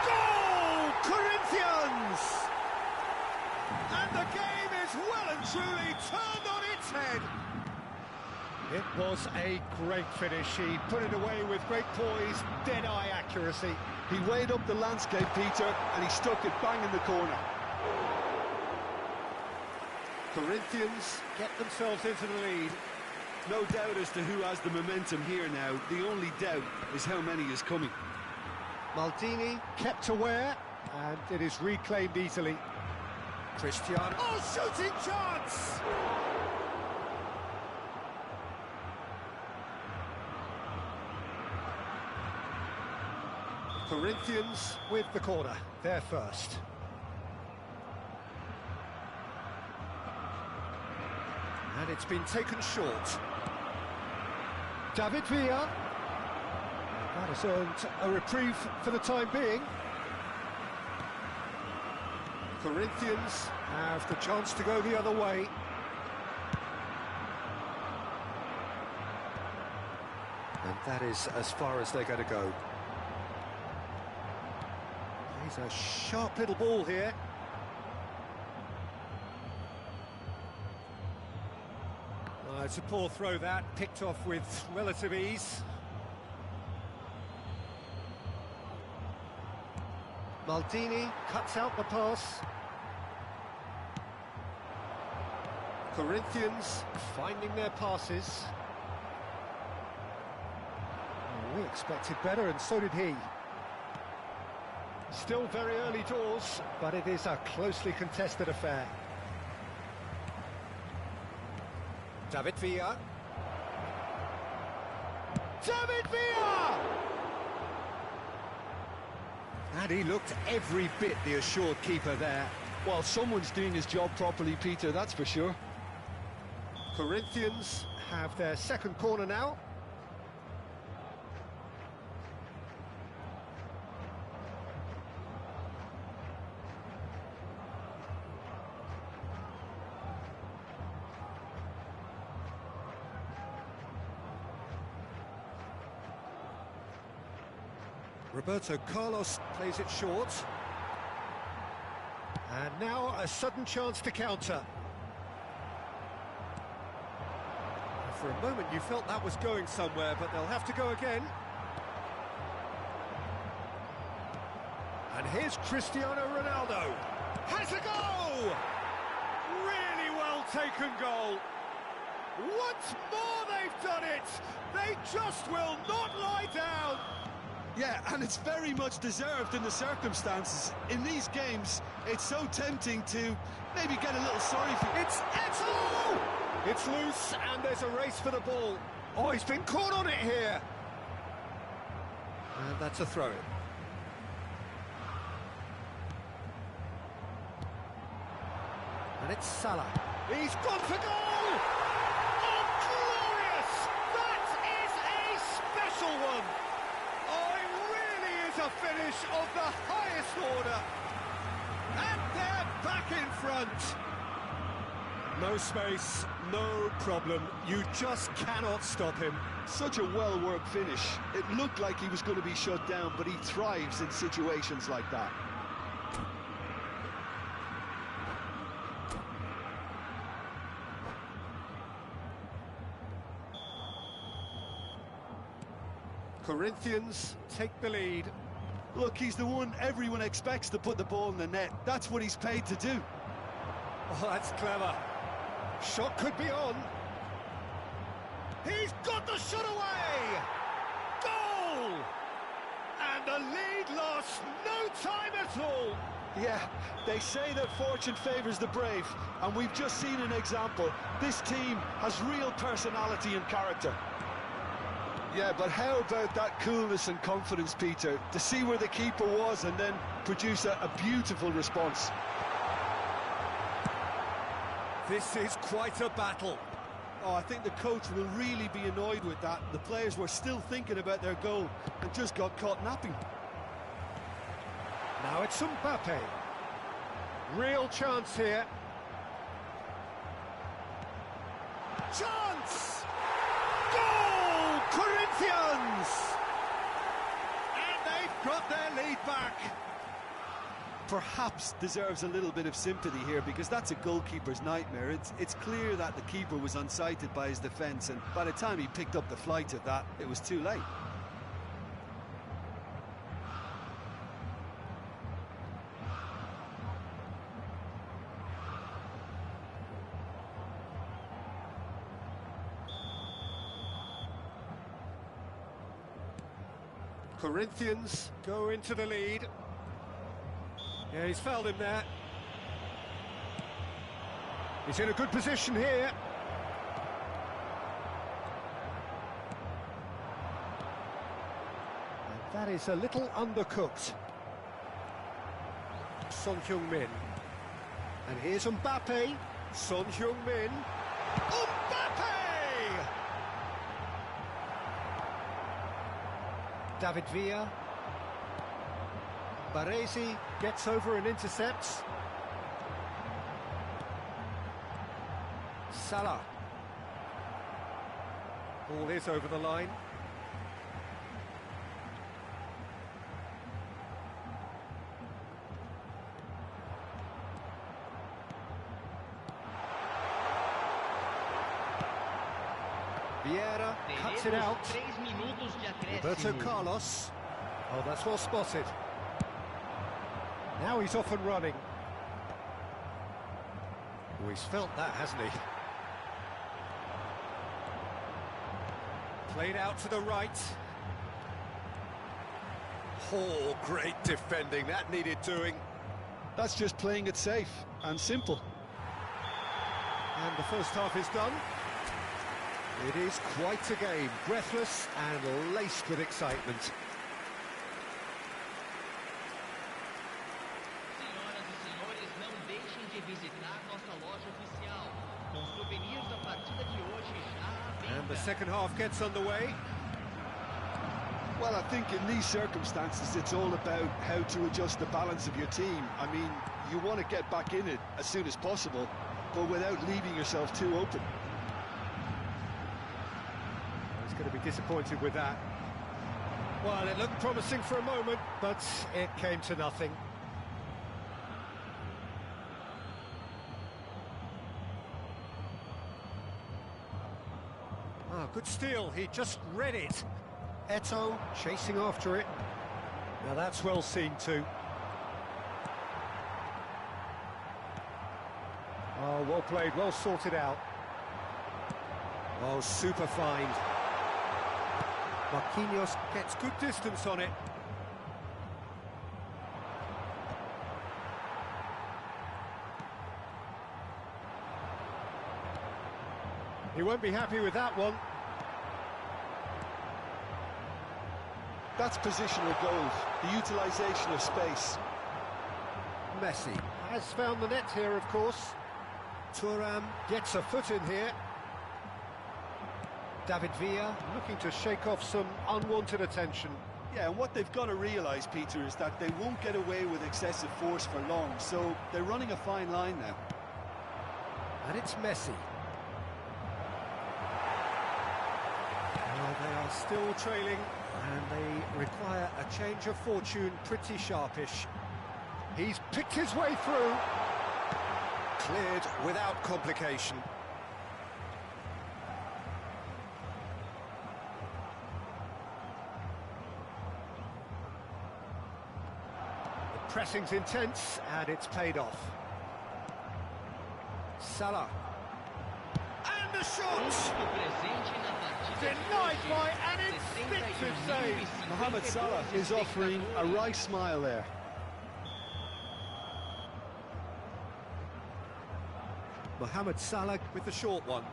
Goal! Corinthians! And the game is well and truly turned on its head. It was a great finish. He put it away with great poise, dead-eye accuracy. He weighed up the landscape, Peter, and he stuck it bang in the corner. Corinthians get themselves into the lead. No doubt as to who has the momentum here now. The only doubt is how many is coming. Maldini kept aware, and it is reclaimed easily. Cristiano. Oh, shooting chance! Corinthians with the corner, they're first. And it's been taken short. David Villa. That has earned a reprieve for the time being. Corinthians have the chance to go the other way. And that is as far as they're going to go. He's a sharp little ball here. It's a poor throw that, picked off with relative ease. Maldini cuts out the pass. Corinthians finding their passes. Oh, we expected better, and so did he. Still very early doors, but it is a closely contested affair. David Villa. David Villa! And he looked every bit the assured keeper there. Well, someone's doing his job properly, Peter, that's for sure. Corinthians have their second corner now. Roberto Carlos plays it short. And now a sudden chance to counter. For a moment you felt that was going somewhere, but they'll have to go again. And here's Cristiano Ronaldo. Has a goal! Really well taken goal. Once more they've done it! it! They just will not lie down! Yeah, and it's very much deserved in the circumstances. In these games, it's so tempting to maybe get a little sorry for... It's Eto'o! It's loose, and there's a race for the ball. Oh, he's been caught on it here. And that's a throw-in. And it's Salah. He's gone for goal! Oh, glorious! That is a special one! Oh, it really is a finish of the highest order. And they're back in front. No space, no problem. You just cannot stop him. Such a well-worked finish. It looked like he was going to be shut down, but he thrives in situations like that. Corinthians take the lead. Look, he's the one everyone expects to put the ball in the net. That's what he's paid to do. Oh, that's clever. Shot could be on. He's got the shot away! Goal! And the lead lost no time at all. Yeah, they say that fortune favours the brave, and we've just seen an example. This team has real personality and character. Yeah, but how about that coolness and confidence, Peter, to see where the keeper was and then produce a beautiful response. This is quite a battle. Oh, I think the coach will really be annoyed with that. The players were still thinking about their goal and just got caught napping. Now it's Mbappe. Real chance here. Chance! Goal! Corinthians! And they've got their lead back. Perhaps deserves a little bit of sympathy here, because that's a goalkeeper's nightmare. It's clear that the keeper was unsighted by his defence, and by the time he picked up the flight of that, it was too late. Corinthians go into the lead. Yeah, he's fouled him there. He's in a good position here. And that is a little undercooked. Son Heung-min. And here's Mbappe. Son Heung-min. Mbappe! David Villa. Baresi gets over and intercepts. Salah. Ball is over the line. Vieira cuts it out. Roberto Carlos. Oh, that's well spotted. Now he's off and running. Oh, he's felt that, hasn't he? Played out to the right. Oh, great defending. That needed doing. That's just playing it safe and simple. And the first half is done. It is quite a game. Breathless and laced with excitement. And the second half gets underway. Well, I think in these circumstances, it's all about how to adjust the balance of your team. I mean, you want to get back in it as soon as possible, but without leaving yourself too open. He's going to be disappointed with that. Well, it looked promising for a moment, but it came to nothing. Ah, good steal. He just read it. Eto'o chasing after it. Now that's well seen too. Oh, well played, well sorted out. Oh, super find. Marquinhos gets good distance on it. He won't be happy with that one. That's positional goals, the utilisation of space. Messi has found the net here, of course. Thuram gets a foot in here. David Villa looking to shake off some unwanted attention. Yeah, and what they've got to realise, Peter, is that they won't get away with excessive force for long, so they're running a fine line now. And it's Messi. Well, they are still trailing, and they require a change of fortune pretty sharpish. He's picked his way through. Cleared without complication. The pressing's intense, and it's paid off. Salah. And the shot! Denied by an instinctive save. Mohamed Salah is offering a wry smile there. Mohamed Salah with the short one.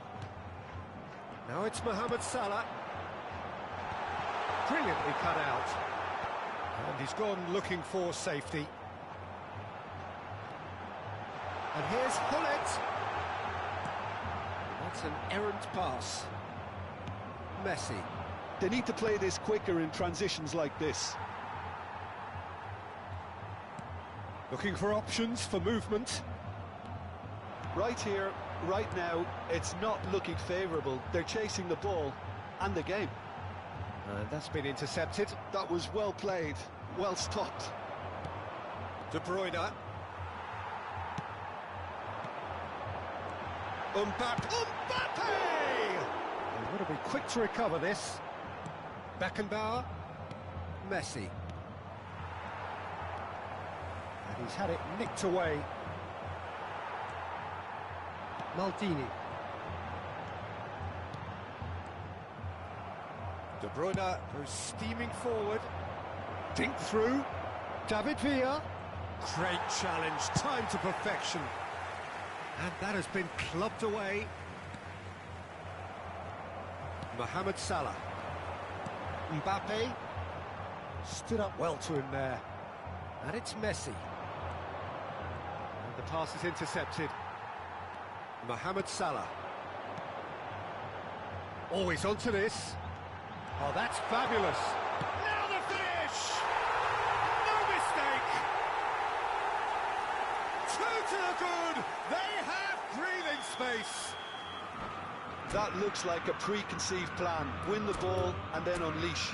Now it's Mohamed Salah. Brilliantly cut out. And he's gone looking for safety. And here's Hullet. That's an errant pass. Messi. They need to play this quicker in transitions like this. Looking for options for movement. Right here, right now, it's not looking favourable. They're chasing the ball and the game. And that's been intercepted. That was well played, well stopped. De Bruyne. Mbappe! They've got to be quick to recover this. Beckenbauer. Messi. And he's had it nicked away. Maldini. De Bruyne goes steaming forward. Dink through. David Villa. Great challenge, timed to perfection. And that has been clubbed away. Mohamed Salah. Mbappe. Stood up well to him there. And it's Messi. And the pass is intercepted. Mohamed Salah. Always onto this. Oh, that's fabulous. Now the finish! No mistake! Two to the good! They have breathing space! That looks like a preconceived plan. Win the ball and then unleash.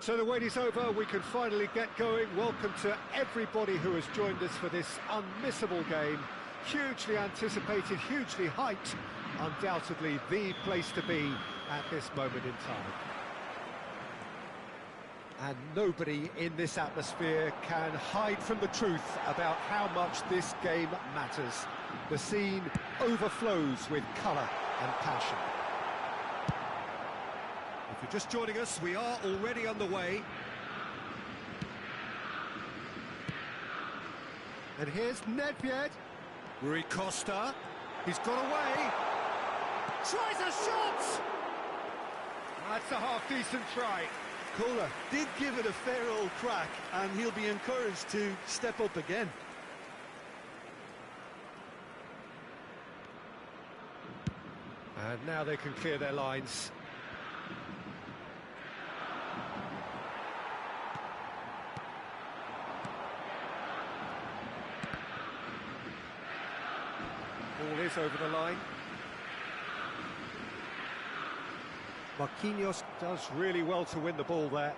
So the wait is over, we can finally get going. Welcome to everybody who has joined us for this unmissable game. Hugely anticipated, hugely hyped, undoubtedly the place to be at this moment in time. And nobody in this atmosphere can hide from the truth about how much this game matters. The scene overflows with colour and passion. If you're just joining us, we are already underway. And here's Nedved. Rui Costa. He's got away. Tries a shot! That's a half-decent try. Kohler did give it a fair old crack, and he'll be encouraged to step up again. And now they can clear their lines. Ball is over the line. Marquinhos does really well to win the ball there.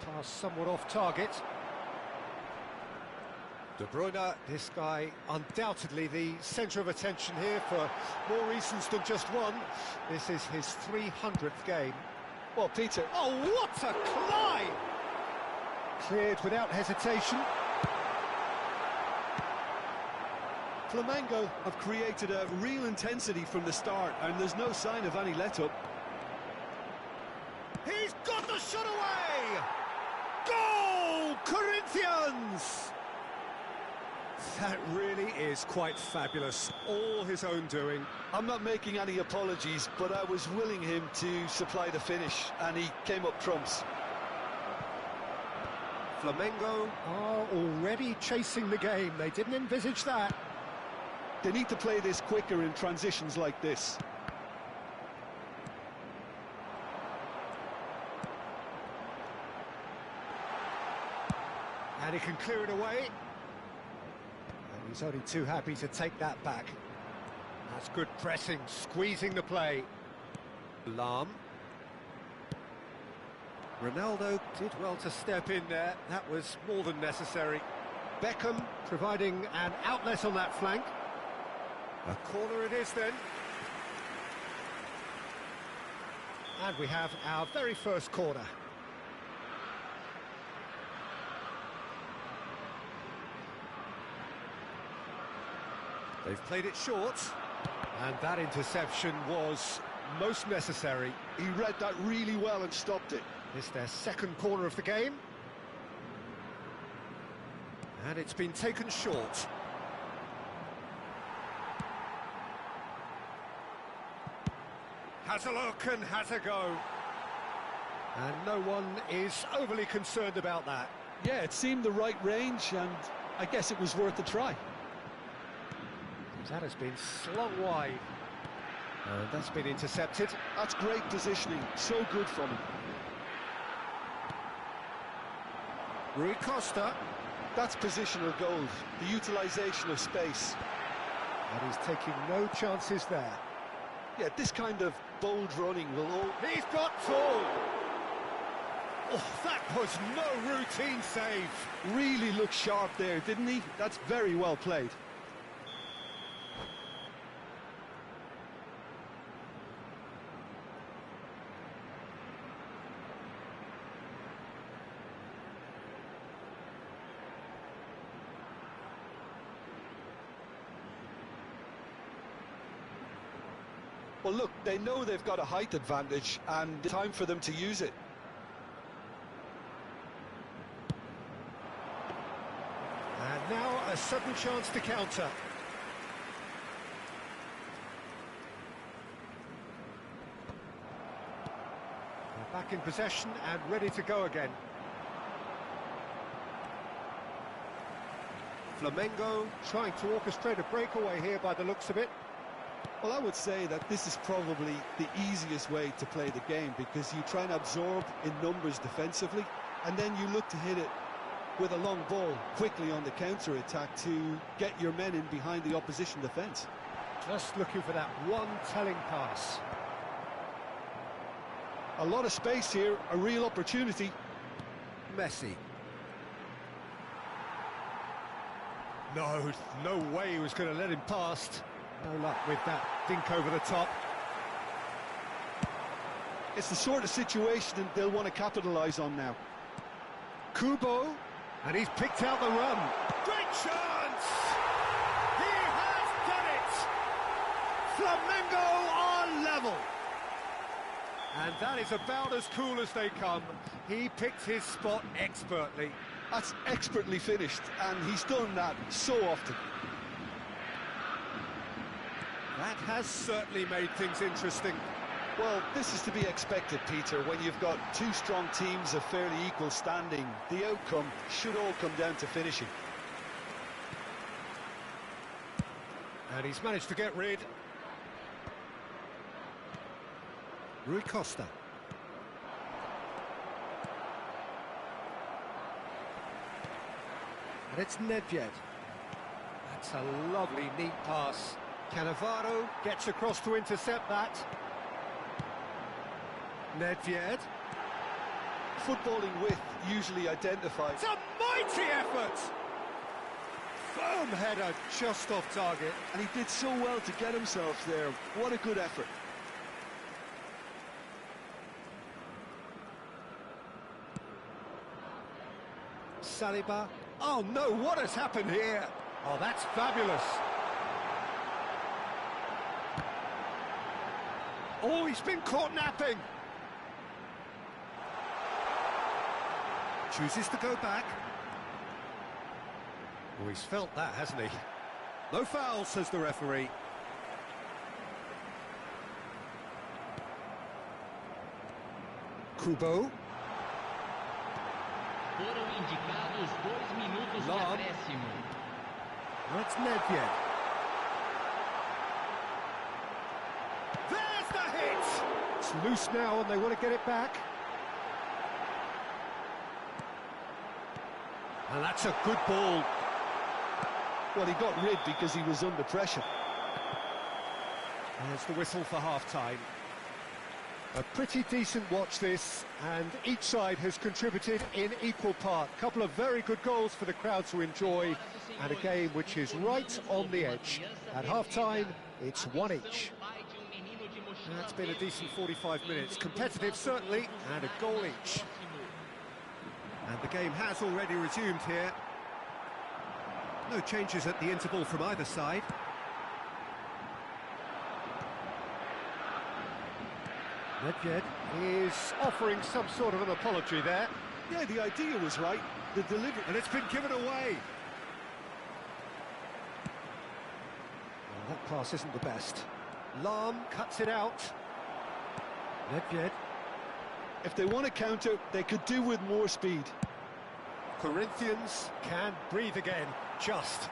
Pass somewhat off target. De Bruyne, this guy undoubtedly the centre of attention here for more reasons than just one. This is his 300th game. Well, Peter... Oh, what a climb! Cleared without hesitation. Flamengo have created a real intensity from the start, and there's no sign of any let-up. He's got the shot away! Goal! Corinthians! That really is quite fabulous. All his own doing. I'm not making any apologies, but I was willing him to supply the finish, and he came up trumps. Flamengo are already chasing the game. They didn't envisage that. They need to play this quicker in transitions like this. And he can clear it away. And he's only too happy to take that back. That's good pressing, squeezing the play. Lahm. Ronaldo did well to step in there. That was more than necessary. Beckham providing an outlet on that flank. A corner it is then. And we have our very first corner. They've played it short. And that interception was most necessary. He read that really well and stopped it. It's their second corner of the game. And it's been taken short. Has a look and has a go. And no one is overly concerned about that. Yeah, it seemed the right range, and I guess it was worth a try. That has been slung wide. And that's been intercepted. That's great positioning, so good from him. Rui Costa. That's positional gold, the utilisation of space. And he's taking no chances there. Yeah, this kind of bold running will all... He's got full! Oh, that was no routine save. Really looked sharp there, didn't he? That's very well played. Well, look, they know they've got a height advantage, and it's time for them to use it. And now a sudden chance to counter. They're back in possession and ready to go again. Flamengo trying to orchestrate a breakaway here by the looks of it. Well, I would say that this is probably the easiest way to play the game, because you try and absorb in numbers defensively, and then you look to hit it with a long ball quickly on the counter-attack to get your men in behind the opposition defence. Just looking for that one telling pass. A lot of space here, a real opportunity. Messi. No way he was going to let him past. No luck with that dink over the top. It's the sort of situation they'll want to capitalise on now. Kubo, and he's picked out the run. Great chance! He has done it! Flamengo are level. And that is about as cool as they come. He picked his spot expertly. That's expertly finished, and he's done that so often. That has certainly made things interesting. Well, this is to be expected, Peter. When you've got two strong teams of fairly equal standing, the outcome should all come down to finishing. And he's managed to get rid. Rui Costa. And it's Nedved. That's a lovely, neat pass. Cannavaro gets across to intercept that. Nedved. Footballing width usually identifies. It's a mighty effort! Firm header just off target. And he did so well to get himself there. What a good effort. Saliba. Oh no, what has happened here? Oh, that's fabulous. Oh, he's been caught napping. Chooses to go back. Oh, he's felt that, hasn't he? No foul, says the referee. Kubo. Foram indicados 2 minutos de Lob. acréscimo. That's Nedved. There's the hit! It's loose now and they want to get it back. And that's a good ball. Well, he got rid because he was under pressure. There's the whistle for half-time. A pretty decent watch this, and each side has contributed in equal part. A couple of very good goals for the crowd to enjoy, and a game which is right on the edge. At half-time, it's one each. That's been a decent 45 minutes. Competitive, certainly, and a goal each. And the game has already resumed here. No changes at the interval from either side. Nedved is offering some sort of an apology there. Yeah, the idea was right. The delivery... And it's been given away. Well, that pass isn't the best. Lahm cuts it out. Nedved. If they want to counter, they could do with more speed. Corinthians can breathe again, just.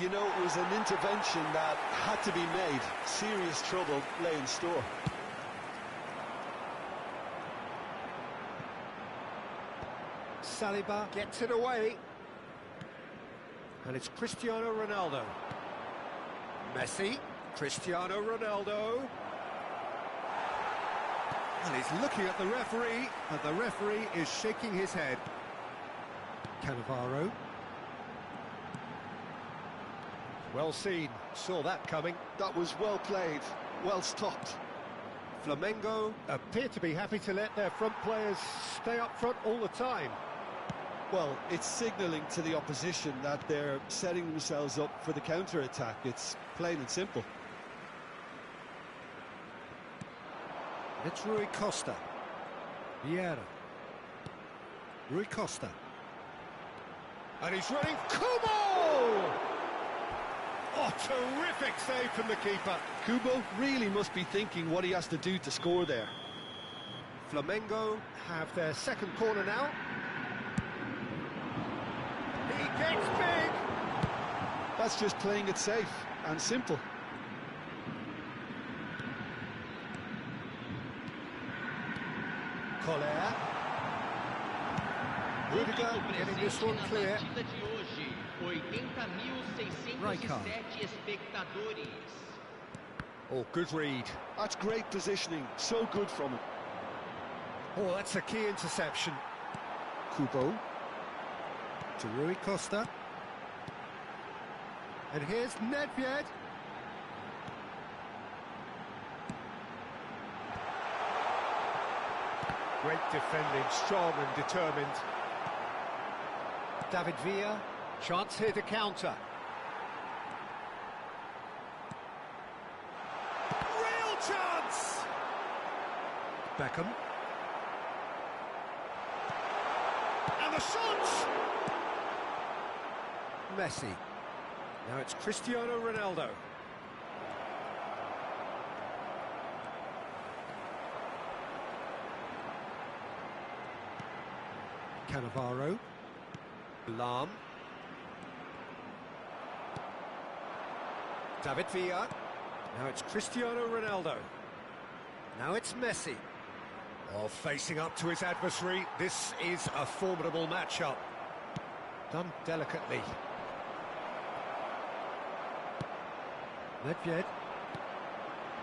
You know, it was an intervention that had to be made. Serious trouble lay in store. Saliba gets it away. And it's Cristiano Ronaldo. Messi, Cristiano Ronaldo. And he's looking at the referee, and the referee is shaking his head. Cannavaro. Well seen, saw that coming. That was well played, well stopped. Flamengo appear to be happy to let their front players stay up front all the time. Well, it's signalling to the opposition that they're setting themselves up for the counter-attack. It's plain and simple. It's Rui Costa. Vieira. Rui Costa. And he's running. Kubo! Oh, terrific save from the keeper. Kubo really must be thinking what he has to do to score there. Flamengo have their second corner now. He gets big. That's just playing it safe and simple. Collier. Rudiger getting this one clear. Oh, good read. That's great positioning, so good from him. Oh, that's a key interception. Kubo to Rui Costa. And here's Nedved. Great defending, strong and determined. David Villa, chance here to counter. Real chance! Beckham. And the shot! Messi. Now it's Cristiano Ronaldo. Cannavaro. Lam. David Villa. Now it's Cristiano Ronaldo. Now it's Messi. Oh, facing up to his adversary. This is a formidable matchup. Done delicately. Nedved.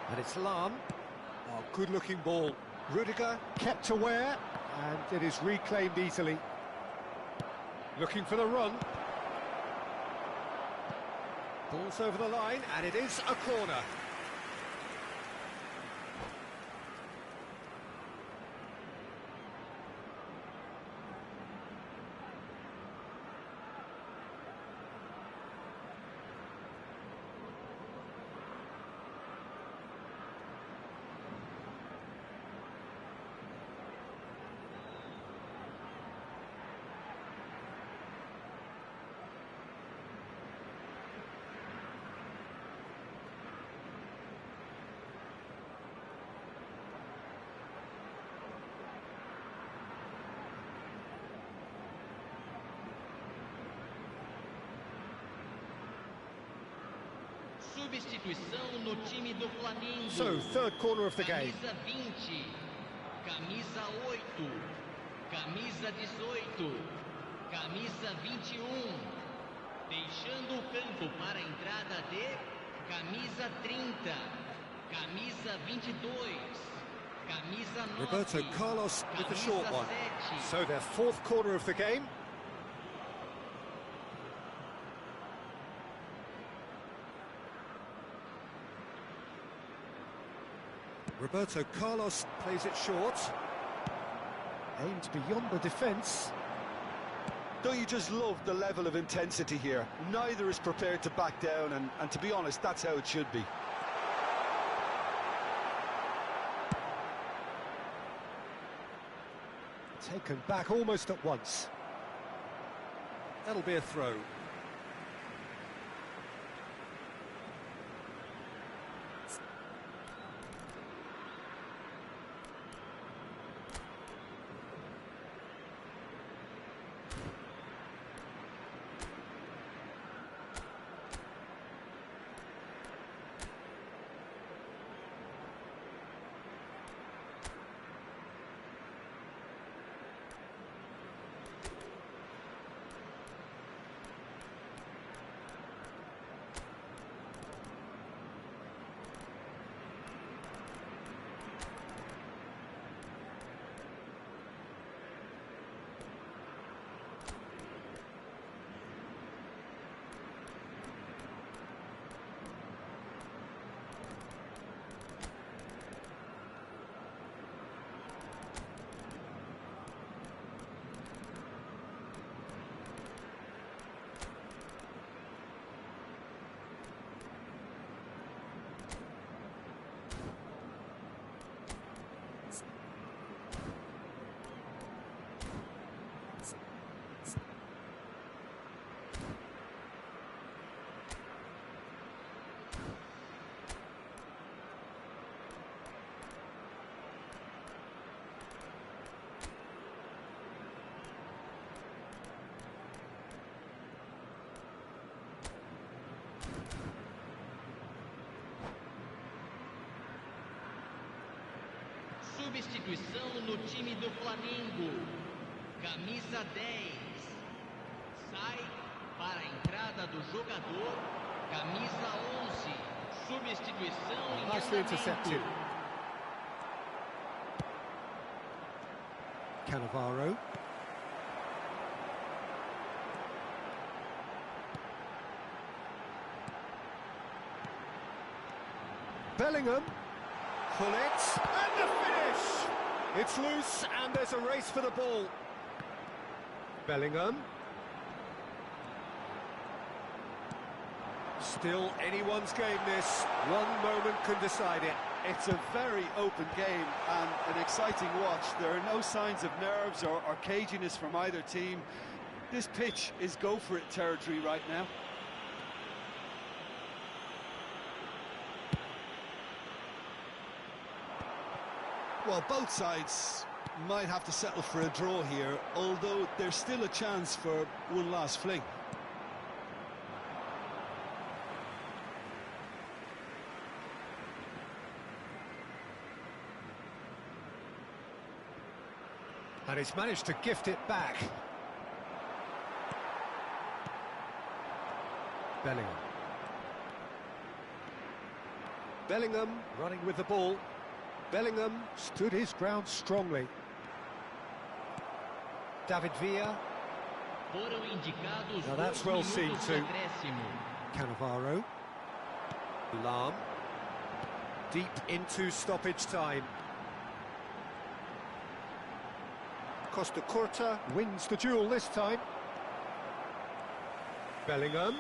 And it's Lam. Oh, good-looking ball. Rudiger kept aware, and it is reclaimed easily. Looking for the run. Ball's over the line, and it is a corner. Substituição no time do Flamengo. So, third corner of the game. Camisa 20, camisa 8, camisa 18, camisa 21. Deixando o campo para a entrada de camisa 30, camisa 22, camisa 9. Roberto Carlos with the short camisa one. 7. So, their fourth corner of the game. Roberto Carlos plays it short. Aimed beyond the defence. Don't you just love the level of intensity here? Neither is prepared to back down, and to be honest, that's how it should be. Taken back almost at once. That'll be a throw. Substituição no time do Flamengo. Camisa 10. Sai para a entrada do jogador. Camisa 11. Substituição em Nicely andamento. intercepted. Cannavaro. Bellingham. Pull it, and the finish! It's loose, and there's a race for the ball. Bellingham. Still anyone's game, this. One moment can decide it. It's a very open game and an exciting watch. There are no signs of nerves or caginess from either team. This pitch is go-for-it territory right now. Well, both sides might have to settle for a draw here, although there's still a chance for one last fling. And he's managed to gift it back. Bellingham. Bellingham running with the ball. Bellingham stood his ground strongly. David Villa. Foram indicados Now that's 2 well seen minutos too. de acréscimo. Cannavaro. Lahm. Deep into stoppage time. Costa Curta wins the duel this time. Bellingham.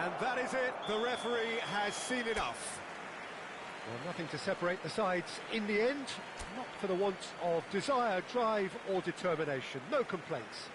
And that is it. The referee has seen enough. Well, nothing to separate the sides in the end. Not for the want of desire, drive or determination. No complaints.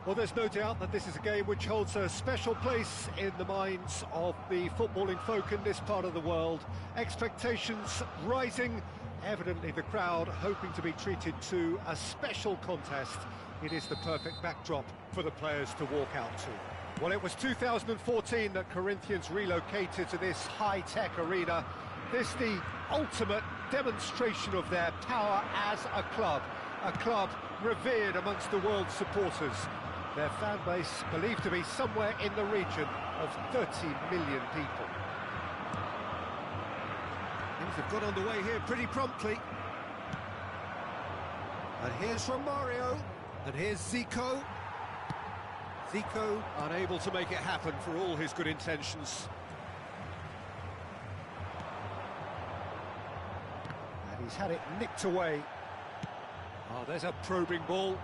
Well, there's no doubt that this is a game which holds a special place in the minds of the footballing folk in this part of the world. Expectations rising, Evidently the crowd hoping to be treated to a special contest. It is the perfect backdrop for the players to walk out to. Well, it was 2014 that Corinthians relocated to this high-tech arena. This the ultimate demonstration of their power as a club revered amongst the world's supporters. Their fan base believed to be somewhere in the region of 30 million people. Things have got underway here pretty promptly. And here's Romario, and here's Zico. Zico unable to make it happen for all his good intentions. And he's had it nicked away. Oh, there's a probing ball.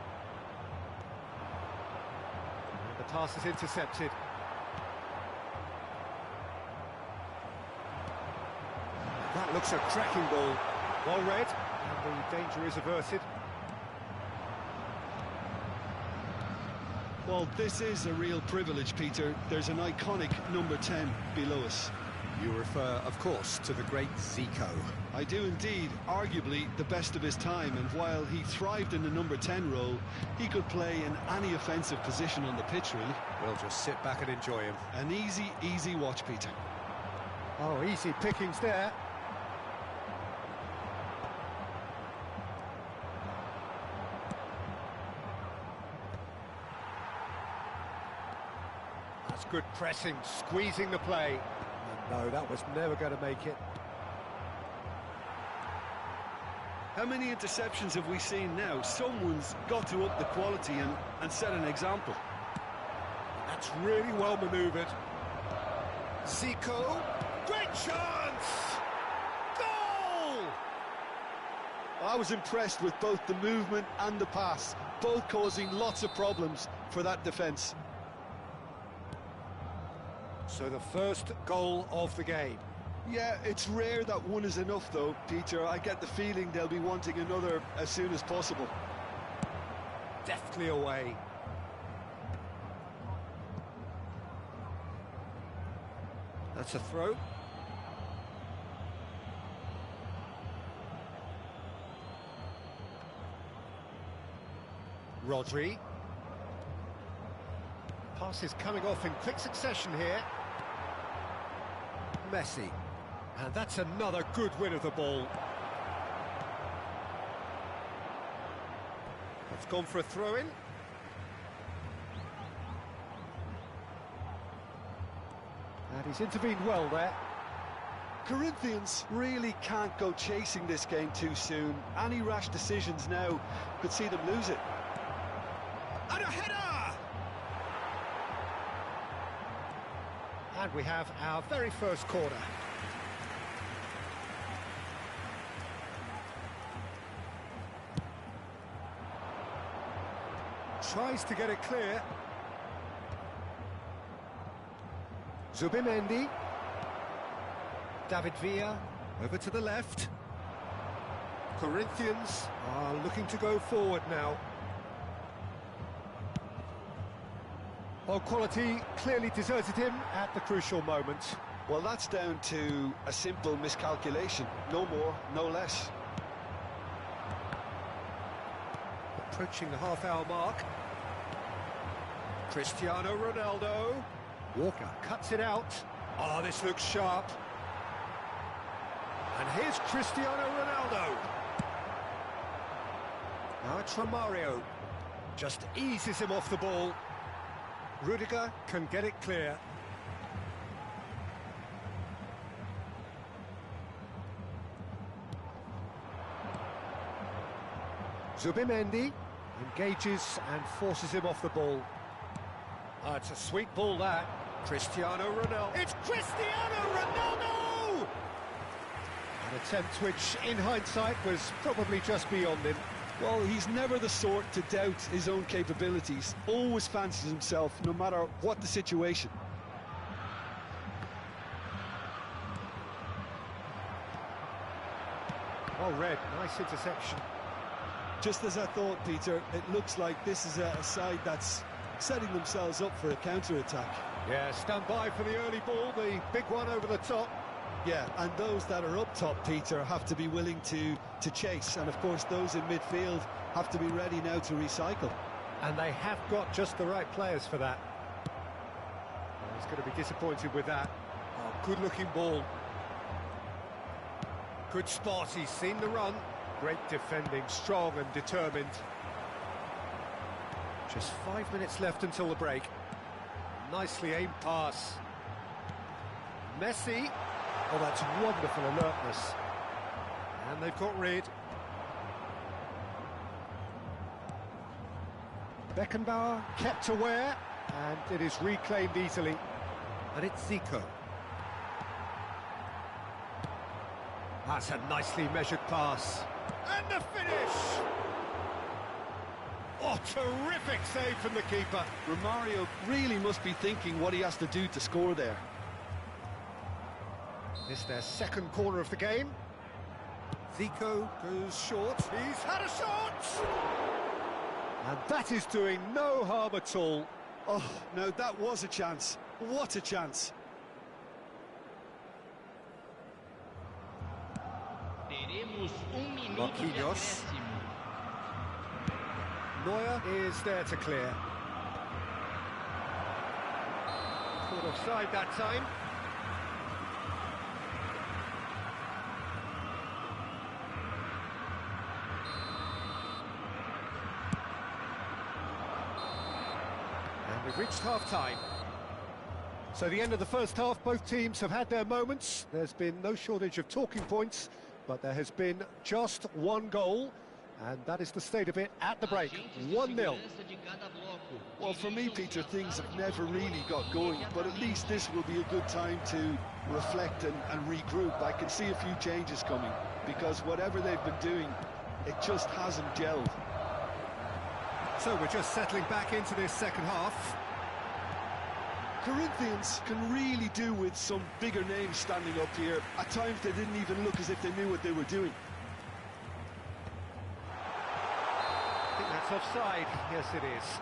And the pass is intercepted. That looks a cracking ball. Well read, and the danger is averted. Well, this is a real privilege, Peter. There's an iconic number 10 below us. You refer, of course, to the great Zico. I do indeed, arguably the best of his time, and while he thrived in the number 10 role, he could play in any offensive position on the pitch, really. We'll just sit back and enjoy him. An easy watch, Peter. Oh, easy pickings there. That's good pressing, squeezing the play. And no, that was never going to make it. How many interceptions have we seen now? Someone's got to up the quality and set an example. That's really well manoeuvred. Zico, great chance! Goal! I was impressed with both the movement and the pass, both causing lots of problems for that defence. So the first goal of the game. Yeah, it's rare that one is enough though, Peter. I get the feeling they'll be wanting another as soon as possible. Deftly away. That's a throw. Rodri. Pass is coming off in quick succession here. Messi. And that's another good win of the ball. It's gone for a throw-in. And he's intervened well there. Corinthians really can't go chasing this game too soon. Any rash decisions now could see them lose it. And a header! And we have our very first corner. Tries to get it clear. Zubimendi. David Villa over to the left. Corinthians are looking to go forward now. Well, quality clearly deserted him at the crucial moment. Well, that's down to a simple miscalculation. No more, no less. Approaching the half-hour mark. Cristiano Ronaldo. Walker cuts it out. Oh, this looks sharp. And here's Cristiano Ronaldo. Now it's Romario. Just eases him off the ball. Rudiger can get it clear. Zubimendi engages and forces him off the ball. Oh, it's a sweet ball, that. Cristiano Ronaldo. It's Cristiano Ronaldo! An attempt which, in hindsight, was probably just beyond him. Well, he's never the sort to doubt his own capabilities. Always fancies himself, no matter what the situation. Well read, nice interception. Just as I thought, Peter, it looks like this is a side that's setting themselves up for a counter-attack. Yeah, stand by for the early ball, the big one over the top. Yeah, and those that are up top, Peter, have to be willing to chase. And, of course, those in midfield have to be ready now to recycle. And they have got just the right players for that. Oh, he's going to be disappointed with that. Oh, good-looking ball. Good spot, he's seen the run. Great defending, strong and determined. Just 5 minutes left until the break. Nicely aimed pass. Messi. Oh, that's wonderful alertness. And they've got rid. Beckenbauer kept aware, and it is reclaimed easily. And it's Zico. That's a nicely measured pass. And the finish! Oh, terrific save from the keeper. Romario really must be thinking what he has to do to score there. This is their second corner of the game. Zico goes short. He's had a shot! And that is doing no harm at all. Oh, no, that was a chance. What a chance. Teremos minuto de Marquinhos. acréscimo. Neuer is there to clear. Caught offside that time. And we've reached half-time. So the end of the first half, both teams have had their moments. There's been no shortage of talking points, but there has been just one goal, and that is the state of it at the break. 1-0. Well, for me, Peter, things have never really got going, but at least this will be a good time to reflect and regroup. I can see a few changes coming, because whatever they've been doing, it just hasn't gelled. So we're just settling back into this second half. Corinthians can really do with some bigger names standing up here. At times they didn't even look as if they knew what they were doing. I think that's offside. Yes, it is.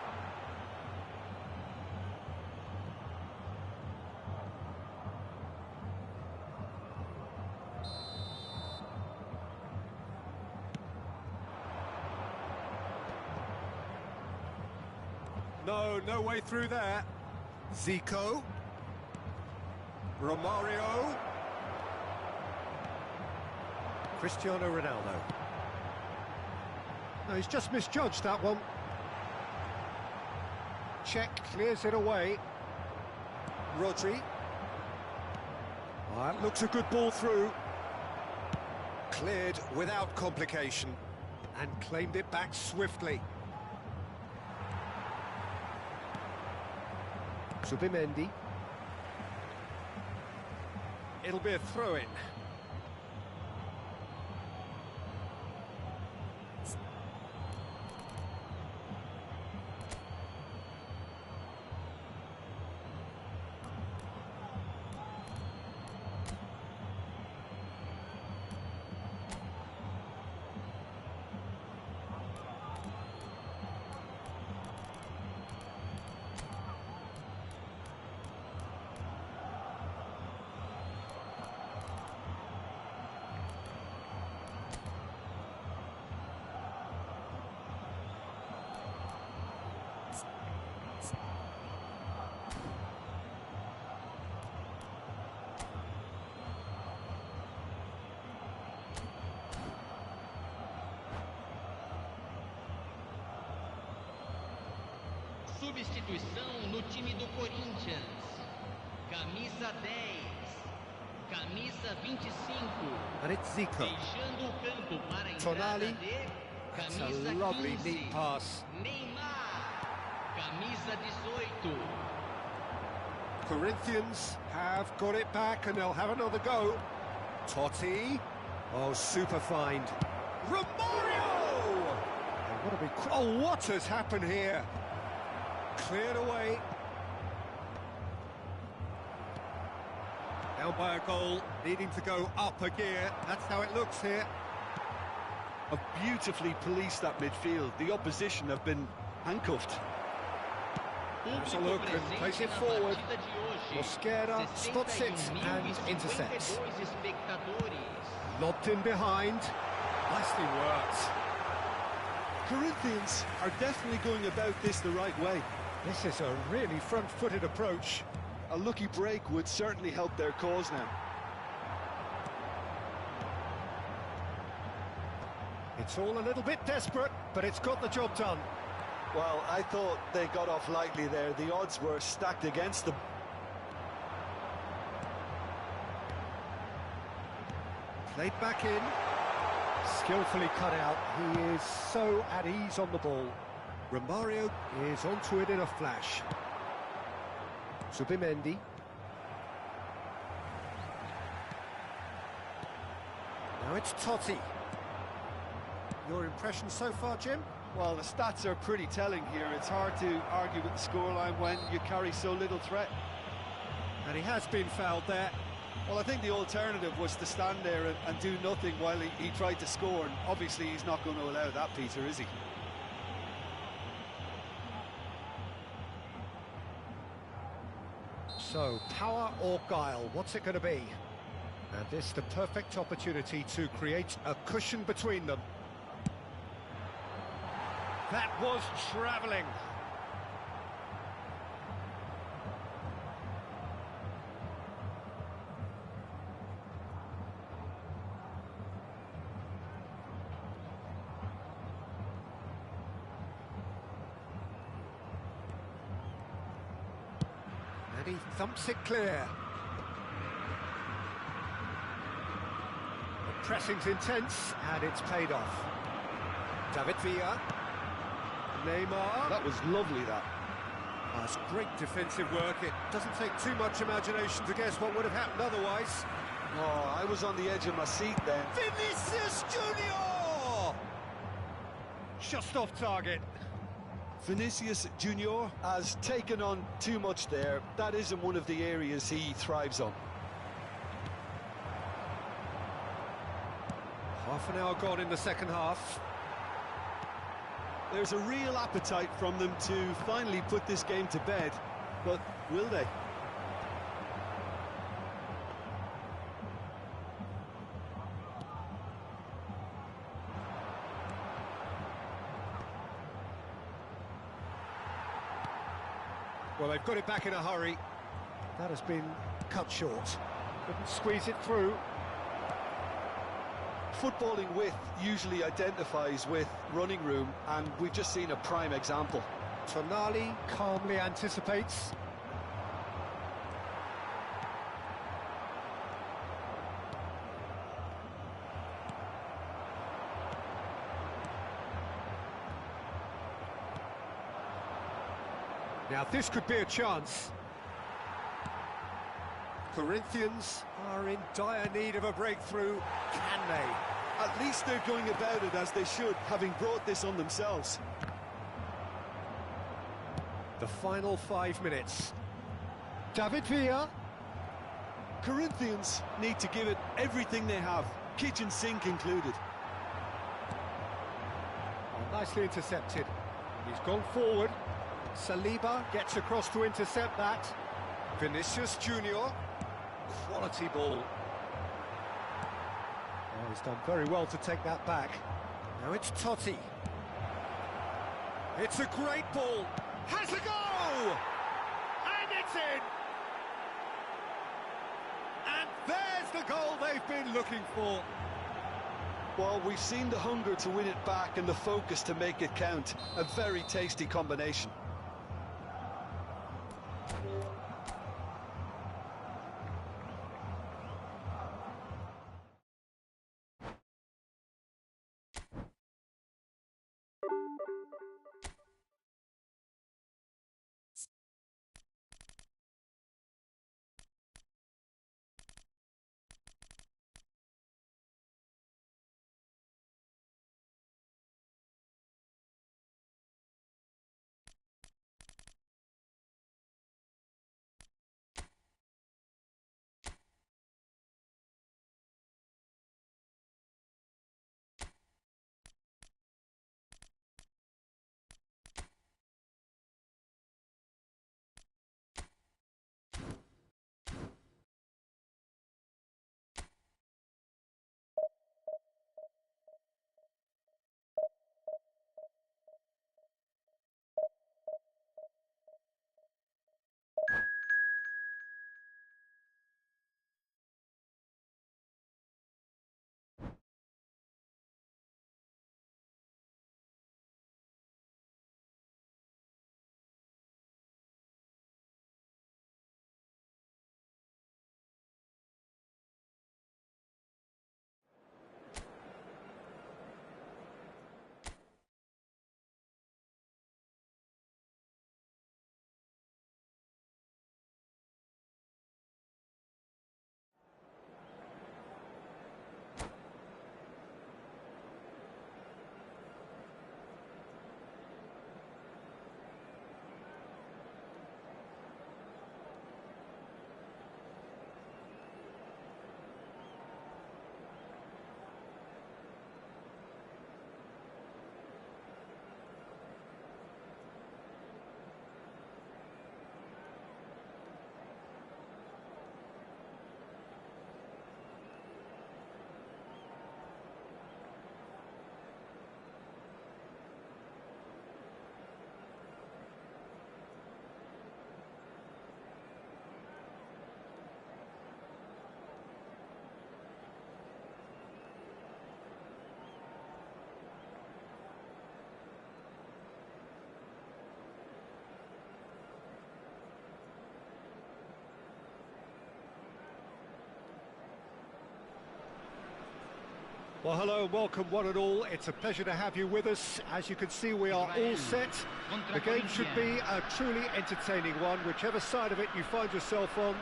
No way through there. Zico. Romario. Cristiano Ronaldo. No, he's just misjudged that one. Check clears it away. Rodri. Oh, that looks a good ball through. Cleared without complication. And claimed it back swiftly. Subimendi. It'll be a throw-in. Substituição no time do Corinthians. Camisa 10. Camisa 25. And it's Zico. Deixando o campo para a entrada Tonali. de That's camisa a lovely 15. neat pass. Neymar. Camisa 18. Corinthians have got it back and they'll have another go. Totti. Oh, super find. Romario! And what a big... Oh, what has happened here? Cleared away. Down by a goal, needing to go up a gear. That's how it looks here. Have beautifully policed that midfield. The opposition have been handcuffed. There's a look and plays it forward. Esquerda spots it and intercepts. Lobbed in behind. Nicely worked. Corinthians are definitely going about this the right way. This is a really front-footed approach. A lucky break would certainly help their cause now. It's all a little bit desperate, but it's got the job done. Well, I thought they got off lightly there. The odds were stacked against them. Played back in. Skillfully cut out. He is so at ease on the ball. Romario is onto it in a flash. Zubimendi. Now it's Totti. Your impression so far, Jim? Well, the stats are pretty telling here. It's hard to argue with the scoreline when you carry so little threat. And he has been fouled there. Well, I think the alternative was to stand there and do nothing while he tried to score, and obviously he's not going to allow that, Peter, is he? So, power or guile, what's it going to be? And this the perfect opportunity to create a cushion between them. That was travelling. And he thumps it clear. The pressing's intense, and it's paid off. David Villa. Neymar. That was lovely, that. That's great defensive work. It doesn't take too much imagination to guess what would have happened otherwise. Oh, I was on the edge of my seat then. Vinicius Junior! Just off target. Vinicius Junior has taken on too much there. That isn't one of the areas he thrives on. Half an hour gone in the second half. There's a real appetite from them to finally put this game to bed, but will they? Well, they've got it back in a hurry. That has been cut short. Couldn't squeeze it through. Footballing width usually identifies with running room, and we've just seen a prime example. Tonali calmly anticipates. Now this could be a chance. Corinthians are in dire need of a breakthrough. Can they? At least they're going about it as they should, having brought this on themselves. The final 5 minutes. David Villa. Corinthians need to give it everything they have, kitchen sink included. Oh, nicely intercepted. He's gone forward. Saliba gets across to intercept that. Vinicius Junior. Quality ball. Oh, he's done very well to take that back. Now it's Totti. It's a great ball. Has a go! And it's in! And there's the goal they've been looking for. Well, we've seen the hunger to win it back and the focus to make it count. A very tasty combination. Well, hello and welcome one and all. It's a pleasure to have you with us. As you can see, we are all set. The game should be a truly entertaining one, whichever side of it you find yourself on.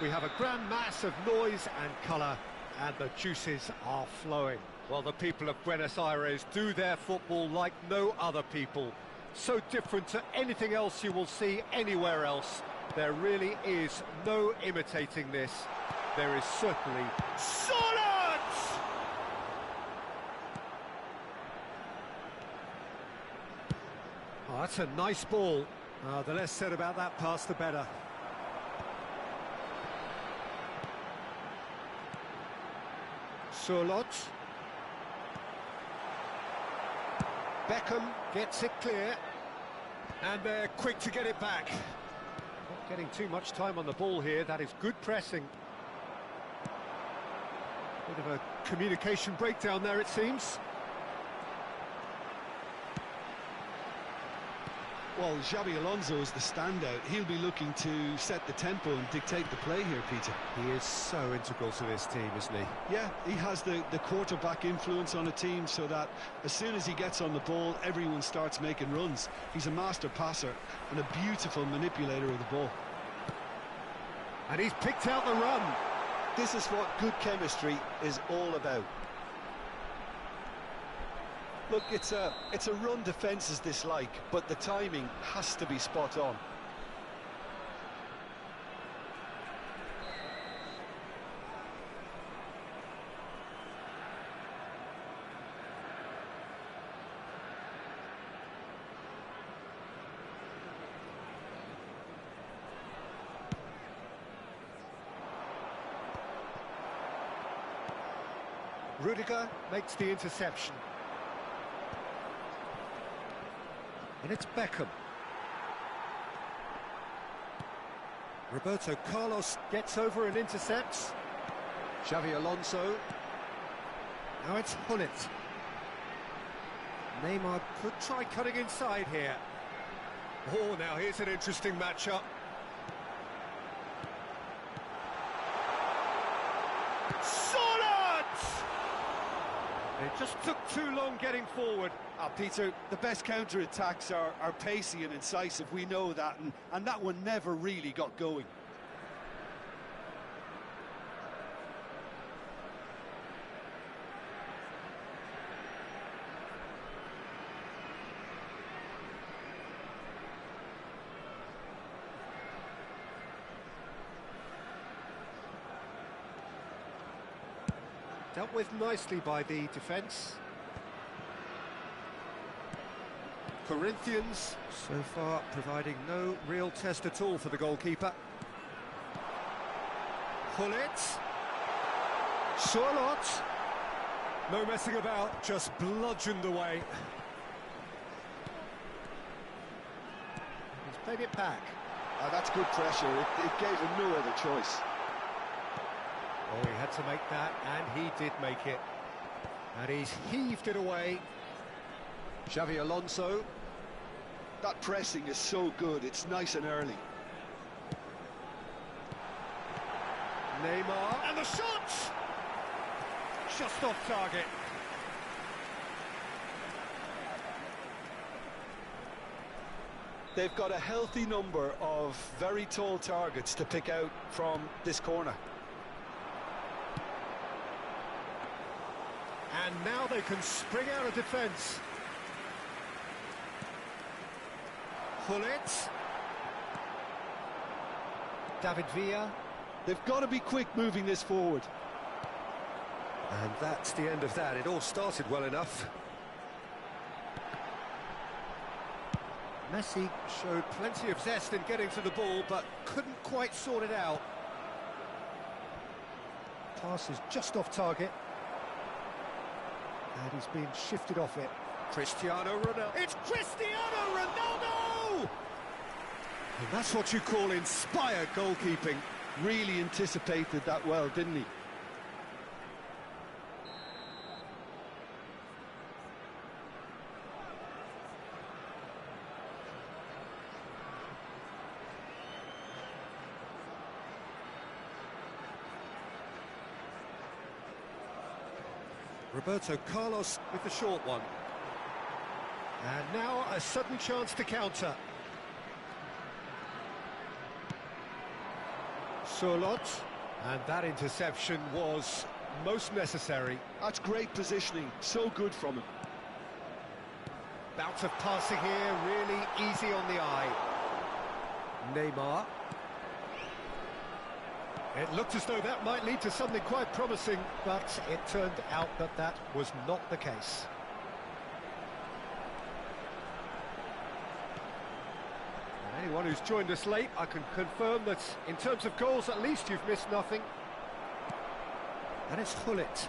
We have a grand mass of noise and colour, and the juices are flowing. Well, the people of Buenos Aires do their football like no other people. So different to anything else you will see anywhere else. There really is no imitating this. There is certainly solid! Oh, that's a nice ball. The less said about that pass, the better. Surlot. Beckham gets it clear. And they're quick to get it back. Not getting too much time on the ball here. That is good pressing. Bit of a communication breakdown there, it seems. Well, Xabi Alonso is the standout. He'll be looking to set the tempo and dictate the play here, Peter. He is so integral to this team, isn't he? Yeah, he has the quarterback influence on a team so that as soon as he gets on the ball, everyone starts making runs. He's a master passer and a beautiful manipulator of the ball. And he's picked out the run. This is what good chemistry is all about. Look, it's a run defence's dislike, but the timing has to be spot on. Rudiger makes the interception. And it's Beckham. Roberto Carlos gets over and intercepts. Xabi Alonso. Now it's Hullet. Neymar could try cutting inside here. Oh, now here's an interesting matchup. It just took too long getting forward. Peter, the best counter-attacks are pacey and incisive, we know that, and that one never really got going. Dealt with nicely by the defence. Corinthians, so far, providing no real test at all for the goalkeeper. Hullet. Surlot. No messing about, just bludgeoned away. He's played it back. That's good pressure. It gave him no other choice. Oh, he had to make that, and he did make it. And he's heaved it away. Xabi Alonso. That pressing is so good, it's nice and early. Neymar. And the shot! Just off target. They've got a healthy number of very tall targets to pick out from this corner. And now they can spring out of defence. Hullet. David Villa. They've got to be quick moving this forward. And that's the end of that. It all started well enough. Messi showed plenty of zest in getting to the ball, but couldn't quite sort it out. Pass is just off target. And he's been shifted off it. Cristiano Ronaldo. It's Cristiano Ronaldo! And that's what you call inspired goalkeeping. Really anticipated that well, didn't he? Roberto Carlos with the short one. And now a sudden chance to counter. Surlot, and that interception was most necessary. That's great positioning, so good from him. Bout of passing here, really easy on the eye. Neymar. It looked as though that might lead to something quite promising, but it turned out that that was not the case. And anyone who's joined us late, I can confirm that in terms of goals, at least you've missed nothing. And it's Hullet.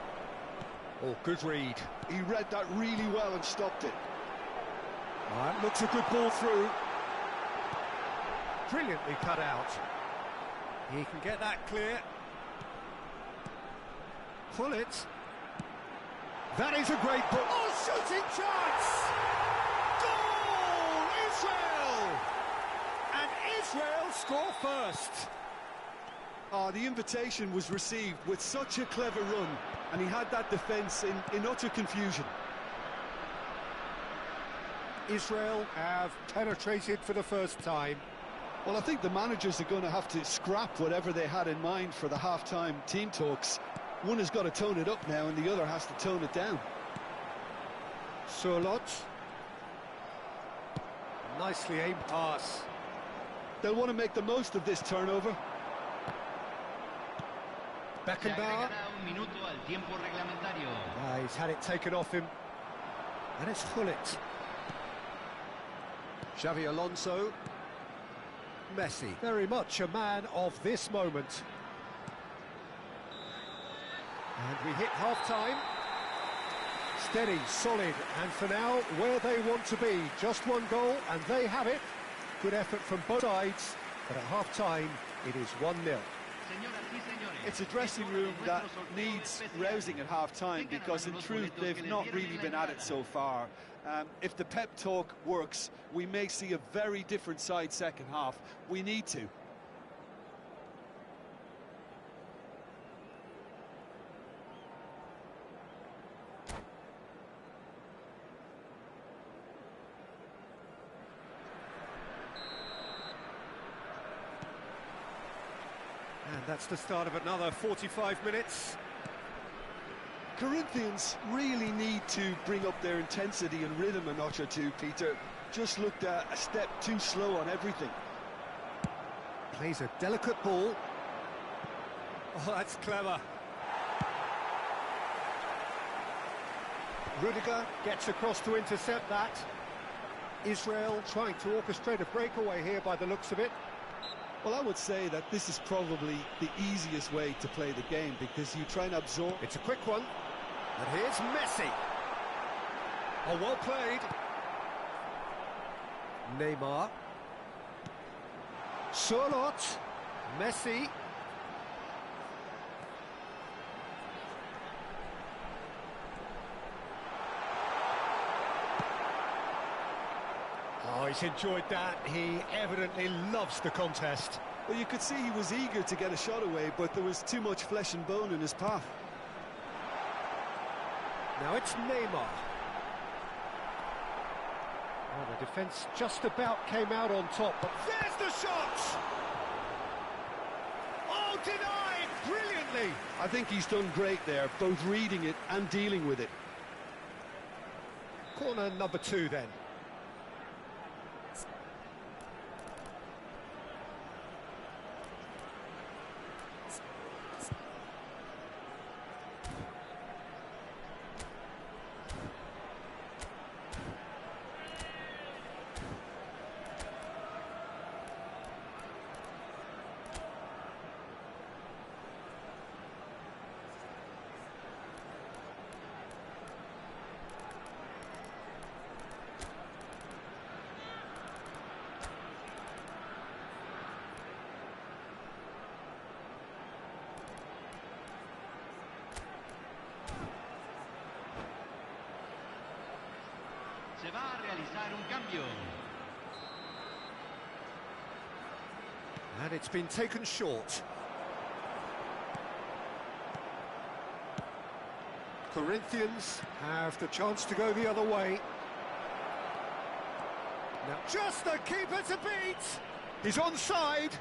Oh, good read. He read that really well and stopped it. That looks a good ball through. Brilliantly cut out. He can get that clear. Hullet. That is a great ball. Oh, shooting chance! Goal! Israel! And Israel score first. Oh, the invitation was received with such a clever run, and he had that defence in utter confusion. Israel have penetrated for the first time. Well, I think the managers are going to have to scrap whatever they had in mind for the half-time team talks. One has got to tone it up now, and the other has to tone it down. Surlot. Nicely aimed pass. They'll want to make the most of this turnover. Beckenbauer. He's had it taken off him. And it's Hullet. Xavi Alonso. Messi. Very much a man of this moment. And we hit half-time. Steady, solid, and for now, where they want to be. Just one goal, and they have it. Good effort from both sides, but at half-time, it is 1-0. It's a dressing room that needs rousing at half-time because, in truth, they've not really been at it so far. If the pep talk works, we may see a very different side second half. We need to. And that's the start of another 45 minutes. Corinthians really need to bring up their intensity and rhythm a notch or two, Peter. Just looked a step too slow on everything. Plays a delicate ball. Oh, that's clever. Rudiger gets across to intercept that. Israel trying to orchestrate a breakaway here by the looks of it. Well, I would say that this is probably the easiest way to play the game because you try and absorb... It's a quick one. And here's Messi. Oh, well played. Neymar. Surlot. Messi. Oh, he's enjoyed that. He evidently loves the contest. Well, you could see he was eager to get a shot away, but there was too much flesh and bone in his path. Now it's Neymar. Oh, the defence just about came out on top, but there's the shot! Oh, denied brilliantly! I think he's done great there, both reading it and dealing with it. Corner number 2 then. Se va a realizar un cambio. And it's been taken short. Corinthians have the chance to go the other way. Now just the keeper to beat! He's onside!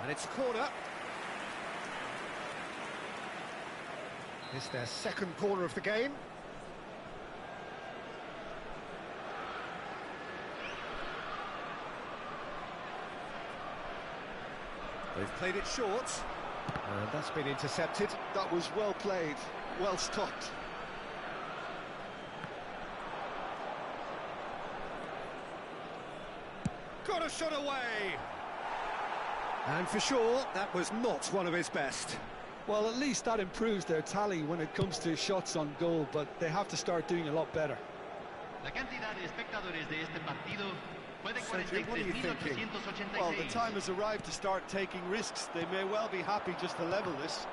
And it's a corner. It's their second corner of the game. They've played it short. And that's been intercepted. That was well played, well stopped. Got a shot away! And for sure, that was not one of his best. Well, at least that improves their tally when it comes to shots on goal, but they have to start doing a lot better. La cantidad de espectadores de este partido fue de Sergio, what are you thinking? 43.886. Well, the time has arrived to start taking risks. They may well be happy just to level this.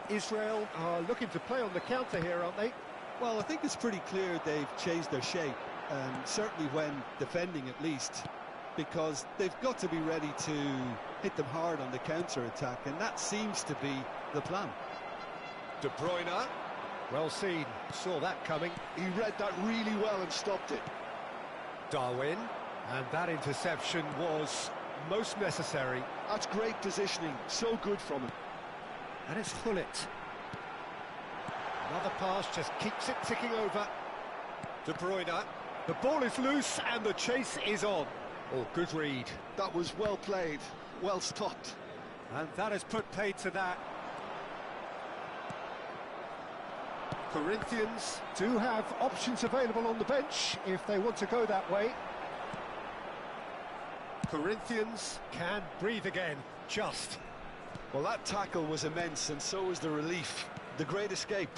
Israel are looking to play on the counter here, aren't they? Well, I think it's pretty clear they've changed their shape, and certainly when defending at least, because they've got to be ready to hit them hard on the counter-attack, and that seems to be the plan. De Bruyne, well seen, saw that coming. He read that really well and stopped it. Darwin, and that interception was most necessary. That's great positioning, so good from him. And it's Hullet. Another pass just keeps it ticking over. De Bruyne, the ball is loose and the chase is on. Oh, good read. That was well played, well stopped. And that has put paid to that. Corinthians do have options available on the bench if they want to go that way. Corinthians can breathe again, just. Well, that tackle was immense, and so was the relief. The great escape.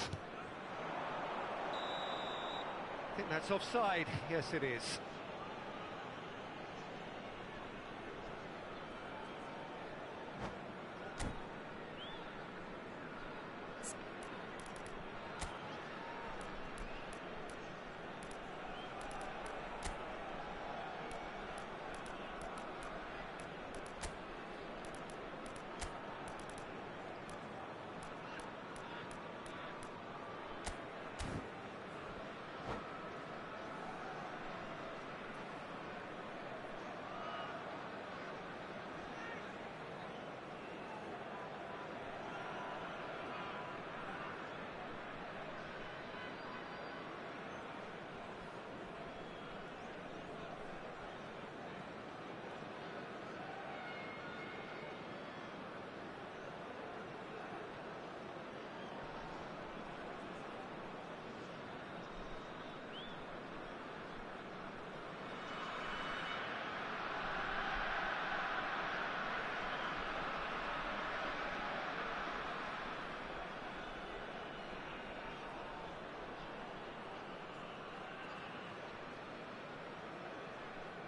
I think that's offside. Yes, it is.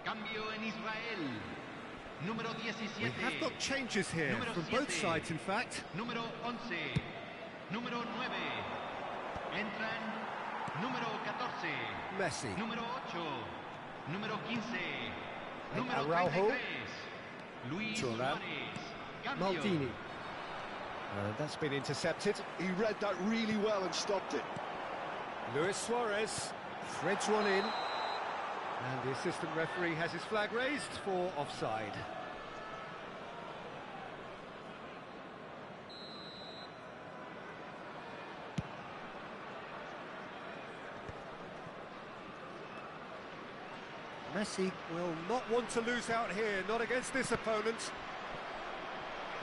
Cambio en Israel. Número 17. We have got changes here Número from 7. both sides, in fact. Número 11. Número 9. Entran número 14. Messi. Número 8. Número 15. And Número Araujo. 33. Luis Thuram. Suárez. Cambio. Maldini. And that's been intercepted. He read that really well and stopped it. Luis Suarez threads one in. And the assistant referee has his flag raised for offside. Messi will not want to lose out here, not against this opponent.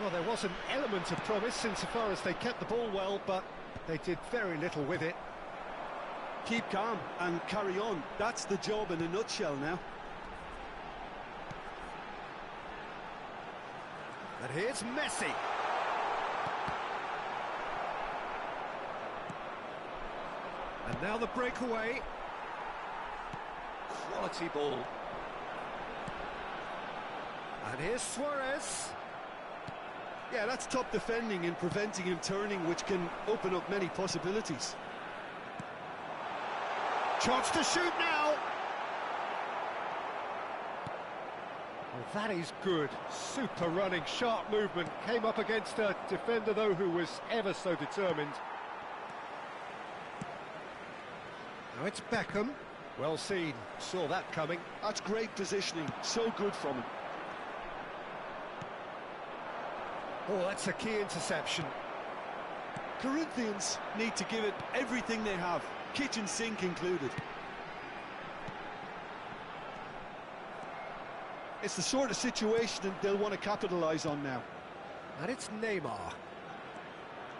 Well, there was an element of promise insofar as they kept the ball well, but they did very little with it. Keep calm and carry on. That's the job in a nutshell now. And here's Messi. And now the breakaway. Quality ball. And here's Suarez. Yeah, that's top defending and preventing him turning, which can open up many possibilities. Chance to shoot now. Well, that is good. Super running, sharp movement. Came up against a defender, though, who was ever so determined. Now it's Beckham. Well seen, saw that coming. That's great positioning, so good from him. Oh, that's a key interception. Corinthians need to give it everything they have, kitchen sink included. It's the sort of situation that they'll want to capitalise on now. And it's Neymar.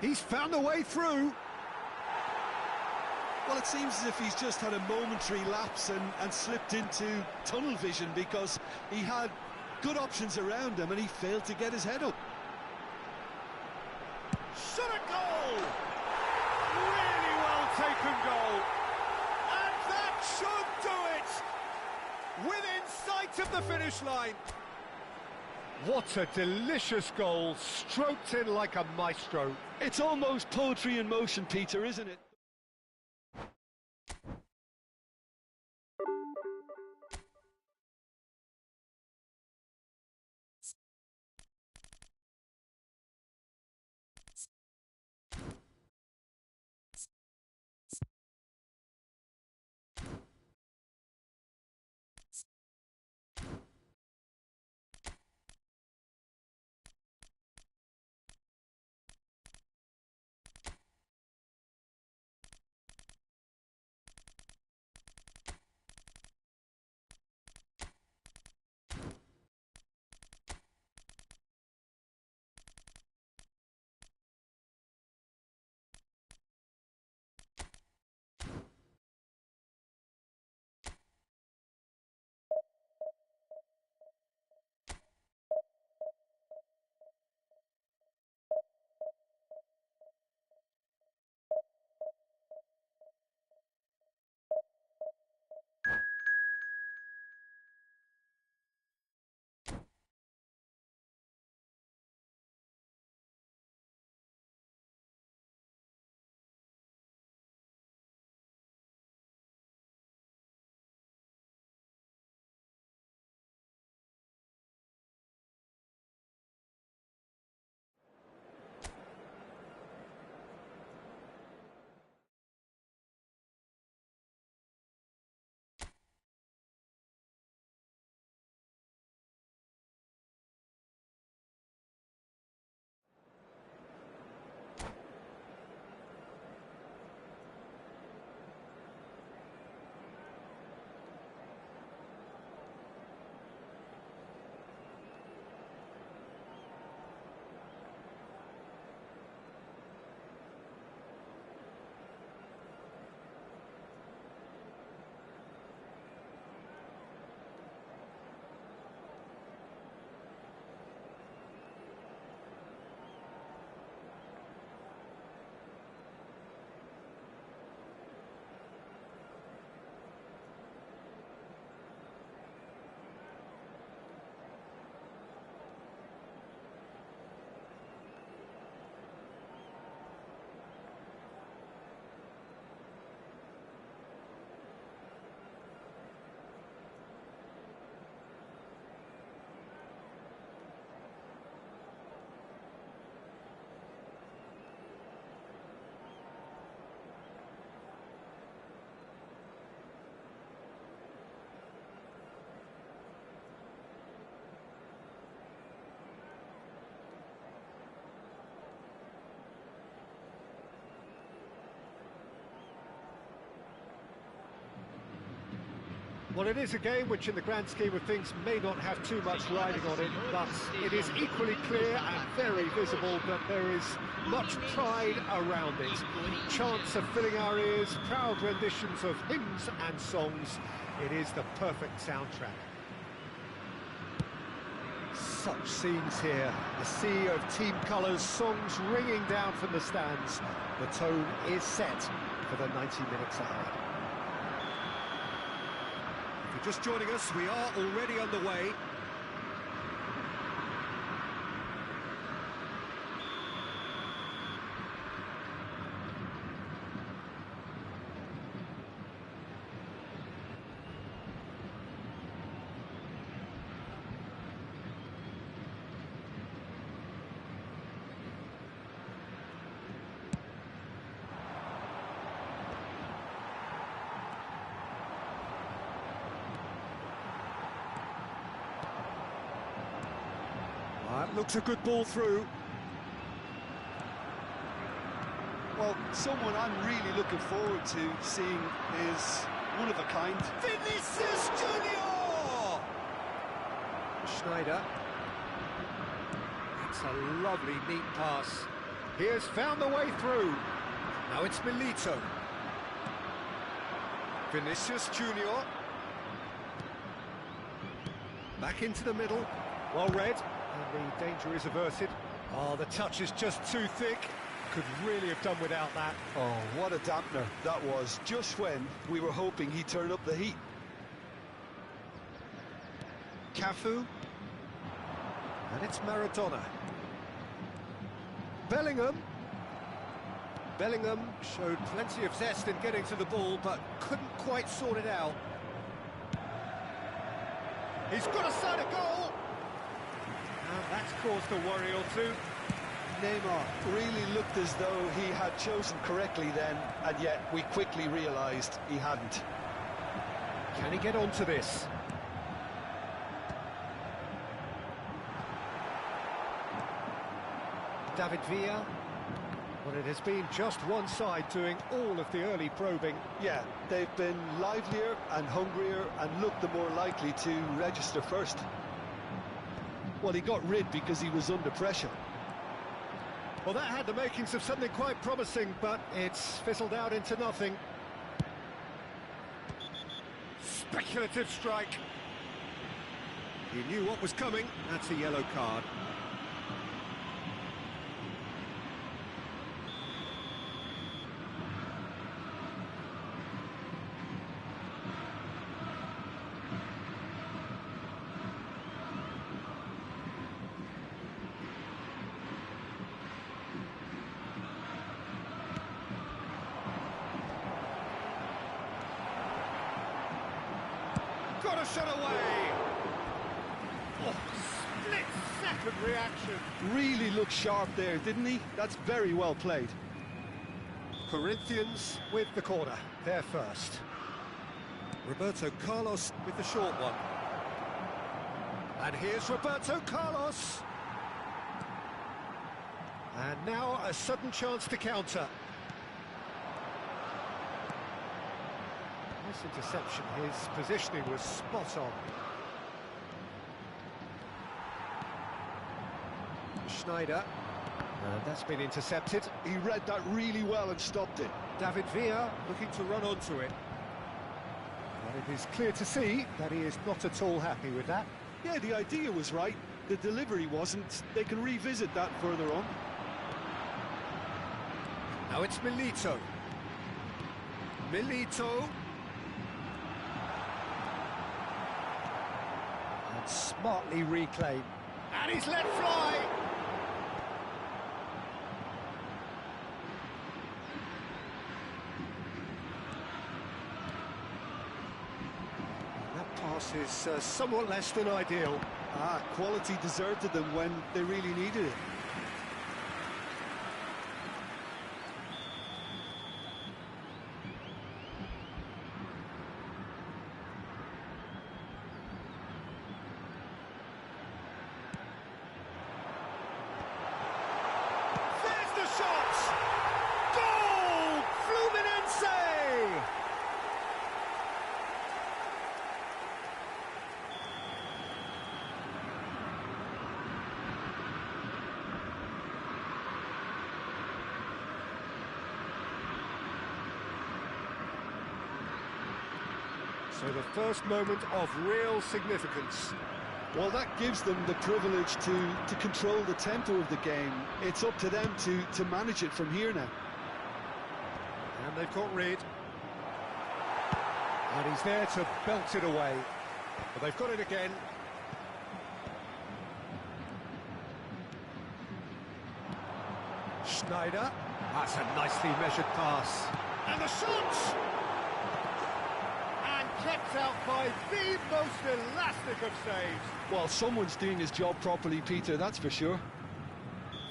He's found a way through. Well, it seems as if he's just had a momentary lapse and slipped into tunnel vision, because he had good options around him and he failed to get his head up. Shot a goal! Really well taken goal. And that should do it! Within sight of the finish line. What a delicious goal, stroked in like a maestro. It's almost poetry in motion, Peter, isn't it? Well, it is a game which, in the grand scheme of things, may not have too much riding on it, but it is equally clear and very visible that there is much pride around it. Chants are filling our ears, proud renditions of hymns and songs. It is the perfect soundtrack. Such scenes here, a sea of team colours, songs ringing down from the stands. The tone is set for the 90 minutes ahead. If you're just joining us, we are already underway. Looks a good ball through. Well, someone I'm really looking forward to seeing is one of a kind. Vinicius Junior! Schneider. That's a lovely, neat pass. He has found the way through. Now it's Milito. Vinicius Junior. Back into the middle. Well read. And the danger is averted. Oh, the touch is just too thick. Could really have done without that. Oh, what a dampener that was, just when we were hoping he'd turn up the heat. Cafu. And it's Maradona. Bellingham. Bellingham showed plenty of zest in getting to the ball, but couldn't quite sort it out. He's got a side of goal! And that's caused a worry or two. Neymar really looked as though he had chosen correctly then, and yet we quickly realised he hadn't. Can he get onto this? David Villa. Well, it has been just one side doing all of the early probing. Yeah, they've been livelier and hungrier and looked the more likely to register first. Well, he got rid because he was under pressure. Well, that had the makings of something quite promising, but it's fizzled out into nothing. Speculative strike. He knew what was coming. That's a yellow card. Got a shot away! Oh, split-second reaction. Really looked sharp there, didn't he? That's very well played. Corinthians with the corner, they're first. Roberto Carlos with the short one. And here's Roberto Carlos. And now a sudden chance to counter. This interception, his positioning was spot on. Schneider, and that's been intercepted. He read that really well and stopped it. David Villa looking to run onto it. But it is clear to see that he is not at all happy with that. Yeah, the idea was right, the delivery wasn't. They can revisit that further on. Now it's Milito. Milito. And smartly reclaimed. And he's let fly! That pass is somewhat less than ideal. Quality deserted them when they really needed it. So the first moment of real significance. Well, that gives them the privilege to control the tempo of the game. It's up to them to manage it from here now. And they've got rid. And he's there to belt it away. But they've got it again. Schneider. That's a nicely measured pass. And the shot! And kept out by the most elastic of saves. Well, someone's doing his job properly, Peter, that's for sure.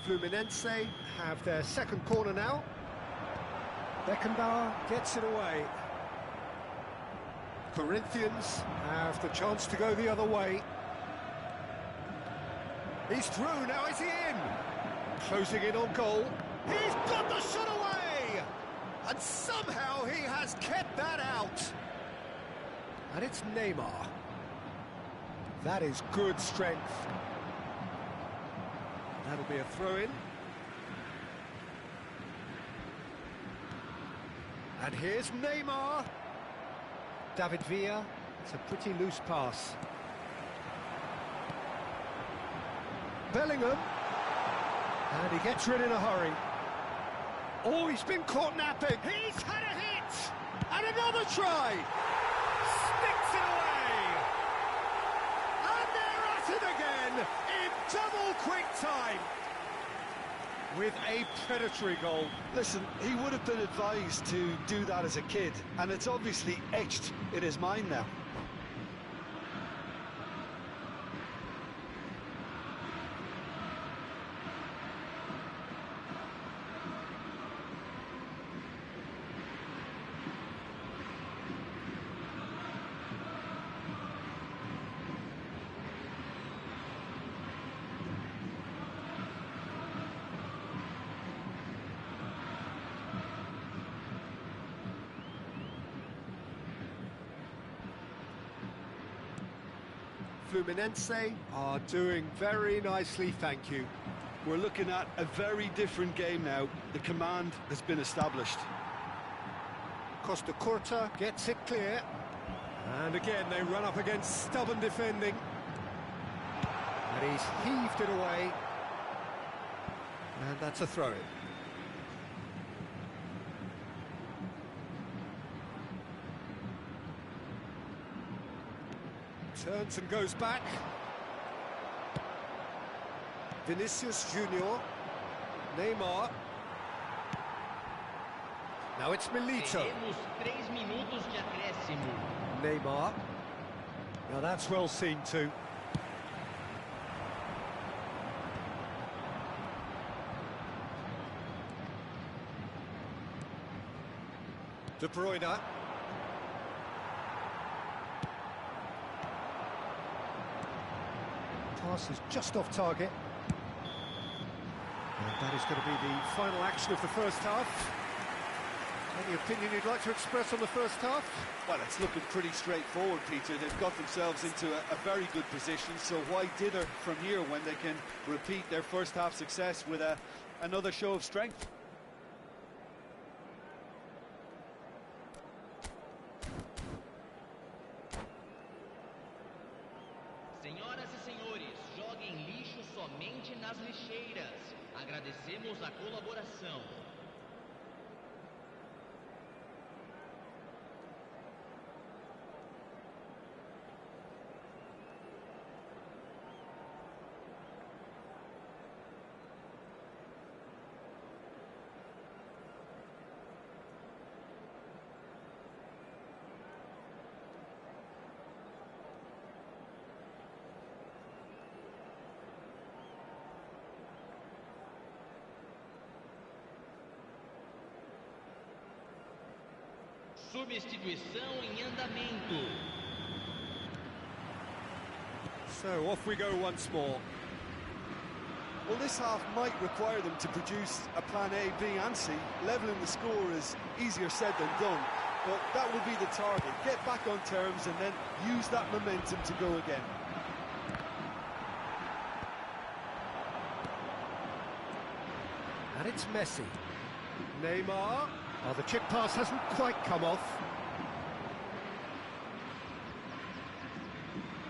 Fluminense have their second corner now. Beckenbauer gets it away. Corinthians have the chance to go the other way. He's through, now is he in? Closing in on goal. He's got the shot away! And somehow he has kept that out. And it's Neymar. That is good strength. That'll be a throw-in. And here's Neymar. David Villa. It's a pretty loose pass. Bellingham. And he gets rid in a hurry. Oh, he's been caught napping. He's had a hit! And another try! Sticks it away! And they're at it again in double quick time! With a predatory goal. Listen, he would have been advised to do that as a kid, and it's obviously etched in his mind now. Fluminense are doing very nicely, thank you. We're looking at a very different game now. The command has been established. Costa Curta gets it clear. And again, they run up against stubborn defending. And he's heaved it away. And that's a throw-in. Turns and goes back. Vinicius Junior. Neymar. Now it's Milito. Teremos 3 minutos de acréscimo. Neymar. Now that's well seen too. De Bruyne. Pass is just off target. And that is going to be the final action of the first half. Any opinion you'd like to express on the first half? Well, it's looking pretty straightforward, Peter. They've got themselves into a very good position, so why dither from here when they can repeat their first half success with another show of strength? Senhoras e senhores, joguem lixo somente nas lixeiras. Agradecemos a colaboração. Substituição em andamento. So off we go once more. Well, this half might require them to produce a plan A, B and C. Levelling the score is easier said than done, but that will be the target. Get back on terms and then use that momentum to go again. And it's Messi. Neymar. Oh, the chip pass hasn't quite come off.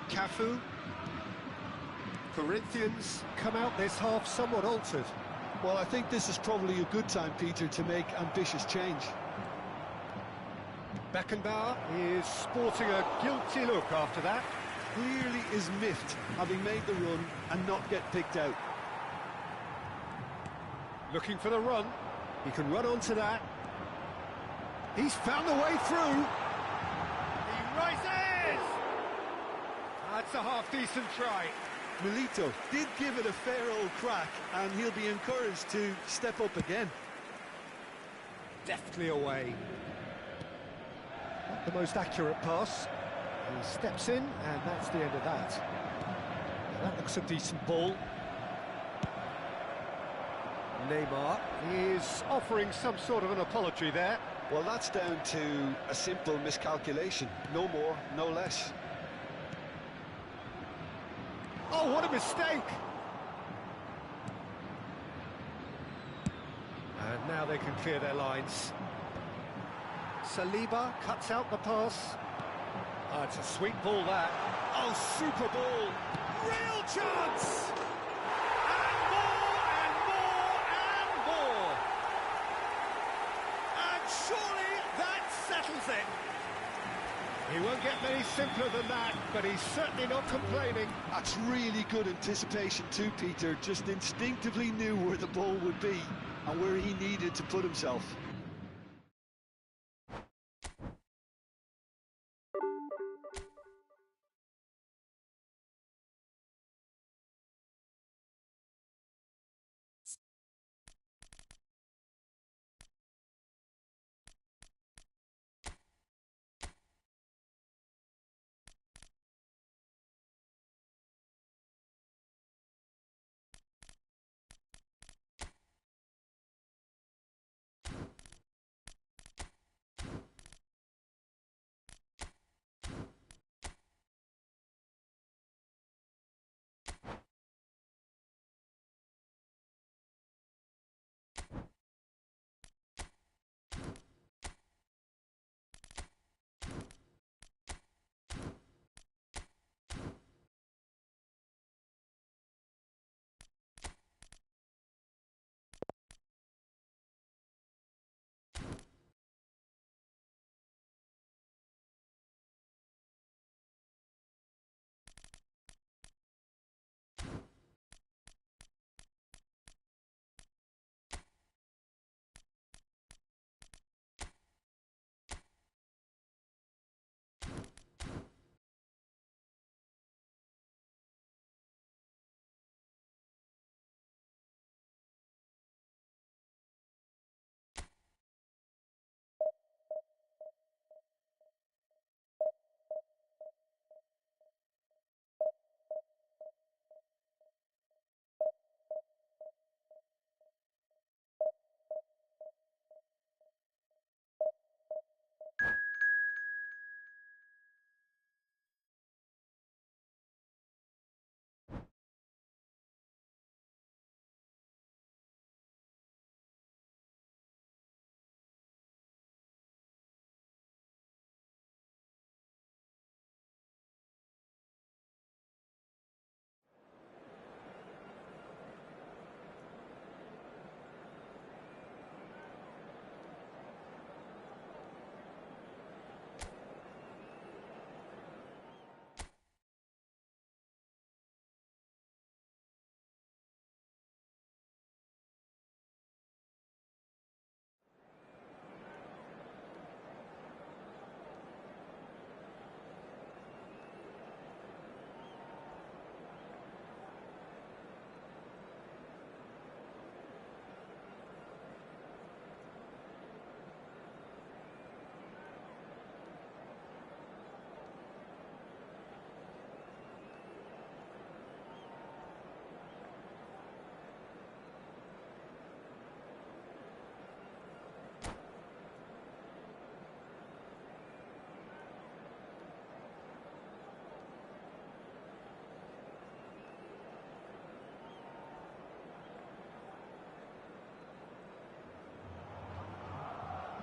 Cafu. Corinthians come out this half somewhat altered. Well, I think this is probably a good time, Peter, to make ambitious change. Beckenbauer is sporting a guilty look after that. Clearly is miffed, having made the run and not get picked out. Looking for the run. He can run onto that. He's found the way through. He rises! That's a half-decent try. Milito did give it a fair old crack, and he'll be encouraged to step up again. Deftly away. Not the most accurate pass. He steps in, and that's the end of that. Now that looks a decent ball. Neymar is offering some sort of an apology there. Well, that's down to a simple miscalculation. No more, no less. Oh, what a mistake! And now they can clear their lines. Saliba cuts out the pass. Oh, it's a sweet ball, that. Oh, super ball! Real chance! And more, and more, and more! And surely that settles it! He won't get many simpler than that, but he's certainly not complaining. That's really good anticipation too, Peter. Just instinctively knew where the ball would be and where he needed to put himself.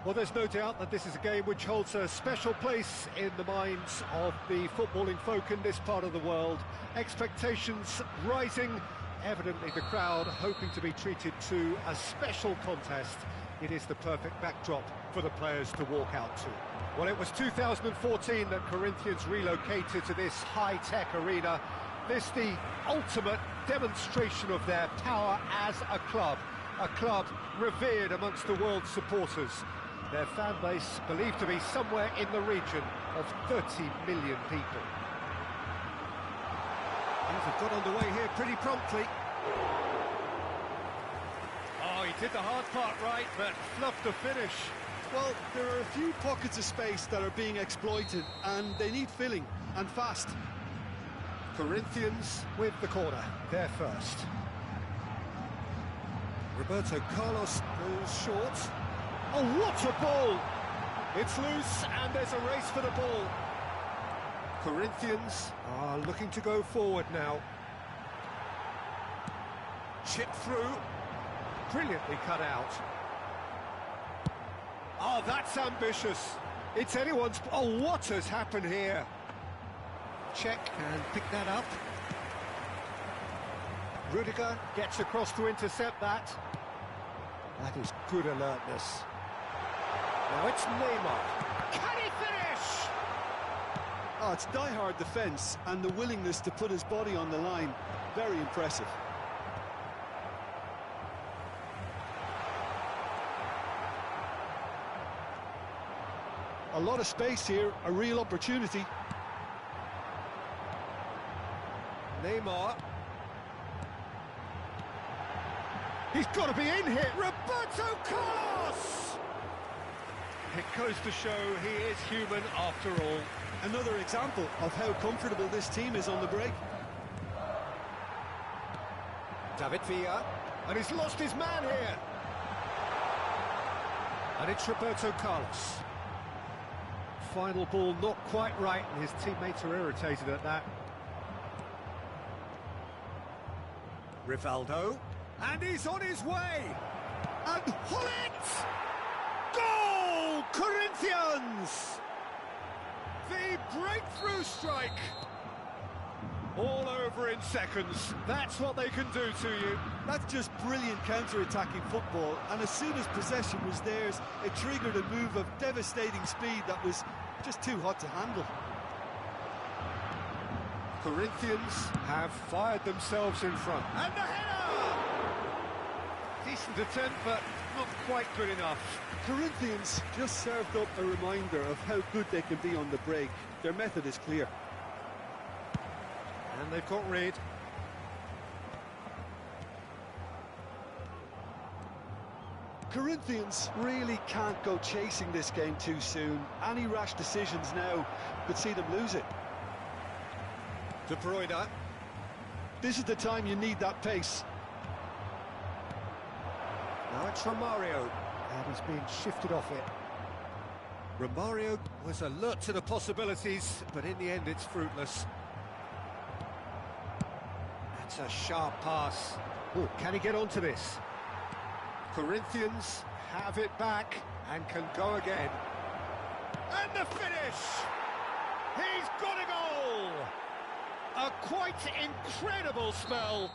Well, there's no doubt that this is a game which holds a special place in the minds of the footballing folk in this part of the world. Expectations rising, evidently the crowd hoping to be treated to a special contest. It is the perfect backdrop for the players to walk out to. Well, it was 2014 that Corinthians relocated to this high-tech arena. This the ultimate demonstration of their power as a club revered amongst the world's supporters. Their fan base believed to be somewhere in the region of 30 million people. Things have got underway here pretty promptly. Oh, he did the hard part right, but fluffed the finish. Well, there are a few pockets of space that are being exploited, and they need filling, and fast. Corinthians with the corner, they're first. Roberto Carlos goes short. Oh, what a ball! It's loose and there's a race for the ball. Corinthians are looking to go forward now. Chip through. Brilliantly cut out. Oh, that's ambitious. It's anyone's... Oh, what has happened here? Check and pick that up. Rudiger gets across to intercept that. That is good alertness. Now it's Neymar. Can he finish? Oh, it's die-hard defence and the willingness to put his body on the line. Very impressive. A lot of space here, a real opportunity. Neymar. He's got to be in here. Roberto Carlos! It goes to show he is human after all. Another example of how comfortable this team is on the break. David Villa. And he's lost his man here. And it's Roberto Carlos. Final ball not quite right, and his teammates are irritated at that. Rivaldo. And he's on his way! And Hullet! Goal! Corinthians! The breakthrough strike! All over in seconds. That's what they can do to you. That's just brilliant counter-attacking football, and as soon as possession was theirs, it triggered a move of devastating speed that was just too hot to handle. Corinthians have fired themselves in front. And the header! Decent attempt, but not quite good enough. Corinthians just served up a reminder of how good they can be on the break. Their method is clear. And they've got rid. Corinthians really can't go chasing this game too soon. Any rash decisions now could see them lose it. De Bruyne. This is the time you need that pace. Now it's Romario, and he's being shifted off it. Romario was alert to the possibilities, but in the end it's fruitless. That's a sharp pass. Oh, can he get onto this? Corinthians have it back and can go again. And the finish! He's got a goal! A quite incredible spell.